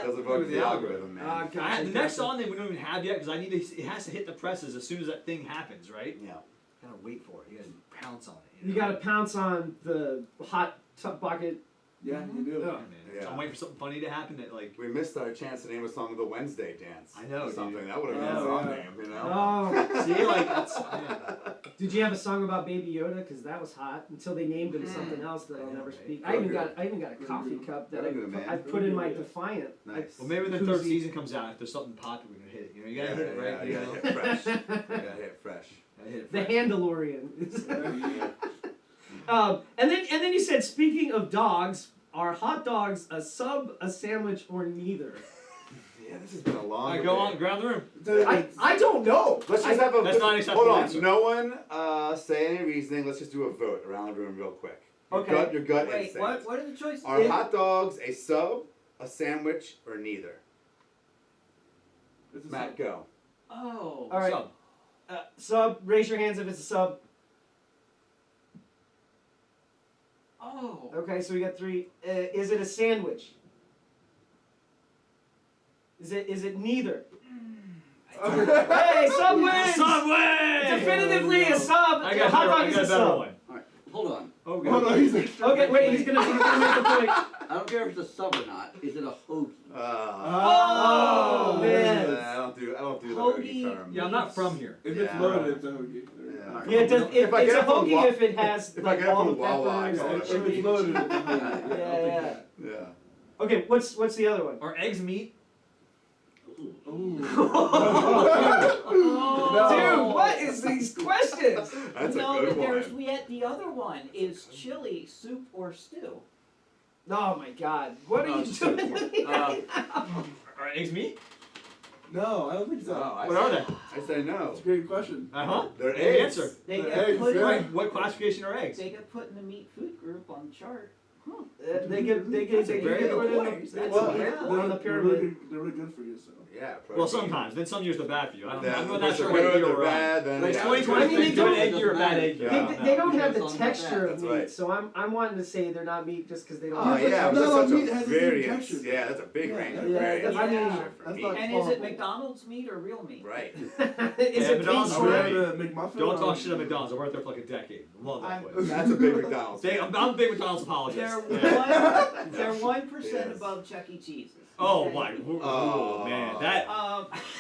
doesn't vote for the algorithm, man. The next song we don't even have yet because I need to. It has to hit the presses as soon as that thing happens, right? Yeah. Gotta wait for it. You gotta pounce on it. You gotta pounce on the hot bucket. Yeah, you do. Yeah, man. Yeah. So I'm waiting for something funny to happen that like. We missed our chance to name a song the Wednesday Dance. I know, or something. dude. That would have been a Oh, song yeah. name, you know? Oh. See, like that's. Yeah. Did you have a song about Baby Yoda? Because that was hot until they named him something else that I'll never speak. I even got a coffee cup that I put in my Defiant. Nice. Well, maybe when the third season comes out, if there's something popular, we're gonna hit it. You know, you gotta hit it right. You gotta hit fresh. You gotta hit fresh. Gotta hit it The fresh. Handalorian. And then you said, speaking of dogs, are hot dogs a sub, a sandwich, or neither? Yeah, this has been a long. All right, go on, ground the room. I don't know. Let's just have a. That's not an acceptable Hold on. answer. No one say any reasoning. Let's just do a vote around the room real quick. Your gut Wait, instinct. what are the choices? Are hot dogs a sub, a sandwich, or neither? Matt, go. Oh. All right. Sub. Sub, raise your hands if it's a sub. Oh. Okay, so we got three. Is it a sandwich? Is it neither? Hey, Sub wins! Subway! Definitively a sub. I got hot dog I is got a a better sub. one. Alright, hold on. Okay. Hold on, he's extra. Okay, wait, he's gonna make the point. I don't care if it's a sub or not. Is it a hoagie? Oh, man. I don't do the Hoagie. hoagie term. Yeah, I'm not from here. If it's Yeah. loaded, it's a hoagie. Yeah. Yeah, it does, If I it's get a it from hoagie Wa- if it has if I like get it all from the Wawa, I peppers. call it If it's loaded, it's a hoagie. Yeah, I'll take yeah. that. Yeah. Okay, what's the other one? Are eggs meat? Dude, what is these questions? That's no, a good but there's one. yet the other one is chili, soup, or stew. Oh my God, what are you doing? Are eggs meat? No, I don't think so. No, I What say- are they? I say no. That's a great question. Uh-huh. They're Good eggs. answer. They The get eggs, put yeah. in, What classification are eggs? they get put in the meat food group on the chart. They get That's a very good point. That's Well, on the they're pyramid. really good for you, so. Yeah. Well, protein. sometimes. Then some years they're bad for you. I'm Then not if sure they're what good year or we're on. bad, then Like yeah. 2020, I mean, they good don't- egg year or bad egg year. Yeah. They don't have the Something like texture that. of That's meat, right. so I'm wanting to say they're not meat just because they don't. Oh have yeah, Not but all that's meat such has a the same variance. texture. Yeah, that's a big Yeah. range of Yeah, variance. I mean, for that's meat. not- And is it McDonald's meat or real meat? Right. Is Yeah, it McDonald's pizza? Are we Right. having a McMuffin? Don't or- talk shit at McDonald's. I worked there for like a decade. Love that I'm- place. That's a big McDonald's. I'm a big McDonald's apologist. They're Yeah. they're 1% Yes. above Chuck E. Cheese's. Oh okay? my, Oh. man, that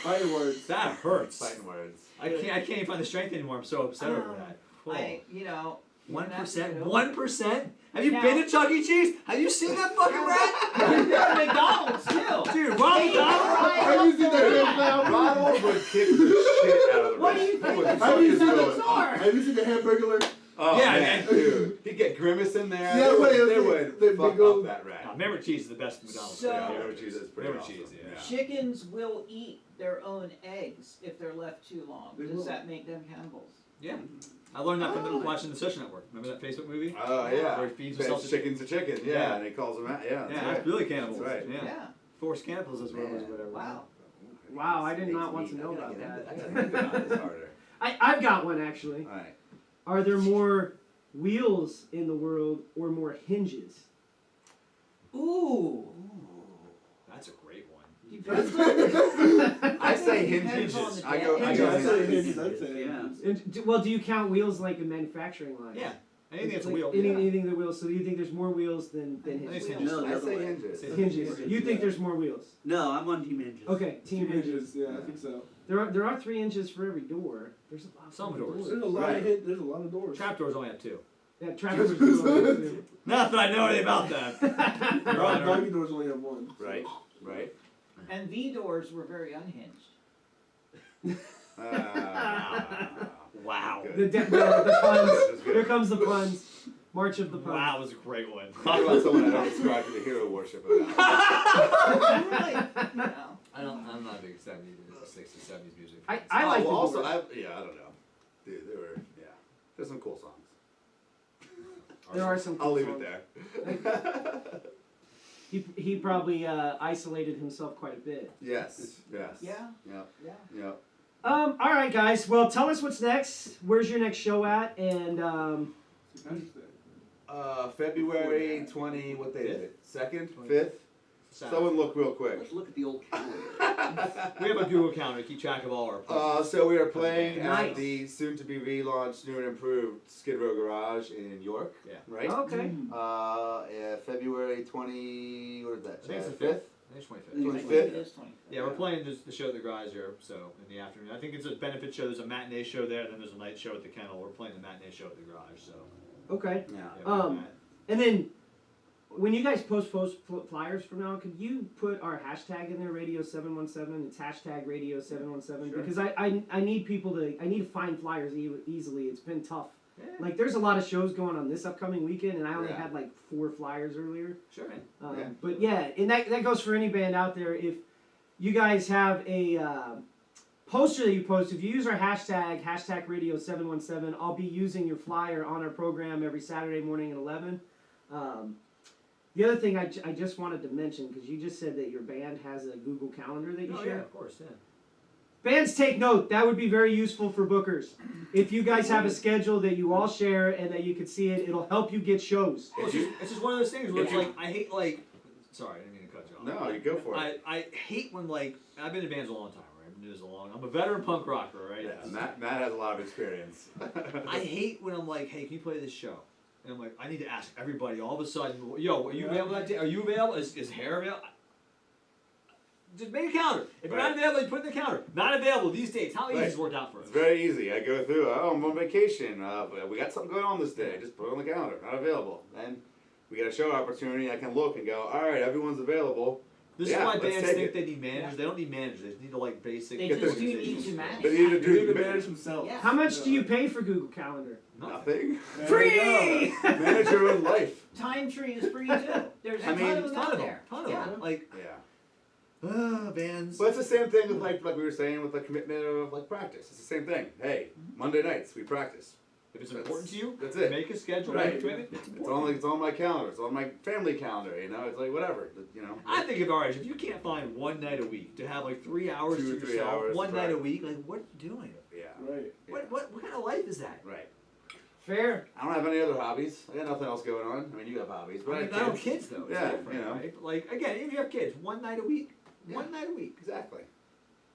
Fighting words. that hurts. Fighting words. I can't even find the strength anymore. I'm so upset over that. I, you know. 1%? you know, 1%? Have you Now- been to Chuck E. Cheese? Have you seen that fucking rat? You've been to McDonald's too. Dude, Ronald They McDonald? fry Have up you seen the the hands now? Ronald would kick the shit out of the What do rat. you think Would the fucking fucking throw salads it. are? Have you seen the Hamburglar? Oh Yeah, man, man. dude, he'd get Grimace in there. Yeah, they wait, would they fuck go- up that rat. Remember cheese is the best McDonald's. So- Yeah, River cheese is pretty River awesome. cheese, yeah. Chickens will eat their own eggs if they're left too long. They Does will. that make them cannibals? Yeah. I learned that from watching the Social Network. Remember that Facebook movie? Oh yeah, Where he feeds Feds himself to chicken to chicken. Yeah, Yeah. and he calls them out. Yeah, that's Yeah, right. that's really cannibals. That's right. Yeah. Forced cannibals as well as whatever. Wow. Wow, I did not want to know I gotta about get into- that. I gotta think about this harder. I've got one actually. All right. Are there more wheels in the world or more hinges? Ooh. That's a great one. I say Depends hinges. on the I go. day. I go. I'd say hinges. hinges. I'd say Yeah. hinges. Well, do you count wheels like in manufacturing lines? Yeah. Anything that's a Like wheel. Anything that wheels. So you think there's more wheels than I think hinges? hinges. No, the I other say way. hinges. Hinges. You think there's more wheels? No, I'm on Team Hinges. Okay, team hinges. Hinges, yeah, I think so. There are 3 hinges for every door. There's a lot. Some of doors. There's a lot Right. of there's a lot of doors. Trapdoors only have 2. Yeah, trapdoors are too. Not that I know anything about that. Your Honor. Doggy doors only have one. so. Right. Right. And V doors were very unhinged. Wow. The puns. That's good. Here comes the puns. March of the puns. Wow, was a great one. Talk about someone I don't describe to the hero worship about. Really? No. I don't. I'm 60s, 70s music. I Oh, like well, the also, Doors. I don't know. Dude, they were, yeah. There's some cool songs. There are some cool I'll leave songs. it there. He probably isolated himself quite a bit. Yes, yes. Yeah. Yep. Yeah. Yep. All right, guys. Well, tell us what's next. Where's your next show at? And February 20, what day is it? 2nd? 25th? 5th? Saturday. Someone look real quick. Let's look at the old calendar. We have a Google calendar to keep track of all our plays. So we are playing Nice. at the soon-to-be relaunched, new and improved Skid Row Garage in York. Yeah. Right? okay. February 20, what is that? I think it's the 5th? I think it's 25th. I think 25th? it is 25th. Yeah, we're playing the show at the Garage here, so in the afternoon. I think it's a benefit show. There's a matinee show there, then there's a night show at the Kennel. We're playing the matinee show at the Garage, so. Okay. Yeah. Yeah, we're doing that. And then when you guys post flyers from now on, could you put our hashtag in there, Radio 717? It's hashtag Radio 717 Sure. because I need people to find flyers easily. It's been tough. Yeah. Like there's a lot of shows going on this upcoming weekend, and I only Yeah. had like 4 flyers earlier. Sure, man. Yeah. But yeah, and that goes for any band out there. If you guys have a poster that you post, if you use our hashtag Radio 717, I'll be using your flyer on our program every Saturday morning at 11. The other thing I just wanted to mention, because you just said that your band has a Google Calendar that you Oh, share. yeah, of course, yeah. Bands, take note. That would be very useful for bookers. If you guys have a schedule that you all share and that you can see it, it'll help you get shows. Well, it's just one of those things where it's like, I hate, like, sorry, I didn't mean to cut you off. No, you go for it. I hate when, like, I've been in bands a long time, right? I've been doing this a long I'm a veteran punk rocker, right? Yeah, Matt has a lot of experience. I hate when I'm like, hey, can you play this show? And I'm like, I need to ask everybody all of a sudden, yo, are you available that day? Are you available? Is hair available? Just make a calendar. If you're not available, you put it in the calendar. Not available these dates. How easy has it worked out for us? It's very easy. I go through, I'm on vacation. We got something going on this day. Just put it on the calendar. Not available. Then we get a show opportunity. I can look and go, all right, everyone's available. This Yeah, is why let's bands take think it. they need managers. They don't need managers. They just need to like basic. They Get just the- do need to manage. They need to They need do to manage themselves. Yeah. How much do you pay for Google Calendar? nothing. Free! Manage your own life. Time Tree is free too. There's a I mean, ton of them ton out of them. there. Ton of Yeah. them. Like, Yeah. bands. But it's the same thing with like we were saying with the commitment of like practice. It's the same thing. Hey, Monday nights we practice. If it's important to you, That's it. make a schedule, Right. make a commitment. It's It's important. on my calendar. It's on my family calendar. You know, it's like whatever. You know. I think of all right, if you can't find one night a week to have like 3 hours 2 to or 3 yourself, hours, one night a right. week, like what are you doing? Yeah. Right. What kind of life is that? Right. Fair. I don't have any other hobbies. I got nothing else going on. I mean, you have hobbies, but I mean, I have have kids though. It's Yeah, different, you know. right? Like again, if you have kids, one night a week, one night a week. Exactly.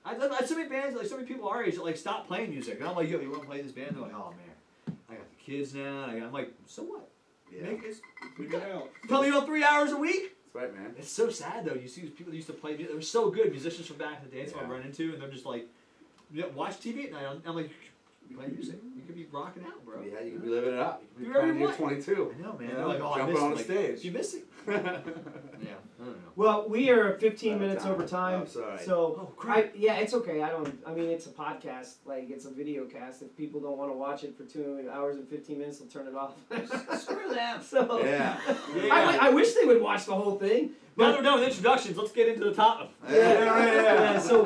I so many bands, like so many people our age, that like stop playing music, and I'm like, yo, you want to play this band? They're like, oh man, I got the kids now. I'm like, so what? Yeah. Make it. Figure it out. Tell me about 3 hours a week. That's right, man. It's so sad though. You see these people that used to play music. They were so good musicians from back in the day. That's what I Yeah. run into, and they're just like, watch TV at night. I'm like, you play music. You could be rocking out, bro. Yeah, you could be living it up. You could Do be whatever trying you to want. 22. I know, man. You They're know, like, oh, I jumping miss on it. a Like, stage. you miss it? Yeah, I don't know. Well, we are 15 Out of minutes time. over time. Oh, sorry. So, Oh, crap. yeah, it's okay. I mean, it's a podcast. Like, it's a video cast. If people don't want to watch it for 2 hours and 15 minutes, they'll turn it off. Screw them. So, Yeah. I wish they would watch the whole thing. Now that we're done with introductions, let's get into the topic. Yeah, so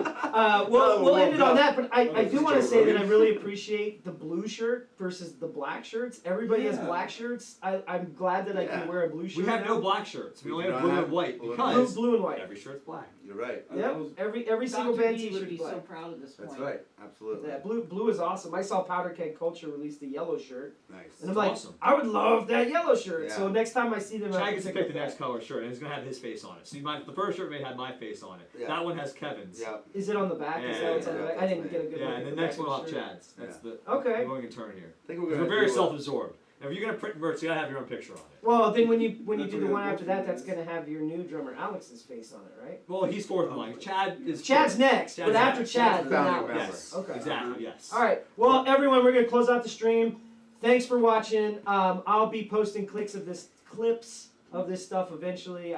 we'll end it on that. But I Oh, do want to say that I really appreciate the blue shirt versus the black shirts. Everybody has Yeah. black shirts. I'm glad that I Yeah. can wear a blue shirt. We have now. no black shirts. We only We have don't blue have and white blue and because blue and white. every shirt's black. You're right. Yep. Every single Dr. band D t-shirt would be is black. so proud of this point. That's right. Absolutely. Yeah, blue is awesome. I saw Powder Keg Culture release the yellow shirt, Nice. and I'm like, awesome. I would love that yellow shirt. Yeah. So next time I see them, Chad I gets to can pick the next color shirt, and it's gonna have his face on it. See, the first shirt may have my face on it. Yeah. That one has Kevin's. Yeah. Is it on the back? Is that what's on the Yeah, back? I that's didn't me. get a good Yeah, look and at the the next back one of will the have shirt. Chad's. That's Yeah. the. Okay. We're going in turn here. I think we're We're gonna very do a- self-absorbed. Now, if you're gonna print merch, you gotta have your own picture on it. Well, then when you That's do what the one it after is. that, that's gonna have your new drummer Alex's face on it, right? Well, he's fourth in line. Chad is. Chad's next, Chad's but after next. Chad, the then founding Alex. member. Yes. Okay. Exactly. Yes. All right. Well, everyone, we're gonna close out the stream. Thanks for watching. I'll be posting clips of this stuff eventually.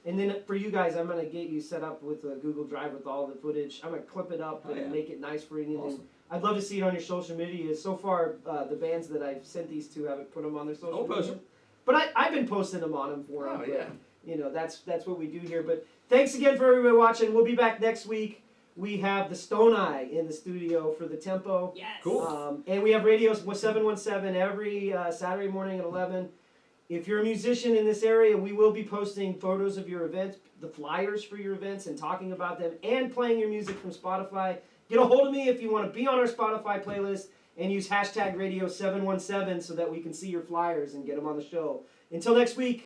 And then for you guys, I'm gonna get you set up with a Google Drive with all the footage. I'm gonna clip it up Oh, and yeah. make it nice for you. Awesome. I'd love to see it on your social media. So far, the bands that I've sent these to haven't put them on their social I'll post media. them. But I've been posting them on them for them. Oh, yeah. You know, that's what we do here. But thanks again for everybody watching. We'll be back next week we have the Stone Eye in the studio for the Tempo. Yes. Cool. And we have radio 717 every Saturday morning at 11. If you're a musician in this area, we will be posting photos of your events, the flyers for your events, and talking about them, and playing your music from Spotify. Get a hold of me if you want to be on our Spotify playlist, and use hashtag radio717 so that we can see your flyers and get them on the show. Until next week.